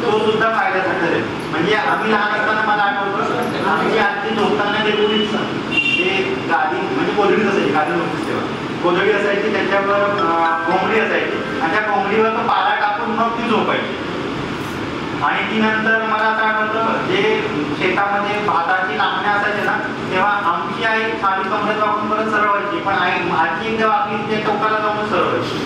A: तो सुद्धा फायद्याचा ठरेल. म्हणजे आम्ही लहान असताना मला आठवतं आमची आजी झोपताना निरगुडीच ते गादी म्हणजे कोदळीच असायची, गादी नव्हतीच तेव्हा, कोदळी असायची, त्याच्यावर कोंबडी असायची आणि त्या कोंबडीवर तो पाला टाकून मग ती झोपायची. आणि ती नंतर मला असं आठवतं जे शेतामध्ये भाताची कामण्या असायची ना तेव्हा आमची आई खाली कमरेत वाकून परत सरळ व्हायची, पण आजी एकदा वाकली ते टोकाला जाऊन सरळ व्हायची.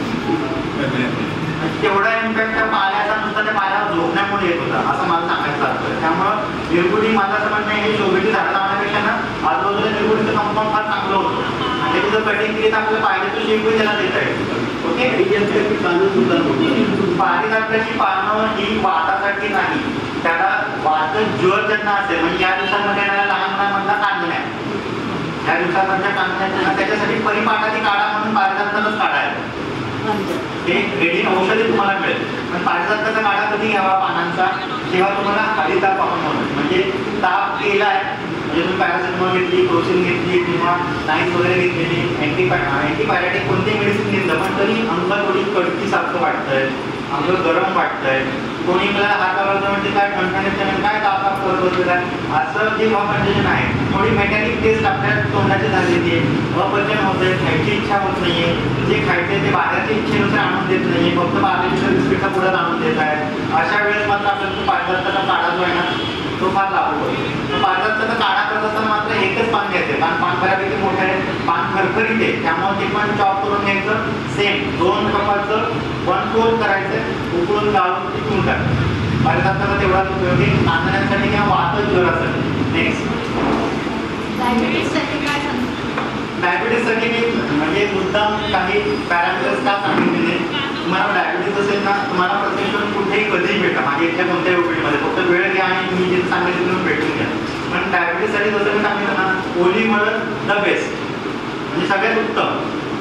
A: तेवढा इम्पॅक्ट त्या पाल्याचा नुसता त्या पाल्यावर झोपण्यामुळे येत होता असं मला सांगायचं लागतं. त्यामुळं निरगुडी माझं असं म्हणणं आहे की शोभेची झाडं लावण्यापेक्षा ना आजूबाजूला निरगुडीचं कंपाऊंड फार चांगलं होतं आणि तिथं कटिंग केली तर आपल्याला पाहिजे तो शेकही त्याला देता येईल. ओके,
C: पानं सुद्धा
A: पारिजातकाची पानं ही वातासाठी नाही, त्याला वात ज्वर ज्यांना असेल म्हणजे या दिवसांमध्ये येणाऱ्या लहान मुलांमधला कांदण्या, या दिवसांमधल्या कांदण्या त्याच्यासाठी परिपाठाची काढा म्हणून पारिजातकाचाच काढा आहे. हे रेडी औषधी तुम्हाला मिळेल. पण पारिजातकाचा काढा कधी घ्यावा पानांचा जेव्हा तुम्हाला हळीताप आपण म्हणून म्हणजे ताप केलाय, म्हणजे तुम्ही पॅरासिटामॉल घेतली, क्रोसिन घेतली किंवा नाईस वगैरे घेतलेली, अँटीबायोटिक कोणते मेडिसिन घेतलं पण तरी अंग थोडी कडकीसारखं वाटतंय, अंग गरम वाटतंय, कोणी मला हाताला म्हणजे काय ठणठणीत काय ताप करत बसलेला असं जे कंडिशन आहे, थोडी मेकॅनिक टेस्ट आपल्या तोंडाची झालेली आहे, अपचन होत आहे, खायची इच्छा होत नाहीये, जे खायचे ते बाहेरच्या इच्छेनुसार आणून देत नाहीये, फक्त बाहेरच्या बिस्किटचा पुढे आणून देत आहे. अशा वेळेस मात्र आपल्याला पारिजातकाचा काढा जो आहे ना तो फार लागू होतो. पारिजातकाचा काढा करत असताना मात्र एकच पान घ्यायचं, कारण पान बऱ्यापैकी मोठं आहे, पान खरखरीत आहे, त्यामुळे ते पण चॉप करून घ्यायचं. सेम 2 कपाचं 1/4 करायचं, उकळून गाळून पिकवून टाकायचं. पारिजातकाचा तेवढाच उपयोग आहे कांदण्यासाठी किंवा वात ज्वरासाठी. नेक्स्ट डायबिटीससाठी मी म्हणजे मुद्दाम काही पॅरामीटर्स का सांगितलेले. तुम्हाला डायबिटीस असेल ना तुम्हाला प्रत्यक्ष कुठेही कधीही भेटा, माझ्या इथल्या कोणत्याही ओपीडीमध्ये फक्त वेळ घ्या आणि तुम्ही जे सांगितलं तुम्ही भेटून घ्या. पण डायबिटीससाठी जसं मी सांगितलं ना ओली हळद द बेस्ट म्हणजे सगळ्यात उत्तम.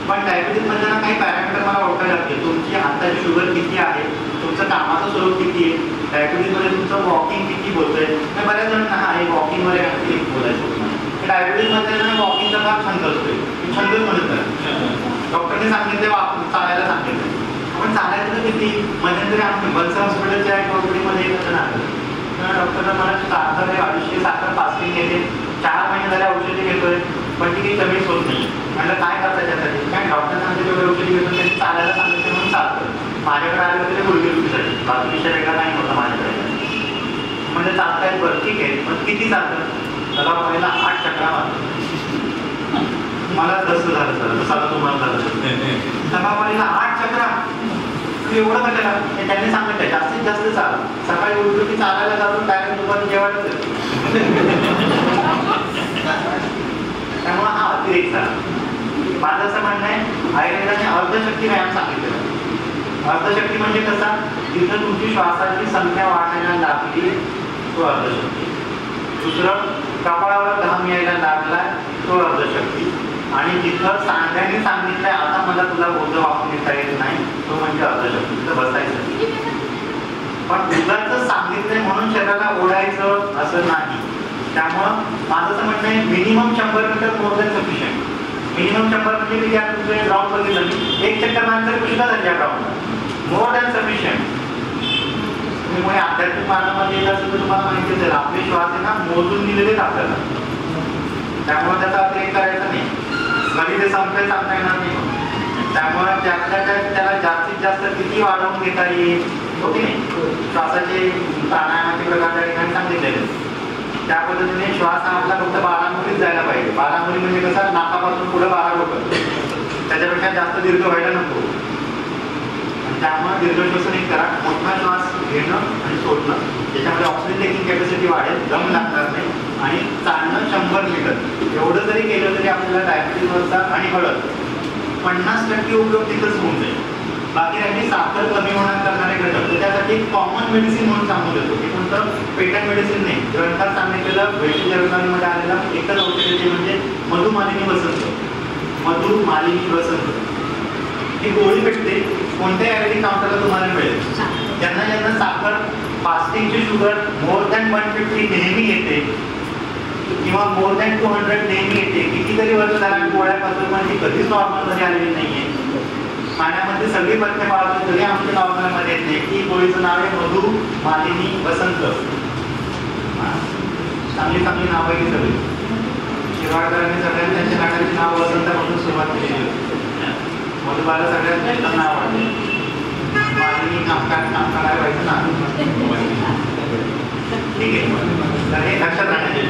A: पण डायबिटीसमध्ये ना काही पॅरामीटर मला ओळखायला लागते. तुमची आताची शुगर किती आहे, तुमचं कामाचं स्वरूप किती आहे, डायबिटीसमध्ये तुमचं वॉकिंग किती होतंय. मी बऱ्याच जण हा हे वॉकिंगवर आहे बोलायचं. डायबिटीसमध्ये ना वॉकिंगचा फार छंद असतोय, छंदच म्हणत नाही. डॉक्टरने सांगितले चालायला सांगितलं, आपण चालायचं तर किती. मध्यंतरी आम्ही बलसा हॉस्पिटलच्या कॉम्पिटीमध्ये कसं ना डॉक्टरनं मला साखर 250 साखर फास्टिंग घेते, 4 महिने झाले औषधी घेतोय पण ती काही कमीच होत नाही. म्हटलं काय करता त्याच्यासाठी, काय डॉक्टर सांगते तेवढे औषधी घेतो त्यांनी चालायला सांगितलं म्हणून चालतं. माझ्याकडे आले होते ते गुडघे दुखीसाठी, बाकी विषय वेगळा नाही होता माझ्याकडे. म्हणजे चालतायत बरं ठीक आहे पण किती चालतं. त्याला पहिला 8 चक्रा मारतो, मला जसं झालं सर तसं आता तुम्हाला झालं. सकाळ पहिला 8 चक्रा तू एवढं का त्याला त्यांनी सांगितलं जास्तीत जास्त चाल. सकाळी उठलो की चालायला जातो डायरेक्ट दुपारी जेवायला त्यामुळे हा अतिरेक झाला. माझं असं म्हणणं आहे आयुर्वेदाने अर्धशक्ती व्यायाम सांगितलेला. अर्धशक्ती म्हणजे कसा, जिथं तुमची श्वासाची संख्या वाढायला लागली तो अर्धशक्ती. दुसरं, कपाळावर घाम यायला लागला तो अर्धशक्ती. आणि जिथं सांगण्याने सांगितलंय आता मला तुला ओझं वापरून घेता येत नाही तो म्हणजे अर्धशक्ती. तिथं बसायचं. पण उगाच सांगितलंय म्हणून शरीराला ओढायचं असं नाही. त्यामुळं माझं असं म्हणणं आहे minimum 100 metre more than sufficient. Minimum 100 म्हणजे किती आहे तुमचं ग्राउंड बघितलं मी 1 चक्कर मारलं तरी सुद्धा झाली ग्राउंड. मोर दॅन सफिशियंट. तुम्ही कोणी आध्यात्मिक मार्गामध्ये येत असेल तर तुम्हाला माहिती असेल आपले श्वास आहे ना मोजून दिलेलेच आपल्याला. त्यामुळे त्याचा अतिरेक करायचा नाही. कधी ते संपले सांगता येणार नाही. त्यामुळे त्याला जास्तीत जास्त किती वाढवून घेता येईल हो की नाही. श्वासाचे प्राणायामाचे प्रकार त्या ठिकाणी सांगितलेले. त्या पद्धतीने श्वास हा आपला फक्त 12 मुलीच जायला पाहिजे. 12 मुली म्हणजे कसा, नाकापासून पुढे 12 लोक, त्याच्यापेक्षा जास्त दीर्घ व्हायला नको. त्यामुळे दीर्घ श्वसन एक करा. मोठा श्वास घेणं आणि सोडणं, त्याच्यामध्ये ऑक्सिजन टेकिंग कॅपॅसिटी वाढेल, दम लागणार नाही. आणि चालणं 100 मीटर एवढं जरी केलं तरी आपल्याला डायबिटीजवरचा आणि हळद 50% उपयोग तिथंच होऊन जाईल. बाकी राहिली साखर कमी होणार करणारे घटक. तर त्यासाठी एक कॉमन मेडिसिन म्हणून सांगू देतो की कोणतं पेटंट मेडिसिन नाही. ग्रंथात सांगितलेलं वैद्य जर्नलमध्ये आलेलं एकच औषध ते म्हणजे मधुमालिनी वसंत. मधुमालिनी वसंत ही गोळी भेटते. कोणत्याही आयुर्वेदिक काउंटरला तुम्हाला मिळेल. ज्यांना साखर फास्टिंगची शुगर मोर दॅन 150 नेहमी येते किंवा मोर दॅन 200 नेहमी येते, कितीतरी वर्ष झाला गोळ्यापासून म्हणजे कधीच नॉर्मलमध्ये आलेली नाहीये. खाण्यामध्ये सगळी पथ्य पाळतो तरी आमच्या नॉर्मलमध्ये येत नाही. ती गोळीचं नाव आहे मधुमालिनी वसंत. चांगली चांगली नाव आहे की सगळी. शिवाळकरांनी सगळ्यांनी त्यांच्या नाटकाची नाव वसंत म्हणून सुरुवात केलेली होती. मधुबाला सगळ्यात नाव आहे. मालिनी काम करायला पाहिजे ना. ठीक आहे. तर हे लक्षात राहण्याचे.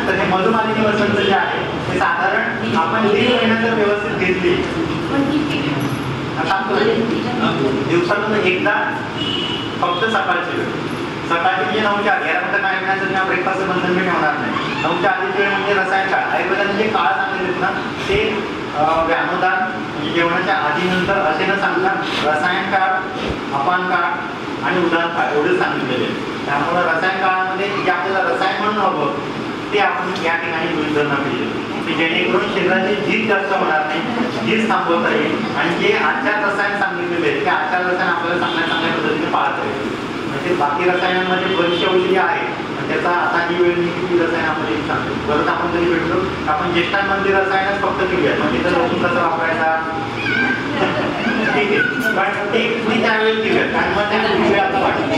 A: तर हे मधुमालिनी वसंत जे आहे ते साधारण आपण 3 महिन्यात जर व्यवस्थित घेतली दिवसातून एकदा फक्त सकाळची वेळ. सकाळची म्हणजे 9च्या आधी. याला फक्त काय म्हणायचं किंवा ब्रेकफास्ट बंधन मी ठेवणार नाही. 9च्या आधीची वेळ म्हणजे रसायन काळ. आयुर्वेदाने जे काळ सांगितले ना ते व्यानोदान म्हणजे जेवणाच्या आधी नंतर असे न सांगता रसायन काळ, अपान काळ आणि उदान काळ एवढेच सांगितलेले. त्यामुळे रसायन काळामध्ये जे आपल्याला रसायन म्हणून हवं ते आपण या ठिकाणी गृहीत धरणं पाहिजे की जेणेकरून शरीराची झीज जास्त होणार नाही, झीज थांबवता येईल. आणि जे आचार रसायन सांगितलेले आहेत ते आचार रसायन आपल्याला चांगल्या पद्धतीने पाळता येईल. म्हणजे बाकी रसायनांमध्ये बरीचशी औषधी आहे त्याचा आता ही वेळ किती रसायन आपण एक सांगतो. परत आपण जरी भेटलो आपण ज्येष्ठांमध्ये रसायनच फक्त केली म्हणजे तर लसूण कसा वापरायचा ठीक आहे. पण ते मी त्यावेळी केलं कारण मग त्या वेळ आता वाटते.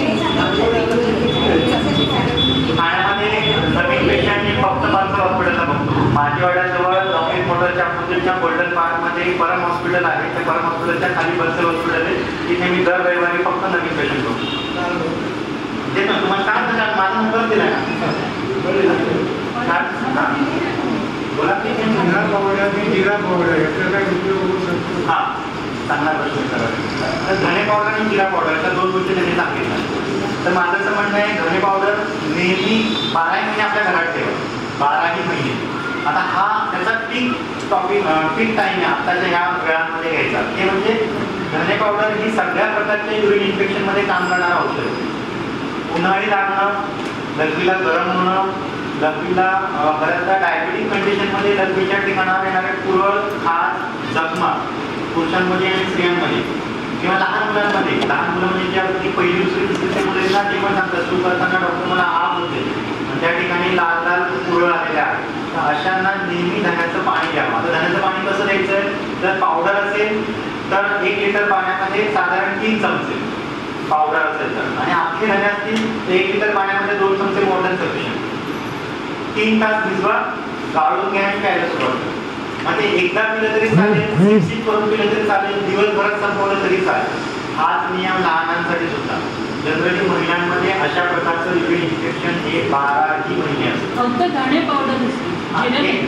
A: ठाण्यामध्ये नवीन पेशंट मी फक्त बर्सर हॉस्पिटलला बघतो. माझीवाड्याजवळ लॉकेट मोटरच्या अपोजिटच्या गोल्डन पार्कमध्ये परम हॉस्पिटल आहे. त्या परम हॉस्पिटलच्या खाली बर्सर हॉस्पिटल आहे. तिथे मी दर रविवारी फक्त नवीन पेशंट बघतो. ते ना तुम्हाला काय म्हणतात माझा नंबर दिला ना बोला.
C: जिरा पावडर याचा काय उपयोग होऊ शकतो?
A: हा चांगला प्रश्न विचारला. तर धने पावडर आणि जिरा पावडर अशा 2 गोष्टी त्यांनी सांगितल्या. तर माझं असं म्हणणं आहे धने पावडर नेहमी 12 महिने आपल्या घरात ठेवा. 12 महिने. आता हा त्याचा पीक टाईम आहे आत्ताच्या ह्या वेळांमध्ये घ्यायचा. ते म्हणजे धने पावडर ही सगळ्या प्रकारच्या युरिन इन्फेक्शनमध्ये काम करणारं औषध आहे. उन्हाळी लागणं, लघवीला गरम होणं, लघवीला बऱ्याचदा डायबेटिक कंडिशनमध्ये लघवीच्या ठिकाणावर येणारे पुरळ, खाज, जखमा पुरुषांमध्ये आणि स्त्रियांमध्ये किंवा लहान मुलांमध्ये. लहान मुलं म्हणजे ज्या पहिली दुसरी तिसरी मुलांना ते पण सांगतात सुरू करताना डॉक्टर मला आग होते त्या ठिकाणी लाल लाल पुरळ आलेले आहेत. तर अशांना नेहमी धण्याचं पाणी द्यावं. आता धण्याचं पाणी कसं द्यायचं? जर पावडर असेल तर 1 लिटर पाण्यामध्ये साधारण 3 चमचे पावडर असेल तर, आणि आपली धने असतील तर 1 लिटर पाण्यामध्ये 2 चमचे मोर दॅन सफिशियंट. 3 तास भिजवा, गाळून घ्या आणि प्यायला सुरुवात करा. म्हणजे एकदा पिलं तरी चालेल, मिक्सिंग करून पिलं तरी चालेल, दिवसभरात संपवलं तरी चालेल. हाच नियम लहानांसाठी सुद्धा. जनरली महिलांमध्ये अशा प्रकारचं युरिन इन्फेक्शन हे 12 महिने असतं.
B: फक्त धणे पावडर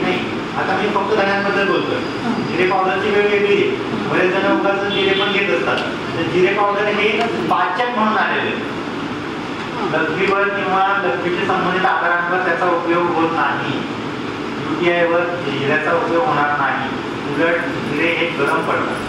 A: नाही. आता मी फक्त धण्यांबद्दल बोलतोय. जिरे पावडरची वेळ वेगळी आहे. बरेच जण उगाच जिरे पण घेत असतात. तर जिरे पावडर हे पाचक म्हणून आलेले. लघवीवर किंवा लघवीशी संबंधित आजारांवर त्याचा उपयोग होत नाही. UTI वर हिऱ्याचा उपयोग होणार नाही. उलट हिरे हे गरम पडतात,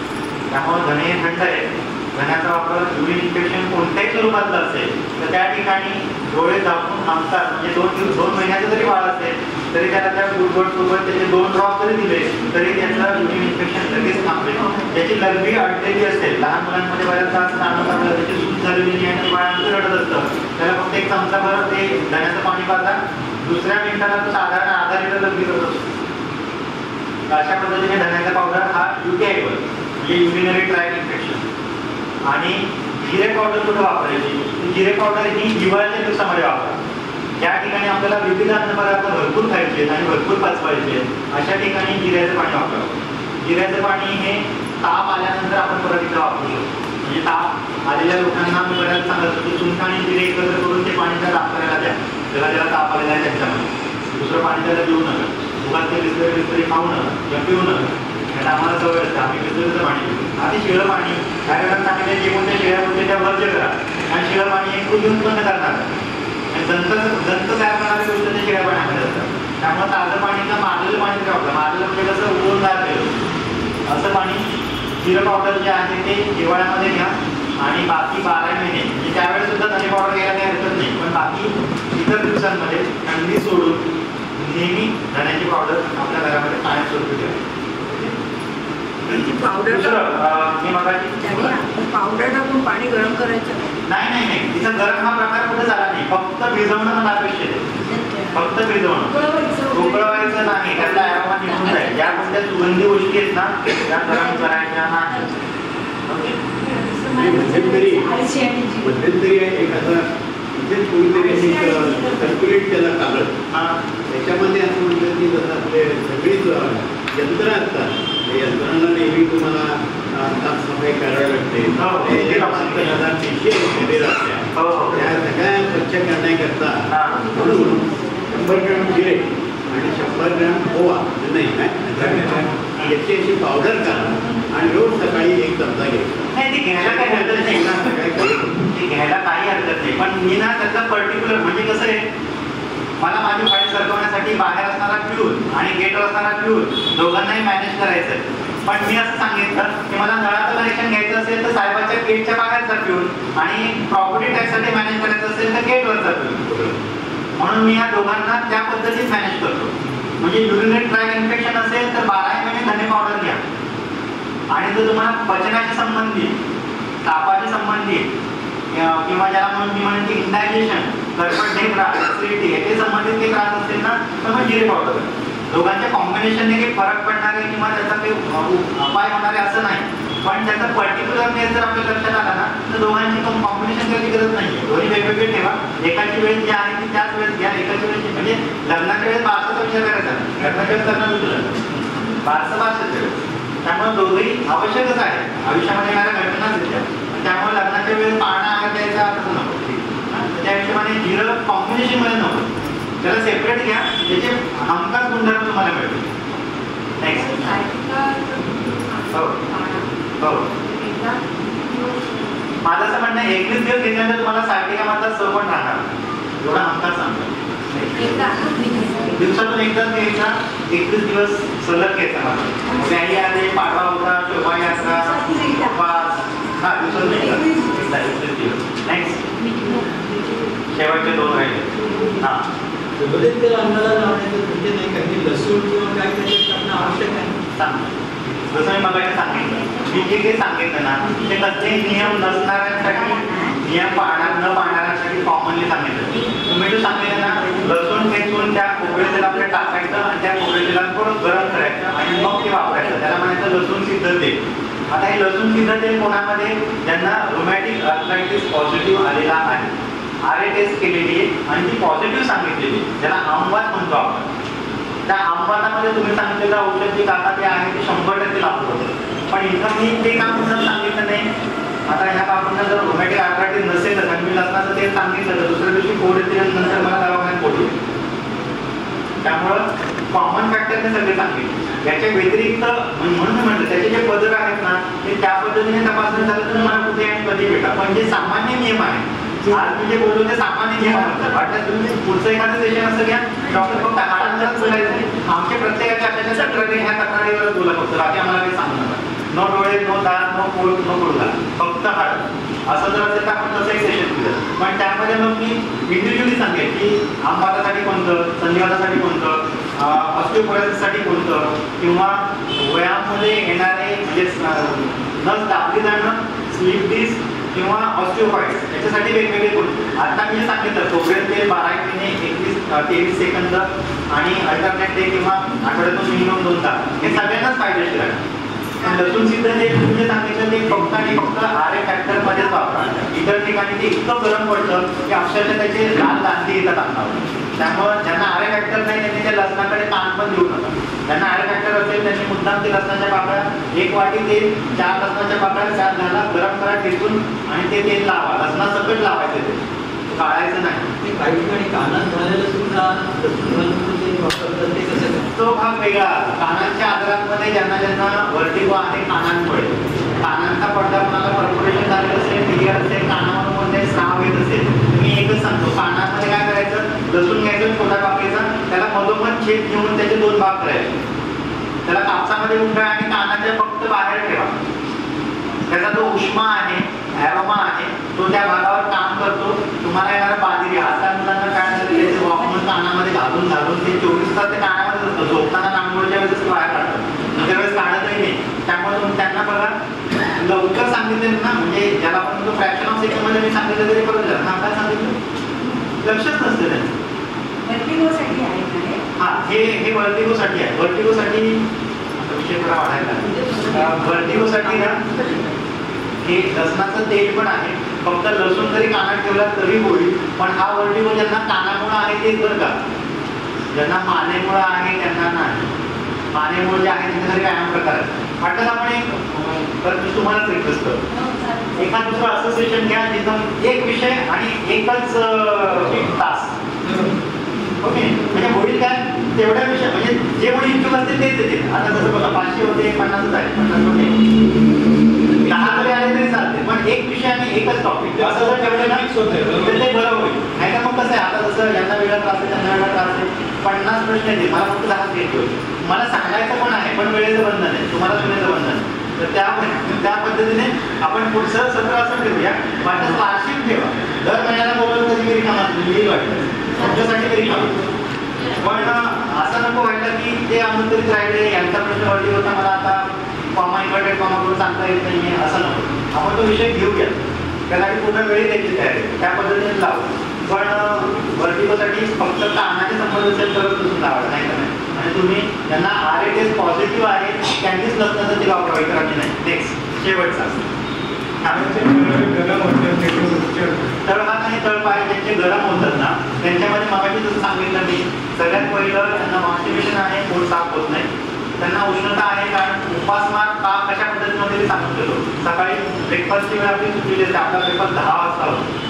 A: त्यामुळे धने हे थंड आहे. धन्याचा वापर युरिन इन्फेक्शन कोणत्याही स्वरूपातलं असेल तर त्या ठिकाणी डोळे झाकून थांबतात. म्हणजे 2 महिन्याचं जरी बाळ असेल तरी त्याला त्या सोबत त्याचे 2 ड्रॉप जरी दिले तरी त्याचं युरिन इन्फेक्शन लगेच थांबते. त्याची लघवी अडलेली असेल, लहान मुलांमध्ये बऱ्याचदा असं त्याची सूज झालेली नाही आणि बाळांचं रडत असतं, त्याला फक्त 1 चमचाभर ते धण्याचं पाणी पाहतात, दुसऱ्या मिनिटाला तो साधारण अर्धा लिटर लघवी करत असतो. अशा पद्धतीने धण्याचा पावडर हा UTI वर म्हणजे युरिनरी ट्रॅक्ट इन्फेक्शन. आणि जिरे पावडर कुठे वापरायची? जिरे पावडर ही हिवाळ्याच्या दिवसामध्ये वापरा. ज्या ठिकाणी आपल्याला विविध अन्नपदार्थ भरपूर खायचे आणि भरपूर पचवायचे अशा ठिकाणी जिऱ्याचं पाणी वापरावं. जिऱ्याचं पाणी हे ताप आल्यानंतर आपण परत इथं वापरू शकतो. म्हणजे ताप आलेल्या लोकांना मी बऱ्याच सांगत होतो, चुनखा आणि जिरे एकत्र करून ते पाणी त्या डॉक्टराला द्या, ज्याला ताप आलेला आहे त्यांच्यामध्ये. दुसरं पाणी त्याला देऊ नका, उगाच ते बिस्लरी खाऊ नका किंवा पिऊ नका. आता आम्हाला सवय असते, आम्ही बिस्लरीचं पाणी पितो. आधी शिळं पाणी काय करणार सांगितलं, जे कोणत्या शिळ्या होते त्या वर्ज करा आणि शिळं पाणी एक कृती उत्पन्न करणार. जंत तयार करणारी गोष्ट ते शिळ्या पाण्यामध्ये असतात. त्यामुळे ताजं पाणी किंवा मारलेलं पाणी तरी वापरा. मारलेलं म्हणजे कसं उकळून तयार केलं असं पाणी. जिरं पावडर जे आहे ते हिवाळ्यामध्ये घ्या आणि बाकी 12 महिने म्हणजे त्यावेळेस सुद्धा धने पावडर घ्यायला काही हरकत नाही, पण बाकी इतर दिवसांमध्ये थंडी सोडून नेहमी धण्याची पावडर आपल्या घरामध्ये कायमस्वरूपी ठेवा.
B: पावडर
A: मी मगाशी
B: पावडर टाकून पाणी गरम करायचं
A: नाही, तिचा गरम हा प्रकार कुठे झाला नाही. फक्त भिजवणं मला अपेक्षित आहे, फक्त भिजवणं, उकळवायचं नाही. त्यातला आरामा निघून जाईल. ज्या कोणत्या सुगंधी गोष्टी आहेत ना त्या गरम करायच्या नाही.
C: मध्यंतरी एक आता इथेच कोणीतरी सर्क्युलेट त्याला काढलं, त्याच्यामध्ये असं म्हटलं की जसं आपले सगळीच यंत्र असतात, त्या यंत्रांना नेहमी तुम्हाला साफसफाई करावी लागते. शरीर असल्या त्या सगळ्या स्वच्छ करण्याकरता म्हणून 100 ग्रॅम जिरे आणि 100 ग्रॅम ओवा नाही याची अशी पावडर करा आणि रोज सकाळी 1 चमचा घ्यायचा.
A: घ्यायला काही हरकत नाही, घ्यायला काही हरकत नाही. पण मी ना त्याचा पर्टिक्युलर म्हणजे कसं आहे, मला माझी फाईल सरकवण्यासाठी बाहेर असणारा फ्यूल आणि गेटवर असणारा फ्यूल दोघांनाही मॅनेज करायचं आहे. पण मी असं सांगितलं की मला नळाचं कनेक्शन घ्यायचं असेल तर साहेबाच्या गेटच्या बाहेरचा फ्यूल आणि प्रॉपर्टी टॅक्ससाठी मॅनेज करायचं असेल तर गेटवरचा फ्यूल. म्हणून मी या दोघांना त्या पद्धतीत मॅनेज करतो. म्हणजे युरिनरी ट्रॅक्ट इन्फेक्शन असेल तर 12 महिने धने पावडर घ्या. आणि जर तुम्हाला पचनाशी संबंधित, तापाशी संबंधित किंवा ज्याला म्हणून मी म्हणेन की इंडायजेशन, कर्कट त्रास, ऍसिडिटी याचे संबंधित काही त्रास असेल ना तर मग जिरे पावडर. दोघांच्या कॉम्बिनेशनने काही फरक पडणारे किंवा त्याचा काही उपाय होणारे असं नाही, पण त्याचा पर्टिक्युलर केस जर आपल्या लक्षात आला ना तर दोघांची कॉम्बिनेशन करायची गरज नाही. दोन्ही वेगवेगळे ठेवा. एकाची वेळ जी आहे ती त्याच वेळेस घ्या. एकाची वेळ म्हणजे लग्नाच्या वेळेस बारसाचा विचार करायचा, लग्नाच्या वेळेस करणं दुसरं, बारसाच्या वेळेस. त्यामुळे दोघंही आवश्यकच आहे. आयुष्यामध्ये येणाऱ्या घटनाच येत्या, त्यामुळे लग्नाच्या वेळेस पाळणा आहार द्यायचा असं नको. त्या हिशोबाने जिरं कॉम्बिनेशन मध्ये नको, त्याला सेपरेट घ्या, त्याचे हमखास गुणधर्म तुम्हाला मिळतील. नेक्स्ट हो माझं असं म्हणणं 21 दिवस घेतल्यानंतर तुम्हाला सायटिकामधला सर पण राहणार एवढा हमखास सांगतो. दिवसातून एकदाच घ्यायचा, 21 दिवस सलग घ्यायचा. मला व्याही आले, पाडवा होता, शोभायात्रा, उपवास, हा दिवसातून एकदा 21 दिवस. नेक्स्ट शेवटचे 2 राहिले. हा
C: अन्नाला लावण्याचं म्हणजे नाही काही लसूण किंवा काय त्याच्यात टाकणं आवश्यक आहे.
A: सांग जसं मी मगाशी सांगितलं, मी जे काही सांगितलं ना ते कसले नियम नसणाऱ्यांसाठी, नियम न पाळणाऱ्यांसाठी कॉमनली सांगितलं. तुम्ही जो सांगितलं ना लसूण खेचून त्या खोबरे तेल आपल्या टाकायचं आणि त्या खोबरे तेला थोडं गरम करायचं आणि मग ते वापरायचं, त्याला म्हणायचं लसूण सिद्ध तेल. आता हे लसूण सिद्ध तेल कोणामध्ये, ज्यांना रोमॅटिक आर्थरायटिस पॉझिटिव्ह आलेला आहे, RA टेस्ट केलेली आहे आणि ती पॉझिटिव्ह सांगितलेली, ज्याला आमवात म्हणतो आपण. त्या आमवातामध्ये तुम्ही सांगितलेलं औषध जे काका ते आहे ते 100% लागू होतं. पण इथं मी ते काम म्हणून सांगितलं नाही. आता ह्या काकूंना जर रोमॅटिक आर्थरायटिस नसेल तर मी लसणाचं ते सांगितलं तर दुसऱ्या दिवशी कोड येते नंतर मला दवाखान्यात बोलू. त्यामुळं कॉमन फॅक्टरने सगळे सांगितले. याच्या व्यतिरिक्त म्हणून म्हटलं त्याचे जे पदर आहेत ना ते त्या पद्धतीने तपासणी झालं तर मला कुठे आणि कधी भेटा. पण जे सामान्य नियम आहे आज मी जे बोललो ते सामान्य नियम म्हणतात. वाटलं तुम्ही पुढचं एखादं सेशन असं घ्या, डॉक्टर फक्त हाडांचाच बोलायचं. आमच्या प्रत्येकाच्या अशाच्या तक्रारी ह्या तक्रारीवर बोला फक्त, बाकी आम्हाला काही सांगू नका. नो डोळे, नो दात, नो पोट, नो गुडघा, फक्त हाड. असं जर असेल तर आपण तसं एक सेशन केलं. पण त्यामध्ये मग मी इंडिव्हिज्युअली सांगेन की आमवादासाठी कोणतं, संधिवादासाठी कोणतं, ऑस्टिओपोरोसिससाठी कोणतं, किंवा वयामध्ये येणारे म्हणजे नस दाबली जाणं, स्लीप डिस्क किंवा ऑस्टिओपाइट्स याच्यासाठी वेगवेगळे कोणते. आता मी जे सांगितलं खोबरेल तेल 12 महिने 23 सेकंद आणि अल्टरनेट डे किंवा आठवड्यातून मिनिमम 2 तास, हे सगळ्यांनाच फायदेशीर आहे. लसूण सिद्ध जे तुम्ही सांगितलं ते फक्त आणि फक्त आरे फॅक्टर मध्येच वापरा. इतर ठिकाणी ते इतकं गरम पडतं की अक्षरशः त्याचे लाल दांडी येतात अंगावर. त्यामुळे ज्यांना आरे फॅक्टर नाही त्यांनी त्या लसणाकडे कान पण देऊ नका. ज्यांना आरे फॅक्टर असेल त्यांनी मुद्दाम ते लसणाच्या पाकळ्या 1 वाटी तेल 4 लसणाच्या पाकळ्या त्यात घाला, गरम करा ठेचून आणि ते तेल लावा. लसणासकट लावायचं ते, काढायचं नाही.
D: ते काही ठिकाणी कानात घालायला सुद्धा वापरतात, ते कसं
A: तो भाग वेगळा. कानांच्या आजारांमध्ये ज्यांना ज्यांना वर्टिगो आहे कानांमुळे, कानांचा पडदा कोणाला पर्फोरेशन झालेलं असेल, क्लिअर असेल, कानामधून कोणते स्राव येत असेल, मी एकच सांगतो, कानामध्ये काय करायचं, लसूण घ्यायचं छोटा कापायचा, त्याला मधोमध छेद घेऊन त्याचे 2 भाग करायचे, त्याला कापसामध्ये गुंडाळा आणि कानाच्या फक्त बाहेर ठेवा. त्याचा जो उष्मा आहे, ॲरोमा आहे, तो त्या भागावर काम करतो. तुम्हाला येणारा बाजरी, आजकाल मुलांना काय झालं, त्याचे वॉकमन कानामध्ये घालून ते 24 तास ते कानामध्येच असतं. झोपताना नांगोळच्या वेळेस बाहेर काढतात, इतर वेळेस काढतही नाही. त्यामुळे तुम्ही त्यांना बघा लवकर सांगितलं ना, म्हणजे ज्याला आपण तो फ्रॅक्शन ऑफ सेकंडमध्ये मी सांगितलं तरी करून द्या ना, काय सांगितलं लक्षच नसतं त्यांचं.
B: वर्टिगोसाठी आहे का?
A: हां, हे वर्टिगोसाठी आहे. वर्टिगोसाठी विषय थोडा वाढायला, वर्टिगोसाठी ना हे लसणाचं तेल पण आहे. फक्त लसूण जरी कानात ठेवला तरी होईल. पण हा वर्टिगो ज्यांना कानामुळं आहे तेच बरं का, ज्यांना मानेमुळं आहे त्यांना नाही. मानेमुळं जे आहे त्याच्यासाठी व्यायाम प्रकार आहे. वाटत आपण तर मी तुम्हालाच रिक्वेस्ट करतो, एखाद दुसरं असोसिएशन घ्या जिथं एक विषय आणि एकच तास. ओके, म्हणजे होईल काय तेवढ्या विषय, म्हणजे जे कोणी इच्छुक असतील तेच देतील. आता जसं बघा 500 होते, 50च आहे, 50 होते, 10 जरी आले तरी चालते. पण एक विषय आणि एकच टॉपिक असं जर ठेवलं ना तर ते बरं होईल. नाही तर मग कसं आहे, आता जसं यांना वेगळा त्रास आहे त्यांना वेगळा त्रास आहे, 50 प्रश्न येतील, मला फक्त 10 घेत होईल. मला सांगायचं पण आहे, पण वेळेचं बंधन आहे, तुम्हाला वेळेचं बंधन आहे. तर त्या पद्धतीने आपण पुढचं सत्र असं ठेवूया. वाटतं वार्षिक ठेवा, दर महिन्याला बोलवलं तरी तरी कामात येईल, वाटतं तुमच्यासाठी तरी काम. पण असं नको वाटलं की ते आमंत्रित राहिले, यांचा प्रश्न वरती होता, मला आता कॉमा इन्व्हर्टेड कॉमा करून सांगता येत नाही, असं नको. आपण तो विषय घेऊया, त्यासाठी पूर्ण वेळी द्यायची तयारी, त्या पद्धतीने लावू. पण वर्टिगोसाठी फक्त कानाचे संबंध असेल तरच तुम्ही लावा, नाही तर नाही. आणि तुम्ही ज्यांना आरए टेस्ट पॉझिटिव्ह आहे त्यांनीच लसणाचं ते वापरावे, तर आम्ही नाही. नेक्स्ट शेवटचा तळहात आणि तळपाय ज्यांचे गरम होतात ना, त्यांच्यामध्ये मगाशी जसं सांगितलं मी, सगळ्यात पहिलं त्यांना कॉन्स्टिपेशन आहे, पोट साफ होत नाही, त्यांना उष्णता आहे, कारण उपासमार का कशा पद्धतीमध्ये मी सांगून गेलो. सकाळी ब्रेकफास्टची वेळ आपली चुकलेली असते, आपला ब्रेकफास्ट 10 वाजता होतो.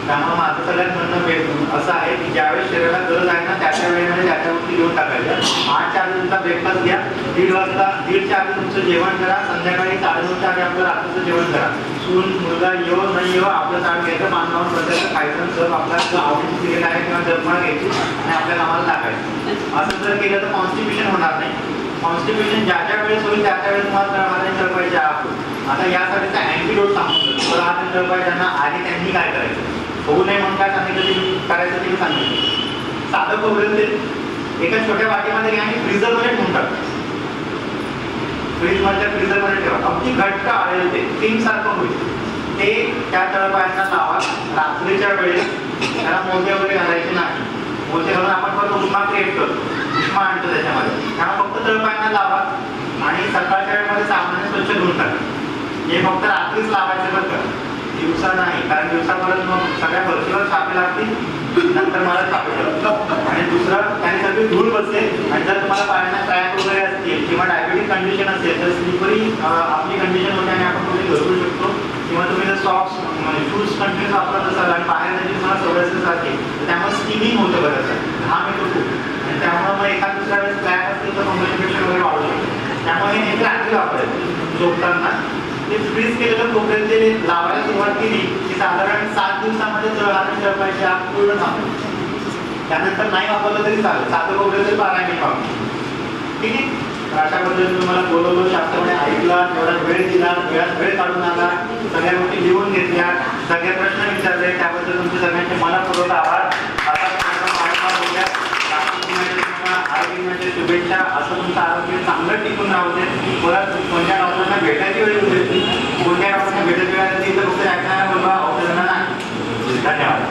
A: त्यामुळे माझं सगळ्यात म्हणणं असं आहे की ज्यावेळेस शरीराला गरज आहे ना त्या वेळेमध्ये त्याच्यावरती घेऊन टाकायचं. 8च्या आधी तुमचा ब्रेकफास्ट घ्या, 1:30 वाजता 1:30च्या आधी तुमचं जेवण करा, संध्याकाळी 9:30च्या आधी आपलं रात्रीचं जेवण करा. सून मुलगा येऊ नाही येऊ आपलं ताट घ्यायचं, मानवावर बसायचं, खायचं, सर्व आपला जो आवडीची सिरियल आहे किंवा जगमाळ घ्यायची आणि आपल्या कामाला टाकायचं. असं जर केलं तर कॉन्स्टिपेशन होणार नाही. कॉन्स्टिपेशन ज्या ज्या वेळेस होईल त्या त्यावेळेस तुम्हाला तळहात तळपायचे आहात. आता यासाठीचा अँटीडोट सांगतो, तळहात तळपाय ज्यांना आधी त्यांनी काय करायचं, होऊ नये म्हणून काय सांगितलं ते करायचं ते सांगितलं. साधं खोबरेल तेल एका छोट्या वाटीमध्ये घ्या आणि फ्रीझरमध्ये ठेवून टाका. फ्रीजमधल्या फ्रीझरमध्ये ठेवा, अगदी घट्ट आळेल ते क्रीम सारखं होईल. ते त्या तळपायांना लावा. रात्रीच्या वेळेस त्याला मोजे वगैरे घालायचे नाही. मोजे घालून आपण परत उष्मा क्रिएट करतो, उष्मा आणतो त्याच्यामध्ये. त्यामुळे फक्त तळपायांना लावा आणि सकाळच्या वेळेमध्ये सामान्य स्वच्छ धुवून टाका. हे फक्त रात्रीच लावायचं बरं का, दिवसा नाही, कारण दिवसा परत मग सगळ्या फरशीवर छापे लागतील, नंतर मला छापे लागतात. आणि दुसरं त्याने सगळी धूळ बसते. आणि जर तुम्हाला पायांना क्रॅक वगैरे असतील किंवा डायबिटिक कंडिशन असेल तर स्लिपरी आपली कंडिशन होते आणि आपण कुठे घसरू शकतो. किंवा तुम्ही जर सॉक्स शूज कंटिन्यूस वापरत असाल आणि बाहेर जायची तुम्हाला सवय असेल तर त्यामुळे स्किनिंग होतं बरंच, घाम येतो खूप. आणि त्यामुळे मग एखाद दुसऱ्या वेळेस क्रॅक असतील तर फंगल इन्फेक्शन वगैरे वाढू शकतो. त्यामुळे हे नेहमी रात्री वापरायचं झोपताना. ते फ्रीज केलेलं खोबरं ते लावायला सुरुवात केली की साधारण 7 दिवसामध्ये जळाला जळपायची आग पूर्ण थांबते. त्यानंतर नाही वापरलं तरी चालेल, साधं खोबरं तरी 12 मिनिट वापरलं. ठीक आहे. तर अशा पद्धतीने तुम्हाला बोलवलं, शास्त्रपणे ऐकला, तेवढा वेळ दिला, वेळ काढून आला, सगळ्या गोष्टी लिहून घेतल्या, सगळे प्रश्न विचारले, त्याबद्दल तुमचे सगळ्यांचे मनापूर्वक आभार. आता आरोग्याच्या शुभेच्छा. असं तुमचं आरोग्य चांगलं टिकून राहू दे. परत कोणत्या डॉक्टरांना भेटायची वेळ होती, कोणत्या डॉक्टरांना भेटायची वेळ आली तर फक्त ऐकणारा बोलवा, औषधांना नाही. धन्यवाद.